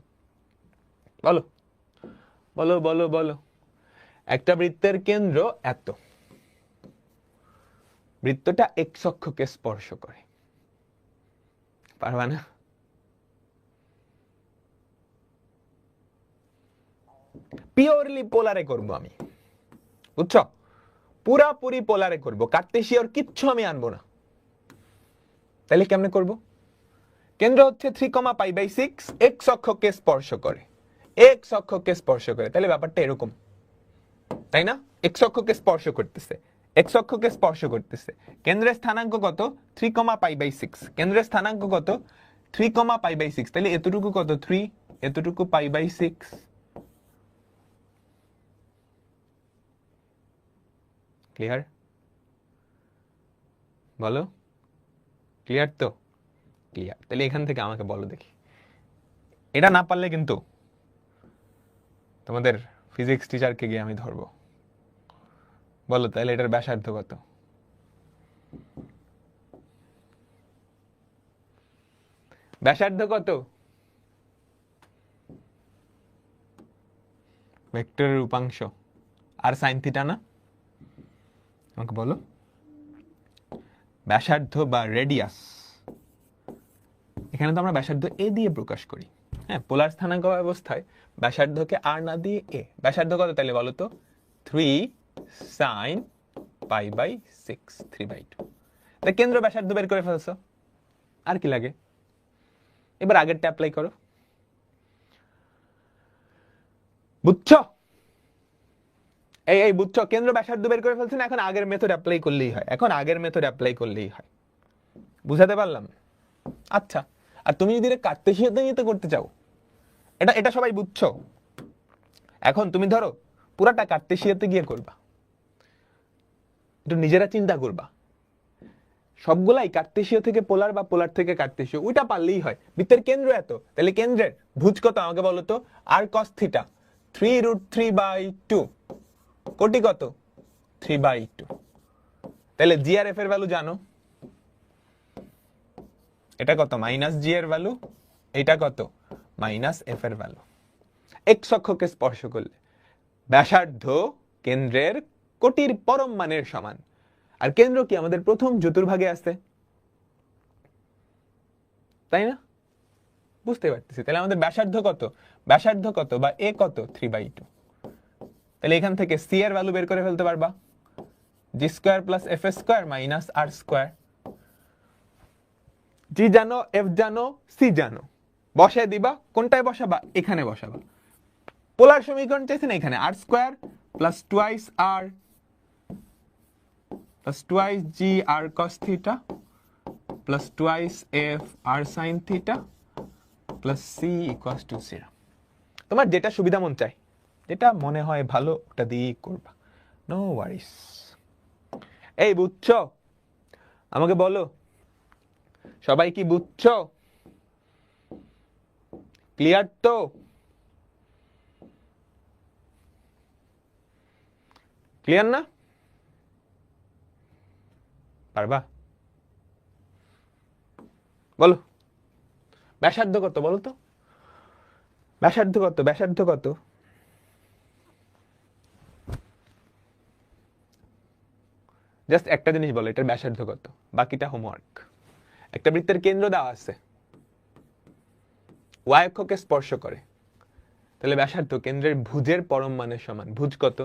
বলো বলো বলো বলো। একটা বৃত্তের কেন্দ্র এত, বৃত্তটা এক্স অক্ষকে স্পর্শ করে, পারবা না? পিওরলি পোলারে করব আমি, বুঝছো? পুরাপুরি পোলারে করব, কার্তেশীয়র কিচ্ছু আমি আনবো না। তাহলে কেমনে করব? কেন্দ্র হচ্ছে 3,π/6, এক্স অক্ষকে স্পর্শ করে, এক্স অক্ষকে স্পর্শ করে, তাহলে ব্যাপারটা এরকম, তাই না? এক্স অক্ষকে স্পর্শ করতেছে, এক্স অক্ষকে স্পর্শ করতেছে। কেন্দ্রের স্থানাঙ্ক কত? 3,π/6। কেন্দ্রের স্থানাঙ্ক কত? 3,π/6। তাহলে এতটুকু কত? 3, এতটুকু π/6। ক্লিয়ার? বলো, ক্লিয়ার তো? ক্লিয়ার। তাহলে এখান থেকে আমাকে বলো দেখি, এটা না পারলে কিন্তু তোমাদের ফিজিক্স টিচারকে গিয়ে আমি ধরবো। বলো তাহলে এটার ব্যাসার্ধ কত? ব্যাসার্ধ কত? ভেক্টরের উপাংশ আর সাইন থিটা না? আমাকে বলো, ব্যাসার্ধ বা রেডিয়াস, এখানে তো আমরা ব্যাসার্ধ এ দিয়ে প্রকাশ করি। হ্যাঁ, পোলার স্থানাঙ্ক ব্যবস্থায় ব্যাসার্ধকে আর না দিয়ে এ। ব্যাসার্ধ কত তাহলে বলো তো? 3 sin π/6, 3/2। তাই কেন্দ্র ব্যাসার্ধ বের করে ফেলছো, আর কি লাগে? এবার আগেরটা অ্যাপ্লাই করো। বুঝছো? এই বুঝছো, কেন্দ্র ব্যাসার্ধ বের করে ফেলছেন, এখন আগের মেথড অ্যাপ্লাই করলেই হয়। এখন আগের মেথড অ্যাপ্লাই করলেই হয়। বুঝাতে পারলাম? আচ্ছা, আর তুমি যদি কার্তেশীয়তে নিয়ে করতে চাও, এটা সবাই বুঝছো। এখন তুমি ধরো পুরাটা কার্তেশীয়তে গিয়ে করবা, একটু নিজেরা চিন্তা করবা, সবগুলাই কার্তেশীয় থেকে পোলার বা পোলার থেকে কার্তেশীয়, ওইটা পারলেই হয়। বৃত্তের কেন্দ্র এত, তাহলে কেন্দ্রের ভুজ কত আমাকে বলো তো? আর cos θ 3√3/2, কোটি কত? 3/2। তাহলে জি আর এফ এর ভ্যালু জানো, এটা কত? মাইনাস জি এর ভ্যালু, এটা কত? মাইনাস এফ এর ভ্যালু। এক্স অক্ষকে স্পর্শ করলে ব্যাসার্ধ কেন্দ্রের কোটির পরম মানের সমান। আর কেন্দ্র কি আমাদের প্রথম চতুর্ভাগে আছে, তাই না? বুঝতে পারতেছি। তাহলে আমাদের ব্যাসার্ধ কত? ব্যাসার্ধ কত বা এ কত? 3/2। তাহলে এখান থেকে সি এর ভ্যালু বের করে ফেলতে পারবা, g square plus f square minus r square. G জানো, এফ জানো, সি জানো, বসায় দিবা। কোনটায় বসাবা? এখানে বসাবা। পোলার সমীকরণ চাইছেন এখানে, r square plus twice r plus twice g r cos theta plus twice f r sine theta plus c equals to 0। তোমার যেটা সুবিধা মন চায়, যেটা মনে হয় ভালো, ওটা দিয়েই করবা, নো ওয়ারিস। এই বুঝছো? আমাকে বলো, সবাই কি বুঝছো? ক্লিয়ার তো? ক্লিয়ার না? পারবা? বলো, ব্যাসার্ধ কত বলো তো? ব্যাসার্ধ কত? ব্যাসার্ধ কত? জাস্ট একটা জিনিস বলো, এটার ব্যাসার্ধ কত, বাকিটা হোমওয়ার্ক। একটা বৃত্তের কেন্দ্র দেওয়া আছে, ওয়াই অক্ষকে স্পর্শ করে, তাহলে ব্যাসার্ধ কেন্দ্রের ভুজের পরম মানের সমান। ভুজ কত?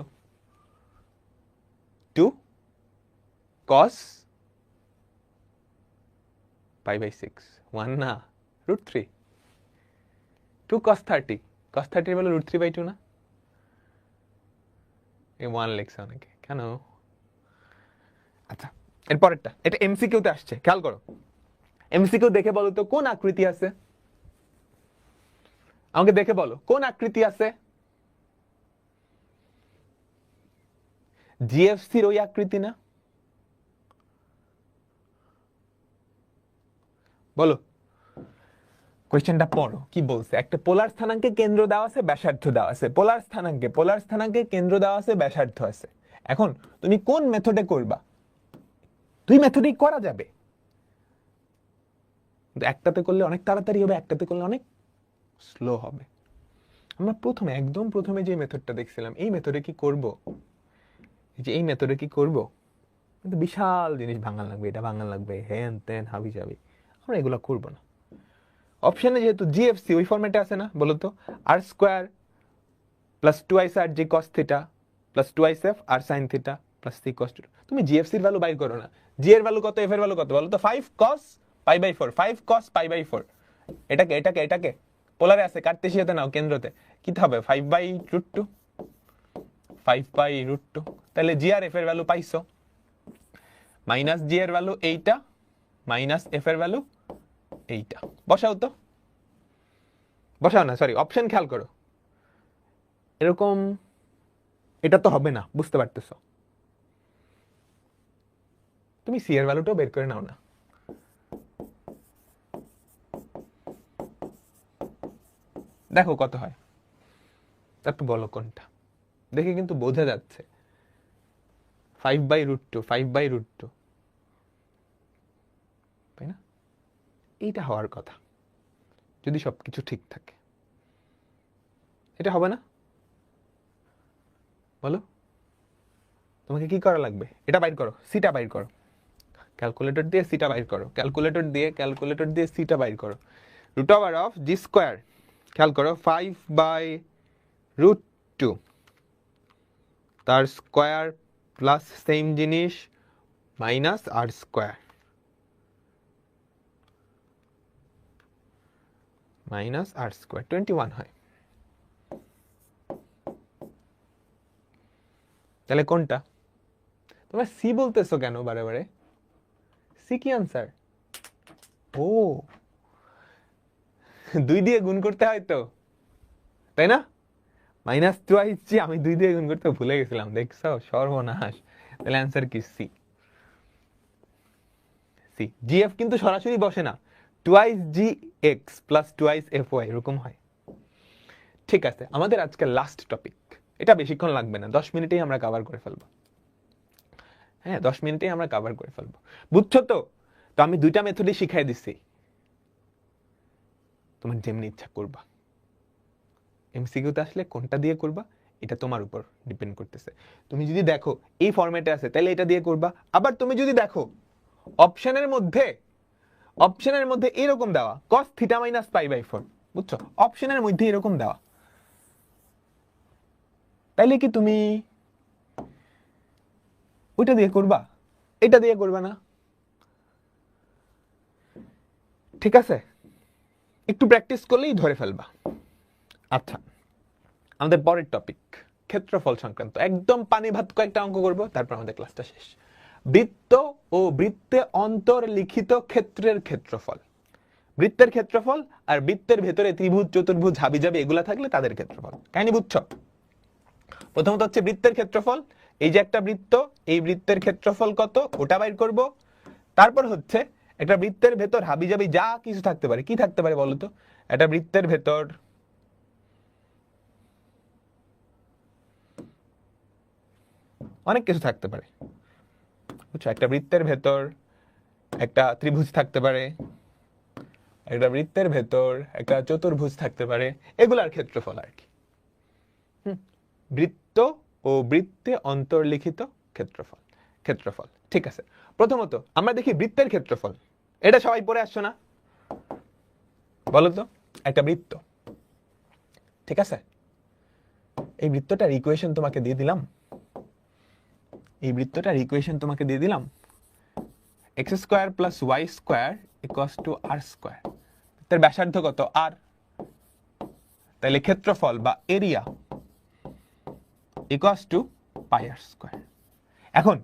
2 cos π/6, 1 না, √3। 2 cos 30, cos 30 এর ভ্যালু √3/2 না? এই 1 লেখছে অনেকে, কেন? আচ্ছা, এর পরেরটা, এটা এমসিকিউ তে আসছে, খেয়াল করো। এমসিকিউ দেখে বলো তো কোন আকৃতি আছে, আমাকে দেখে বলো কোন আকৃতি আছে। জিএফসির ওই আকৃতি না? বলো, কোয়েশ্চেনটা পড়ো কি বলছে। একটা পোলার স্থানাঙ্কে কেন্দ্র দেওয়া আছে, ব্যাসার্ধ দেওয়া আছে। পোলার স্থানাঙ্কে কেন্দ্র দেওয়া আছে, ব্যাসার্ধ আছে। এখন তুমি কোন মেথডে করবা? দুই মেথডেই করা যাবে, কিন্তু একটাতে করলে অনেক তাড়াতাড়ি হবে, একটাতে করলে অনেক স্লো হবে। আমরা একদম প্রথমে যে মেথডটা দেখছিলাম, এই মেথডে কি করব? এই মেথডে কি করব? কিন্তু বিশাল জিনিস ভাঙান লাগবে, এটা ভাঙান লাগবে, হ্যান ত্যান হাবি যাবে, আমরা এগুলো করবো না। অপশনে যেহেতু জিএফসি ওই ফরম্যাটে আছে না, বলো তো? R square plus twice r g cos theta plus twice f r sine theta plus c cos theta. তুমি জিএফসির ভ্যালু বাইর করো না। জি এর ভ্যালু কত, এফ এর ভ্যালু কত বলো তো? 5 cos π/4, 5 cos π/4। এটাকে পোলারে আছে, কার্তেশীয়তে নাও, কেন্দ্রতে কি হবে? 5/√2, 5/√2। তাহলে জি আর এফ এর ভ্যালু পাইছো, মাইনাস জি এর ভ্যালু এইটা, মাইনাস এফ এর ভ্যালু এইটা। বসাও তো, বসাও না, সরি, অপশন খেয়াল করো। এরকম এটা তো হবে না, বুঝতে পারতেছো? তুমি সি এর ভ্যালুটাও বের করে নাও না। দেখো কত হয়, তারপর বলো কোনটা। দেখে কিন্তু বোঝা যাচ্ছে 5/√2, 5/√2, তাই না? এইটা হওয়ার কথা যদি সবকিছু ঠিক থাকে। এটা হবে না? বলো, তোমাকে কি করা লাগবে? এটা বাইর করো, সিটা বাইর করো, ক্যালকুলেটর দিয়ে সিটা বাইর করো, ক্যালকুলেটর দিয়ে সিটা বাইর করো। √(g²), খেয়াল করো 5/√2 তার স্কোয়ার প্লাস সেম জিনিস মাইনাস r², মাইনাস r², 21 হয়। তাহলে কোনটা? তোমরা সি বলতেছো কেন বারে বারে? সি কি আনসার? ও, 2 দিয়ে গুণ করতে হয় তো, তাই না? -2g আমি 2 দিয়ে গুণ করতে ভুলে গেছিলাম, দেখছো সর্বনাশ। তাহলে অ্যান্সার কি? সি। সি। জিএফ কিন্তু সরাসরি বসে না, 2gx প্লাস 2fy এরকম হয়। ঠিক আছে, আমাদের আজকে লাস্ট টপিক। এটা বেশিক্ষণ লাগবে না, 10 মিনিটেই আমরা কভার করে ফেলবো। হ্যাঁ, 10 মিনিটেই আমরা কভার করে ফেলবো, বুঝছো তো? তো আমি 2টা মেথডই শিখাই দিচ্ছি, তোমার যেমনি ইচ্ছা করবা। এমসিকিউতে আসলে কোনটা দিয়ে করবা এটা তোমার উপর ডিপেন্ড করতেছে। তুমি যদি দেখো এই ফরম্যাটে আছে তাহলে এটা দিয়ে করবা, আবার তুমি যদি দেখো অপশনের মধ্যে এরকম দেওয়া cos θ - π/4, বুঝছো? অপশনের মধ্যে এরকম দেওয়া, তাইলে কি তুমি ওইটা দিয়ে করবা, এটা দিয়ে করবা না? ঠিক আছে, একটু প্র্যাকটিস করলেই ধরে ফেলবা। আচ্ছা, আমাদের পরের টপিক ক্ষেত্রফল সংক্রান্ত, একদম পানি ভাত কয়েকটা অঙ্ক করব, তারপর আমাদের ক্লাসটা শেষ। বৃত্ত ও বৃত্তে অন্তর্লিখিত ক্ষেত্রের ক্ষেত্রফল। বৃত্তের ক্ষেত্রফল আর বৃত্তের ভেতরে ত্রিভুজ, চতুর্ভুজ, হাবিজাবি এগুলা থাকলে তাদের ক্ষেত্রফল। কাহিনী বুঝছো? প্রথমত হচ্ছে বৃত্তের ক্ষেত্রফল, এই যে একটা বৃত্ত, এই বৃত্তের ক্ষেত্রফল কত ওটা বাইর করব। তারপর হচ্ছে একটা বৃত্তের ভেতর হাবিজাবি যা কিছু থাকতে পারে, কি থাকতে পারে বলো তো? একটা বৃত্তের ভেতর অনেক কিছু থাকতে পারে, বুঝছো? একটা বৃত্তের ভেতর একটা ত্রিভুজ থাকতে পারে, একটা বৃত্তের ভেতর একটা চতুর্ভুজ থাকতে পারে, এগুলার ক্ষেত্রফল আর কি। বৃত্ত ও বৃত্তে অন্তর্লিখিত ক্ষেত্রফল। ঠিক আছে, প্রথমত আমরা দেখি বৃত্তের ক্ষেত্রফল। এটা সবাই পড়ে আসছো না? বলো তো, একটা বৃত্ত, ঠিক আছে? এই বৃত্তটার ইকুয়েশন তোমাকে দিয়ে দিলাম, x² + y² = r²। তার ব্যাসার্ধ কত? r। তাহলে ক্ষেত্রফল বা এরিয়া = πr²। এখন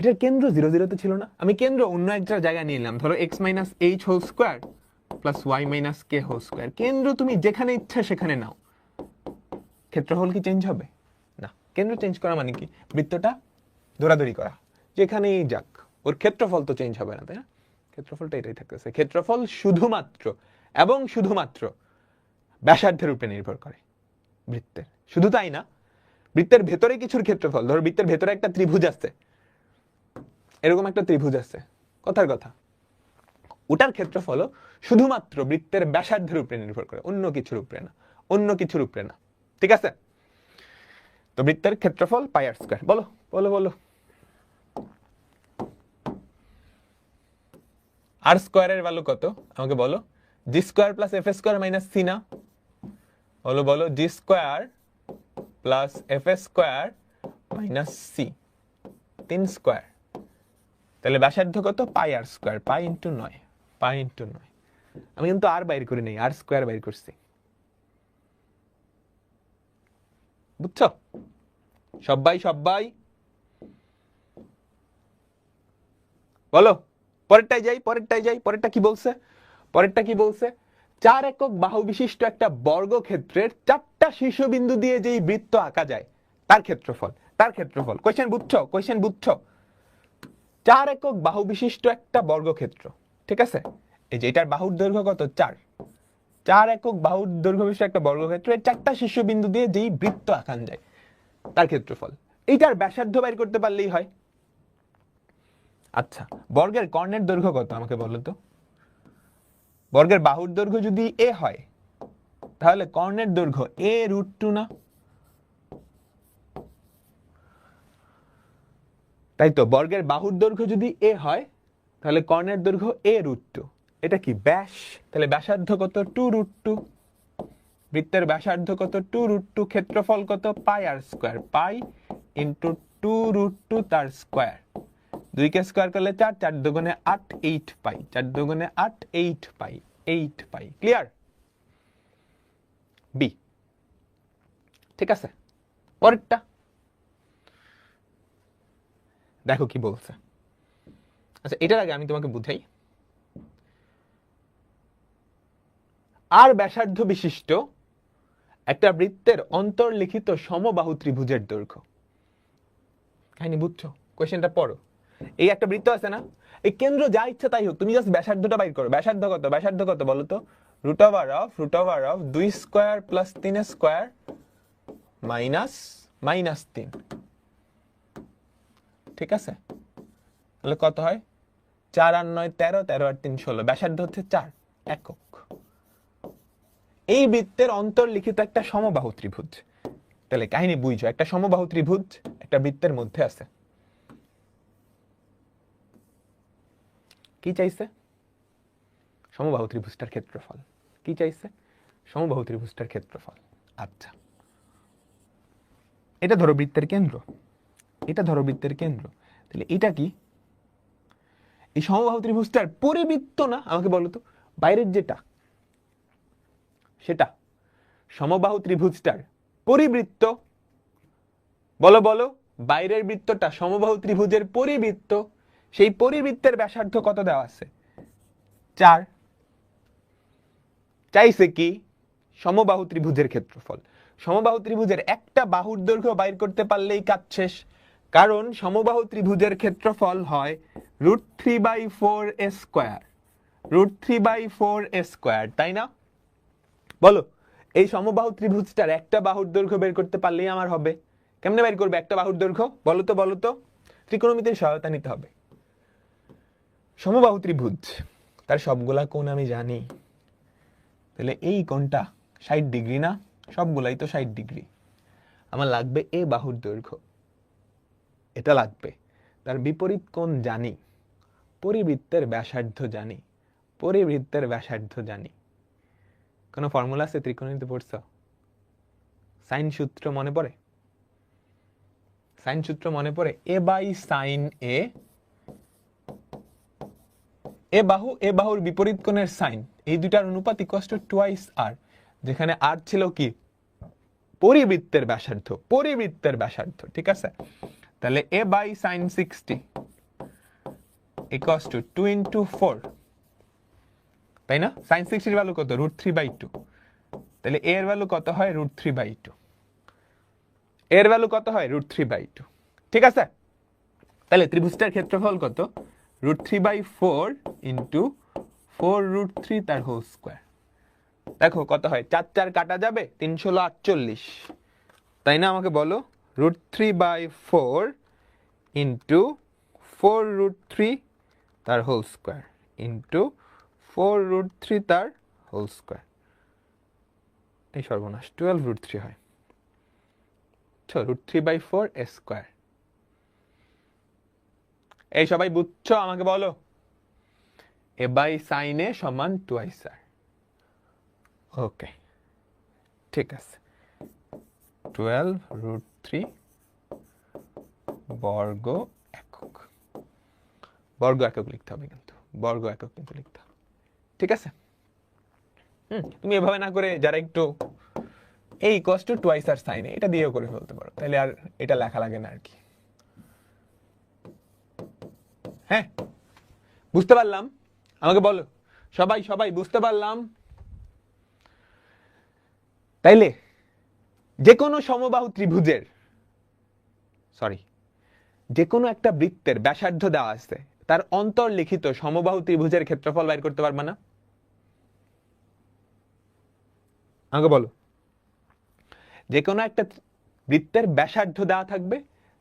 এটার কেন্দ্র 0, 0 তে ছিল না? আমি কেন্দ্র অন্য একটা জায়গায় নিয়ে নিলাম, ধরো x - h² + y - k²। কেন্দ্র তুমি যেখানে ইচ্ছা সেখানে নাও, ক্ষেত্রফল কি চেঞ্জ হবে? না। কেন্দ্র চেঞ্জ করা মানে কি? বৃত্তটা দৌড়াদৌড়ি করা, যেখানেই যাক ওর ক্ষেত্রফল তো চেঞ্জ হবে না, তাই না? ক্ষেত্রফলটা এটাই থাকতেছে। ক্ষেত্রফল শুধুমাত্র এবং শুধুমাত্র ব্যাসার্ধের উপরে নির্ভর করে বৃত্তের। শুধু তাই না, বৃত্তের ভেতরে কিছুর ক্ষেত্রফল, ধরো বৃত্তের ভেতরে একটা ত্রিভুজ আছে, এরকম একটা ত্রিভুজ আছে, কথার কথা, ওটার ক্ষেত্রফল শুধুমাত্র বৃত্তের ব্যাসার্ধের উপরে নির্ভর করে, অন্য কিছুর উপরে না। ঠিক আছে? তো বৃত্তের ক্ষেত্রফল πr²। বলো বলো বলো, r² এর ভ্যালু কত আমাকে বলো? g² + f² - c না? বলো বলো, g² + f² - c, 3 স্কয়ার। তাহলে ব্যাসার্ধ কত? πr², π × 9, π × 9। আমি কিন্তু আর বাইর করি নাই, r² বাইর করছি, বুঝছো? সবাই বলো, পরেরটাই যাই। পরেরটা কি বলছে? 4 একক বাহু বিশিষ্ট একটা বর্গক্ষেত্রের 4টা শীর্ষবিন্দু দিয়ে যেই বৃত্ত আঁকা যায় তার ক্ষেত্রফল। কোশ্চেন বুঝছো? 4 একক বাহু বিশিষ্ট একটা বর্গক্ষেত্র, ঠিক আছে? এই যে এটার বাহুর দৈর্ঘ্য কত? 4 একক বাহুর দৈর্ঘ্য বিশিষ্ট একটা বর্গক্ষেত্র, এর 4টা শীর্ষবিন্দু দিয়ে যেই বৃত্ত আঁকান যায় তার ক্ষেত্রফল। এইটার ব্যাসার্ধ বাইর করতে পারলেই হয়। আচ্ছা, বর্গের কর্ণের দৈর্ঘ্য কত আমাকে বলো তো? বর্গের বাহুর দৈর্ঘ্য যদি a হয় তাহলে কর্ণের দৈর্ঘ্য a√2 না? তাই তো, বর্গের বাহুর দৈর্ঘ্য যদি a হয় তাহলে কর্ণের দৈর্ঘ্য a√2। এটা কি ব্যাস? তাহলে ব্যাসার্ধ কত? 2√2। বৃত্তের ব্যাসার্ধ কত? 2√2। ক্ষেত্রফল কত? πr², পাই ইন্টু 2√2 তার স্কোয়ার। 2 কে স্কোয়ার করলে 4, 4 দুগুণে 8, 8 পাই, 4 দুগুণে 8, 8 পাই, 8 পাই। ক্লিয়ার? বি। ঠিক আছে, পরেরটা দেখো কি বলছে। আচ্ছা, এটার আগে আমি তোমাকে বুঝাই। আর ব্যাসার্ধ বিশিষ্ট একটা বৃত্তের অন্তর্লিখিত সমবাহু ত্রিভুজের দৈর্ঘ্য। কাহিনী বুঝছো? কোয়েশ্চেনটা পড়ো। এই একটা বৃত্ত আছে না, এই কেন্দ্র যা ইচ্ছা তাই হোক, তুমি জাস্ট ব্যাসার্ধটা বাইর করো। ব্যাসার্ধ কত? ব্যাসার্ধ কত বলো তো? √Of 2 square plus 3 square minus 3। ঠিক আছে, তাহলে কত হয়? 4 আর 9 13, 13 আর 3 16। ব্যাসার্ধ হচ্ছে 4 একক। এই বৃত্তের অন্তর্লিখিত একটা সমবাহু ত্রিভুজ। তাহলে কাহিনী বুঝছো, একটা সমবাহু ত্রিভুজ একটা বৃত্তের মধ্যে আছে। কি চাইছে? সমবাহু ত্রিভুজটার ক্ষেত্রফল। কি চাইছে? সমবাহু ত্রিভুজটার ক্ষেত্রফল। আচ্ছা, এটা ধরো বৃত্তের কেন্দ্র, এটা ধরো বৃত্তের কেন্দ্র। তাহলে এটা কি? এই সমবাহু ত্রিভুজটার পরিবৃত্ত না? আমাকে বলো তো, বাইরের যেটা সেটা সমবাহু ত্রিভুজটার পরিবৃত্ত। বলো বলো, বাইরের বৃত্তটা সমবাহু ত্রিভুজের পরিবৃত্ত। সেই পরিবৃত্তের ব্যাসার্ধ কত দেওয়া আছে? 4। চাইছে কি? সমবাহু ত্রিভুজের ক্ষেত্রফল। সমবাহু ত্রিভুজের একটা বাহুর দৈর্ঘ্য বাইর করতে পারলেই কাজ শেষ, কারণ সমবাহু ত্রিভুজের ক্ষেত্রফল হয় √3/4 স্কোয়ার, √3/4 স্কোয়ার, তাই না? বলো, এই সমবাহু ত্রিভুজটার একটা বাহুর দৈর্ঘ্য বের করতে পারলেই আমার হবে। কেমনে বের করবে একটা বাহুর দৈর্ঘ্য? বলো তো, ত্রিকোণমিতির সহায়তা নিতে হবে। সমবাহু ত্রিভুজ, তার সবগুলা কোণ আমি জানি। তাহলে এই কোণটা 60 ডিগ্রি না? সবগুলাই তো 60 ডিগ্রি। আমার লাগবে এ বাহুর দৈর্ঘ্য, এটা লাগবে। তার বিপরীত কোণ জানি, পরিবৃত্তের ব্যাসার্ধ জানি, পরিবৃত্তের ব্যাসার্ধ জানি। কোনো ফর্মুলা আছে ত্রিকোণমিতি পড়ছো? সাইন সূত্র মনে পড়ে? সাইন সূত্র মনে পড়ে? এ বাই সাইন এ, এ বাহুর বিপরীত কোণের সাইন, এই দুইটার অনুপাত ইকুয়ালস টু টুয়াইস আর, যেখানে আর ছিল কি? পরিবৃত্তের ব্যাসার্ধ, পরিবৃত্তের ব্যাসার্ধ। ঠিক আছে, তাহলে a by sine 60 equals to 2 into 4, তাই না? সাইন 60 এর ভ্যালু কত? √3/2। তাহলে এ এর ভ্যালু কত হয়? √3/2। এর ভ্যালু কত হয়? √3/2। ঠিক আছে, তাহলে ত্রিভুজটার ক্ষেত্রফল কত? √3/4 ইন্টু 4√3 তার হোল স্কোয়ার। দেখো কত হয়? 4 4 কাটা যাবে, 3 16 48, তাই না? আমাকে বলো, √3/4 ইন্টু 4√3 তার হোল স্কোয়ার ইন্টু 4√3 তার হোল স্কোয়ার। এই সর্বনাশ, 12√3 হয়। √3/4 স্কোয়ার। এই সবাই বুঝছো? আমাকে বলো, এ বাই সাইন এ সমান টুয়াইস আর। ওকে, ঠিক আছে। 12√3 বর্গ একক। বর্গ একক লিখতে হবে কিন্তু, বর্গ একক কিন্তু লিখতে হবে। ঠিক আছে, তুমি এভাবে না করে যারা একটু এই equals to twice R sine এটা দিয়েও করে ফেলতে পারো, তাহলে আর এটা লেখা লাগে না আর কি। হ্যাঁ, বুঝতে পারলাম? আমাকে বলো, সবাই বুঝতে পারলাম? তাইলে যে কোনো সমবাহু ত্রিভুজের, যে কোনো একটা বৃত্তের ব্যাসার্ধ দেওয়া আছে, তার অন্তর্লিখিত সমবাহু ত্রিভুজের ক্ষেত্রফল বাইর করতে পারবে না? আমাকে বলো। যে কোনো একটা বৃত্তের ব্যাসার্ধ দেওয়া থাকবে,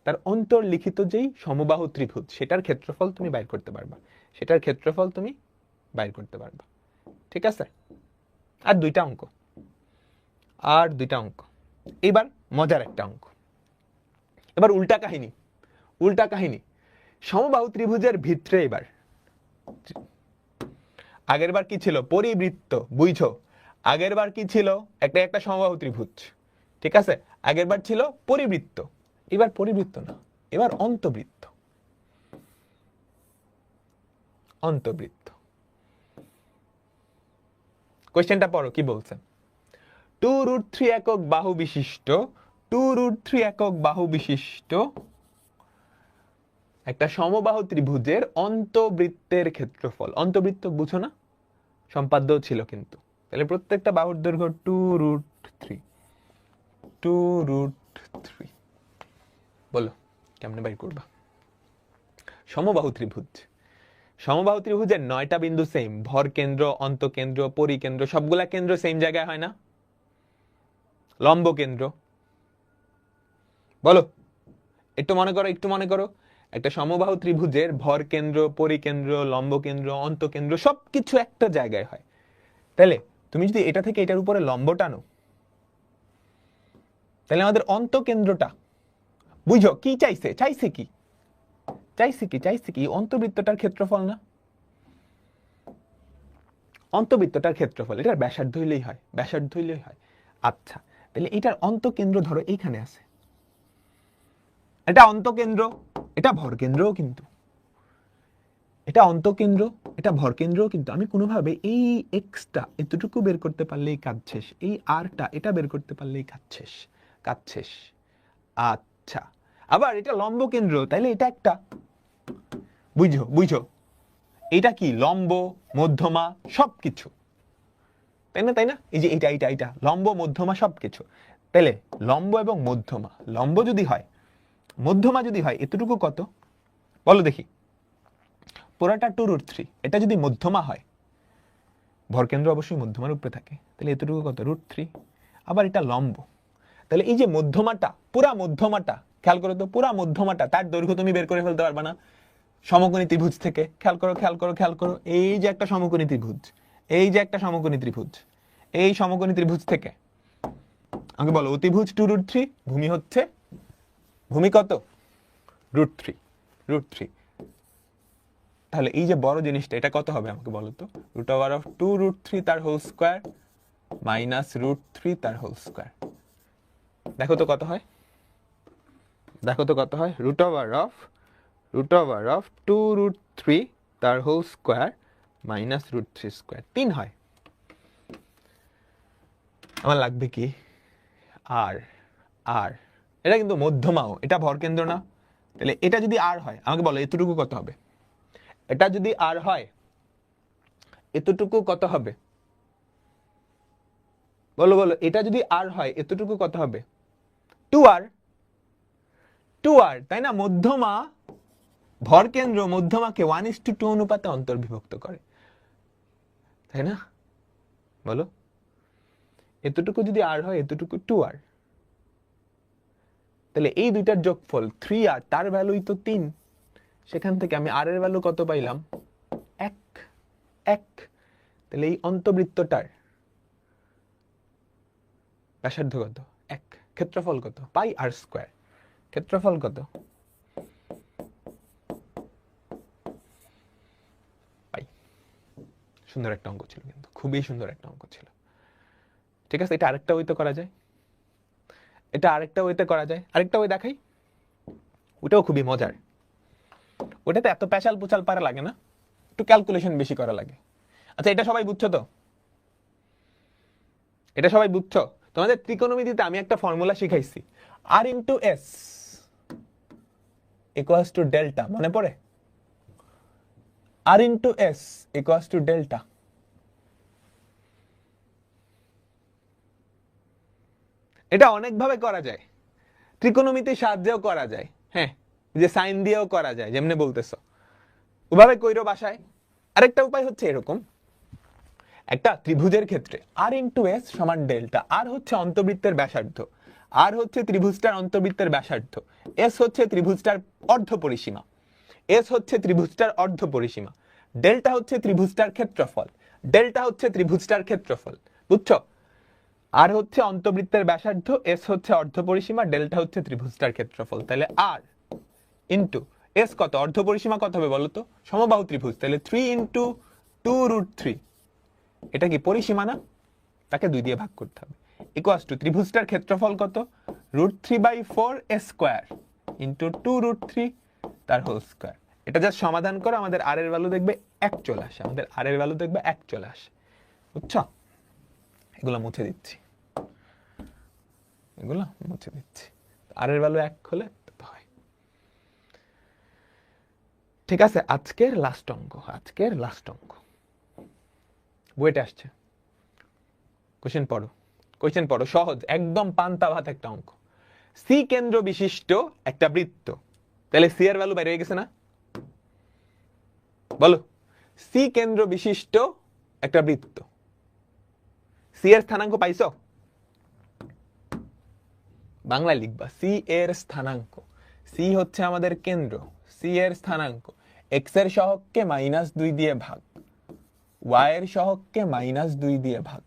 তার অন্তর্লিখিত যেই সমবাহু ত্রিভুজ, সেটার ক্ষেত্রফল তুমি বাইর করতে পারবা। সেটার ক্ষেত্রফল তুমি বাইর করতে পারবা। ঠিক আছে? আর দুইটা অঙ্ক, এবার মজার একটা অঙ্ক। এবার উল্টা কাহিনী। সমবাহু ত্রিভুজের ভিতরে এবার, আগের বার কি ছিল? পরিবৃত্ত, বুঝছো? আগের বার কি ছিল? একটা সমবাহু ত্রিভুজ, ঠিক আছে? আগের বার ছিল পরিবৃত্ত, এবার পরিবৃত্ত না, এবার অন্তবৃত্ত। কোয়েশ্চেনটা পড়ো, কি বলছে? 2√3 একক বাহু বিশিষ্ট, 2√3 একক বাহু বিশিষ্ট একটা সমবাহু ত্রিভুজের অন্তবৃত্তের ক্ষেত্রফল। অন্তবৃত্ত বুঝো না? সম্পাদ্য ছিল কিন্তু। তাহলে প্রত্যেকটা বাহুর দৈর্ঘ্য 2√3। বলো কেমনে বাইর করবা? সমবাহু ত্রিভুজের 9টা বিন্দু সেম, ভর কেন্দ্র, অন্তকেন্দ্র, পরিকেন্দ্র, সবগুলা কেন্দ্র সেম জায়গায় হয় না? লম্ব কেন্দ্র, বলো একটু মনে করো। একটা সমবাহু ত্রিভুজের ভর কেন্দ্র, পরিকেন্দ্র, লম্ব কেন্দ্র, অন্তকেন্দ্র সবকিছু একটা জায়গায় হয়। তাহলে তুমি যদি এটা থেকে এটার উপরে লম্ব টানো, তাহলে আমাদের অন্তকেন্দ্রটা, বুঝো কি চাইছে কি অন্তবৃত্তটার ক্ষেত্রফল না? অন্তবৃত্তটার ক্ষেত্রফল, এটার ব্যাসার্ধ হইলেই হয়। আচ্ছা, তাহলে এটার অন্তকেন্দ্র ধরো এইখানে আছে, এটা অন্তকেন্দ্র, এটা ভরকেন্দ্রও কিন্তু, এটা অন্তকেন্দ্র, এটা ভরকেন্দ্রও কিন্তু। আমি কোনোভাবে এই এক্সটা এতটুকু বের করতে পারলেই কাজ শেষ, এই আরটা এটা বের করতে পারলেই কাজ শেষ। আচ্ছা, আবার এটা লম্ব কেন্দ্র, তাইলে এটা একটা, বুঝো এটা কি? লম্ব, মধ্যমা সবকিছু, তাই না? এই যে এটা লম্ব, মধ্যমা সবকিছু। তাহলে লম্ব এবং মধ্যমা, লম্ব যদি হয়, মধ্যমা যদি হয়, এতটুকু কত বলো দেখি? পুরাটা 2√3। এটা যদি মধ্যমা হয়, ভরকেন্দ্র অবশ্যই মধ্যমার উপরে থাকে, তাহলে এতটুকু কত? √3। আবার এটা লম্ব, তাহলে এই যে মধ্যমাটা, পুরা মধ্যমাটা, খেয়াল করো তো, পুরা মধ্যমাটা, তার দৈর্ঘ্য তুমি বের করে ফেলতে পারবে না সমকোণী ত্রিভুজ থেকে? খেয়াল করো, এই যে একটা সমকোণী ত্রিভুজ, এই সমকোণী ত্রিভুজ থেকে আমাকে বলো, অতিভুজ 2√3, ভূমি হচ্ছে, ভূমি কত? √3। তাহলে এই যে বড় জিনিসটা, এটা কত হবে আমাকে বলো তো? √2√3 তার হোল স্কয়ার মাইনাস √3 তার হোল স্কয়ার। দেখো তো কত হয়? √2√3 তার হোল স্কয়ার মাইনাস √3 স্কয়ার, 3 হয়। আমার লাগবে কি? আর এটা কিন্তু মধ্যমাও, এটা ভরকেন্দ্র না? তাহলে এটা যদি আর হয়, আমাকে বলো এতটুকু কত হবে? এটা যদি আর হয়, এতটুকু কত হবে? বলো এটা যদি আর হয়, এতটুকু কত হবে? 2r, তাই না? মধ্যমা, ভরকেন্দ্র মধ্যমাকে 1:2 অনুপাতে অন্তর্বিভক্ত করে, তাই না? বলো এতটুকু যদি আর হয়, এতটুকু 2r, তাহলে এই দুইটার যোগফল 3r, তার ভ্যালুই তো 3। সেখান থেকে আমি আর এর ভ্যালু কত পাইলাম? 1। তাহলে এই অন্তবৃত্তটার ব্যাসার্ধ কত? 1। ক্ষেত্রফল কত? πr²। ক্ষেত্রফল কত? পাই। সুন্দর একটা অঙ্ক ছিল কিন্তু, খুবই সুন্দর একটা অঙ্ক ছিল। ঠিক আছে, এটা আরেকটা ওয়েতে করা যায়, আরেকটা ওয়ে দেখাই। ওটাও খুবই মজার। ওটাতে এত প্যাচাল পুচাল পারা লাগে না, একটু ক্যালকুলেশন বেশি করা লাগে। আচ্ছা, এটা সবাই বুঝছো তো? তোমাদের ত্রিকোণমিতিতে আমি একটা ফর্মুলা শিখাইছি, r into s equals to delta, মনে পড়ে? r into s equals to delta. এটা অনেকভাবে করা যায়, ত্রিকোণমিতির সাহায্যেও করা যায়। হ্যাঁ, যে সাইন দিয়েও করা যায়, যেমনি বলতেছো ওভাবে কইরো বাসায়। আরেকটা উপায় হচ্ছে এরকম, একটা ত্রিভুজের ক্ষেত্রে আর ইন্টু এস সমান ডেল্টা। আর হচ্ছে অন্তবৃত্তের ব্যাসার্ধ, আর হচ্ছে ত্রিভুজটার অন্তবৃত্তের ব্যাসার্ধ, এস হচ্ছে ত্রিভুজটার অর্ধ পরিসীমা, এস হচ্ছে ত্রিভুজটার অর্ধ পরিসীমা, ডেল্টা হচ্ছে ত্রিভুজটার ক্ষেত্রফল, ডেল্টা হচ্ছে ত্রিভুজটার ক্ষেত্রফল। বুঝছো? আর হচ্ছে অন্তবৃত্তের ব্যাসার্ধ, এস হচ্ছে অর্ধ পরিসীমা, ডেল্টা হচ্ছে ত্রিভুজটার ক্ষেত্রফল। তাহলে আর ইন্টু এস কত, অর্ধ পরিসীমা কত হবে বলো তো? সমবাহু ত্রিভুজ, তাহলে 3 ইন্টু 2√3, এটা কি পরিসীমা না? তাকে 2 দিয়ে ভাগ করতে হবে। ইকুয়ালস টু ত্রিভুজটার ক্ষেত্রফল কত? √3/4 স্কয়ার ইন্টু 2√3 তার হোল স্কয়ার। এটা জাস্ট সমাধান করো, আমাদের আর এর ভ্যালু দেখবে 1 চলে আসে, আমাদের আর এর ভ্যালু দেখবে 1 চলে আসে। বুঝছো? এগুলো মুছে দিচ্ছি, এগুলো মুছে দিচ্ছি। আর এর ভ্যালু 1 হলে হয়। ঠিক আছে, আজকের লাস্ট অঙ্ক, আজকের লাস্ট অঙ্ক বইটা আসছে। কোশ্চেন পড়ো, কোশ্চেন পড়ো, সহজ একদম পান্তা ভাত একটা অঙ্ক। সি কেন্দ্র বিশিষ্ট একটা বৃত্ত, তাহলে সি এর ভ্যালু বাইরে হয়ে গেছে না? বলো, সি কেন্দ্র বিশিষ্ট একটা বৃত্ত, সি এর স্থানাঙ্ক পাইছো? বাংলায় লিখবা, সি এর স্থানাঙ্ক। সি হচ্ছে আমাদের কেন্দ্র, সি এর স্থানাঙ্ক এক্স এর সহগকে -2 দিয়ে ভাগ, ওয়াই এর সহগকে -2 দিয়ে ভাগ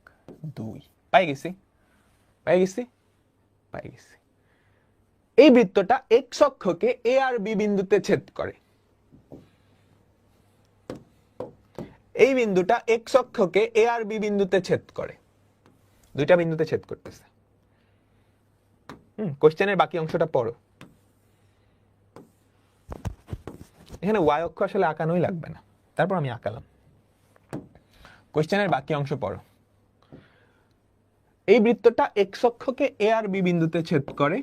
2। পাই গেছি, পাই গেছি, পাই গেছি। এই বৃত্তটা এক্স অক্ষকে এ আর বি বিন্দুতে ছেদ করে। এই বিন্দুটা এক্স অক্ষকে এ আর বি বিন্দুতে ছেদ করে, দুইটা বিন্দুতে ছেদ করতেছে। কোশ্চেনের বাকি অংশটা পড়ো। এখানে ওয়াই অক্ষ আসলে আঁকানোই লাগবে না, তারপর আমি আঁকালাম। কোশ্চেনের বাকি অংশ পড়ো। এই বৃত্তটা এক্স অক্ষকে এ আর বি বিন্দুতে ছেদ করে,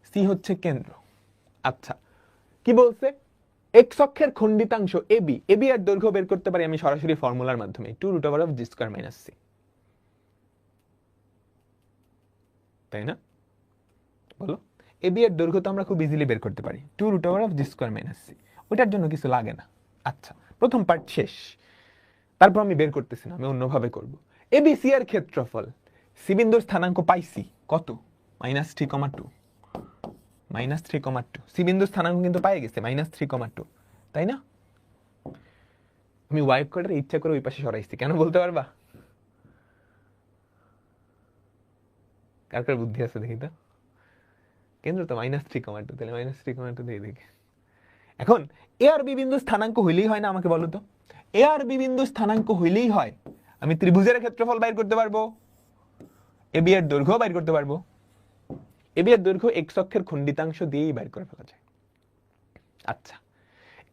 সি হচ্ছে কেন্দ্র। আচ্ছা, কি বলছে? এক্স অক্ষের খণ্ডিতাংশ এবি, এবি এর দৈর্ঘ্য বের করতে পারি আমি সরাসরি ফর্মুলার মাধ্যমে, 2√g²- c, তাই না? বলো, এবি এর দৈর্ঘ্য তো আমরা খুব ইজিলি বের করতে পারি, 2√g²- c, ওটার জন্য কিছু লাগে না। আচ্ছা, প্রথম পার্ট শেষ, তারপর আমি বের করতেছি না, আমি অন্যভাবে করব। এবি সি এর ক্ষেত্রফল, সি বিন্দুর স্থানাঙ্ক পাইছি কত? -3,2, -3,2, সি বিন্দুর স্থানাঙ্ক কিন্তু পাই গেছে -3,2, তাই না? আমি ওয়াই অক্ষটার ইচ্ছা করে ওই পাশে সরাইছি, কেন বলতে পারবা? কার কার বুদ্ধি আছে দেখি তো। কেন্দ্র তো -3,2, তাহলে -3,2 দিয়ে দেখি। এখন এ আর বি বিন্দু স্থানাঙ্ক হইলেই হয় না, আমাকে বলো তো। এ আর বি বিন্দু স্থানাঙ্ক হইলেই হয় আমি ত্রিভুজের ক্ষেত্রফল বাইর করতে পারবো, এ বি এর দৈর্ঘ্য বাইর করতে পারবো। এ বি এর দৈর্ঘ্য এক্স অক্ষের খণ্ডিতাংশ দিয়েই বাইর করে ফেলা যায়। আচ্ছা,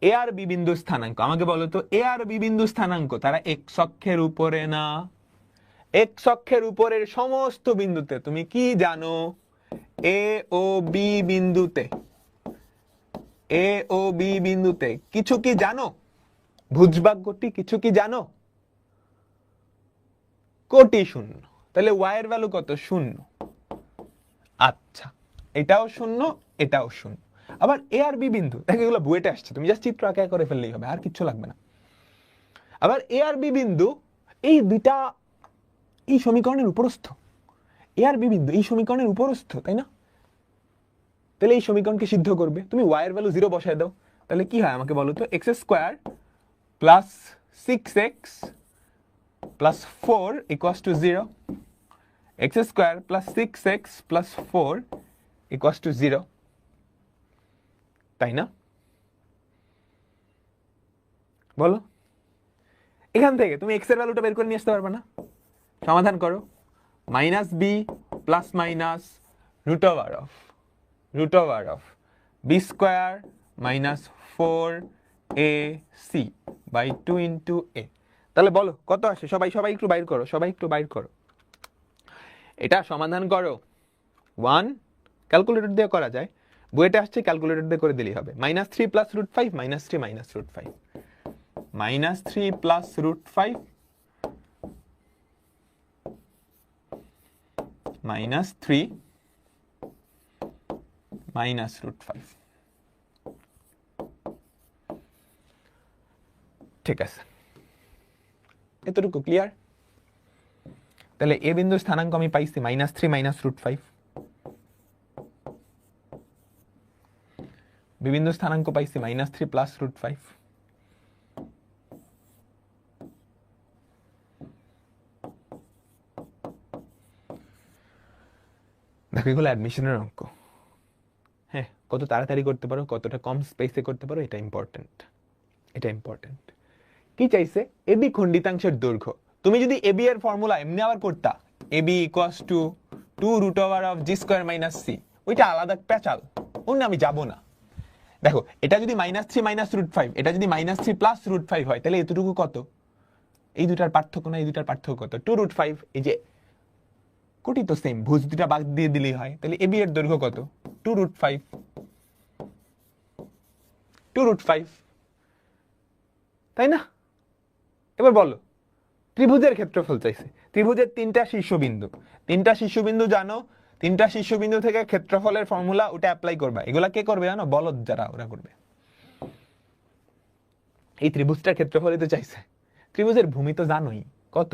এ আর বি বিন্দু স্থানাঙ্ক আমাকে বলো তো, এ আর বি বিন্দু স্থানাঙ্ক তারা এক্স অক্ষের উপরে না? এক্স অক্ষের উপরের সমস্ত বিন্দুতে তুমি কি জানো? এ ও বি বিন্দুতে, এ ও বি বিন্দুতে কিছু কি জানো? ভুজবাগ্যটি কিছু কি জানো? কোটি শূন্য। তাহলে ওয়াই এর ভ্যালু কত? 0। আচ্ছা, এটাও 0, এটাও 0। আবার এ আর বি বিন্দু, দেখো এগুলো বুয়েটে আসছে, তুমি জাস্ট চিত্র আঁকা করে ফেললেই হবে, আর কিচ্ছু লাগবে না। আবার এ আর বি বিন্দু এই দুইটা এই সমীকরণের উপরস্থ, এ আর বি বিন্দু এই সমীকরণের উপরস্থ, তাই না? তাহলে এই সমীকরণকে সিদ্ধ করবে, তুমি ওয়াই এর ভ্যালু 0 বসায় দাও, তাহলে কি হয় আমাকে বলো তো? x² plus 6x plus 4 equals to 0, x² plus 6x plus 4 equals to 0, তাই না? বলো, এখান থেকে তুমি x এর ভ্যালুটা বের করে নিয়ে আসতে পারবে না? সমাধান করো, -b plus minus √ of b² minus 4ac by 2 into a। তাহলে বলো কত আসে? সবাই একটু বাইর করো, সবাই একটু বাইর করো, এটা সমাধান করো। 1 ক্যালকুলেটর দিয়ে করা যায়, বইটা আসছে ক্যালকুলেটর দিয়ে করে দিলেই হবে। -3 প্লাস √5, -3 মাইনাস √5, -3 প্লাস √5 -3 মাইনাস √5, ঠিক আছে, এতটুকু ক্লিয়ার? তাহলে এ বিন্দুর স্থানাঙ্ক আমি পাইছি -3 -√5, বি বিন্দুর স্থানাঙ্ক পাইছি -3 +√5। দেখো এগুলো অ্যাডমিশনের অঙ্ক। হ্যাঁ, কত তাড়াতাড়ি করতে পারো, কতটা কম স্পেসে করতে পারো, এটা ইম্পর্টেন্ট, এটা ইম্পর্টেন্ট। কি চাইছে? এবি খণ্ডিতাংশের দৈর্ঘ্য। তুমি যদি এবি এর ফর্মুলা এমনি আবার করতা, AB equals to 2√g² - c, ওইটা আলাদা পেঁচাল, ওর আমি যাব না। দেখো এটা যদি -3 -√5, এটা যদি -3 +√5 হয়, তাহলে এতটুকু কত? এই দুটার পার্থক্য না, এই দুটার পার্থক্য কত? 2√5। এই যে কোটি তো সেম, ভুজ দুটা বাদ দিয়ে দিলেই হয়। তাহলে এবি এর দৈর্ঘ্য কত? 2√5, 2√5, তাই না? এবার বলো, ত্রিভুজের ক্ষেত্রফল চাইছে। ত্রিভুজের তিনটা শীর্ষবিন্দু জানো, তিনটা শীর্ষবিন্দু থেকে ক্ষেত্রফলের ফর্মুলা ওটা অ্যাপ্লাই করবা। এগুলা কে করবে জানো? বলদ যারা, ওরা করবে। এই ত্রিভুজটার ক্ষেত্রফলই তো চাইছে। ত্রিভুজের ভূমি তো জানোই, কত?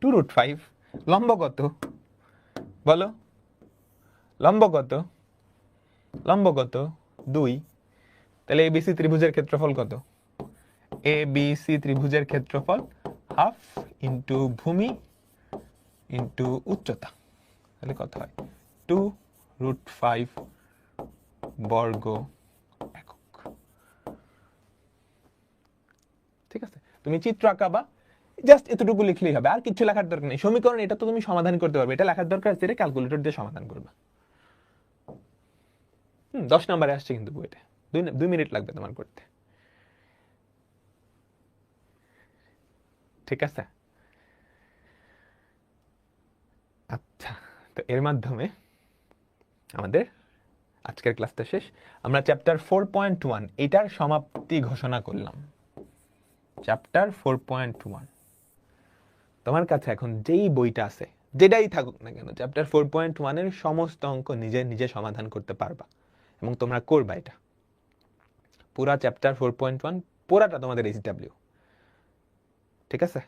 2√5। লম্ব কত বলো? লম্ব কত? লম্ব কত? 2। তাহলে এবিসি ত্রিভুজের ক্ষেত্রফল কত? এবিসি ত্রিভুজের ক্ষেত্রফল হাফ ইন্টু ভূমি ইন্টু উচ্চতা। তাহলে কত হয়? 2√5 বর্গ একক। ঠিক আছে, তুমি চিত্র আঁকাবা, জাস্ট এতটুকু লিখলেই হবে, আর কিছু লেখার দরকার নেই। সমীকরণ এটা তো তুমি সমাধান করতে পারবে, এটা লেখার দরকার আছে, এটা ক্যালকুলেটর দিয়ে সমাধান করবা। 10 নম্বরে আসছে কিন্তু বইটা, 2 মিনিট লাগবে তোমার করতে। ঠিক আছে, আচ্ছা, তো এর মাধ্যমে আমাদের আজকের ক্লাসটা শেষ। আমরা চ্যাপ্টার 4.1 এটার সমাপ্তি ঘোষণা করলাম। চ্যাপ্টার 4.1 তোমার কাছে এখন যেই বইটা আছে, যেটাই থাকুক না কেন, চ্যাপ্টার 4.1 এর সমস্ত অঙ্ক নিজে নিজে সমাধান করতে পারবা, এবং তোমরা করবা। এটা পুরা চ্যাপ্টার 4.1 পুরাটা তোমাদের এইচডব্লিউ। ঠিক আছে,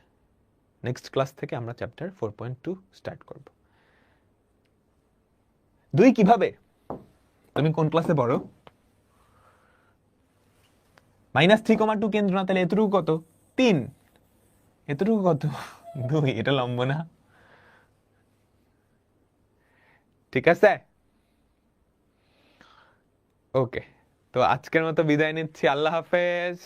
নেক্সট ক্লাস থেকে আমরা চ্যাপ্টার 4.2 স্টার্ট করব। 2 কিভাবে? তুমি কোন ক্লাসে পড়ো? -3,2 কেন্দ্র না, তাহলে এতটুকু কত? 3। এতটুকু কত? 2। এটা লম্ব না? ঠিক আছে, ওকে। তো আজকের মতো বিদায় নিচ্ছি, আল্লাহ হাফেজ।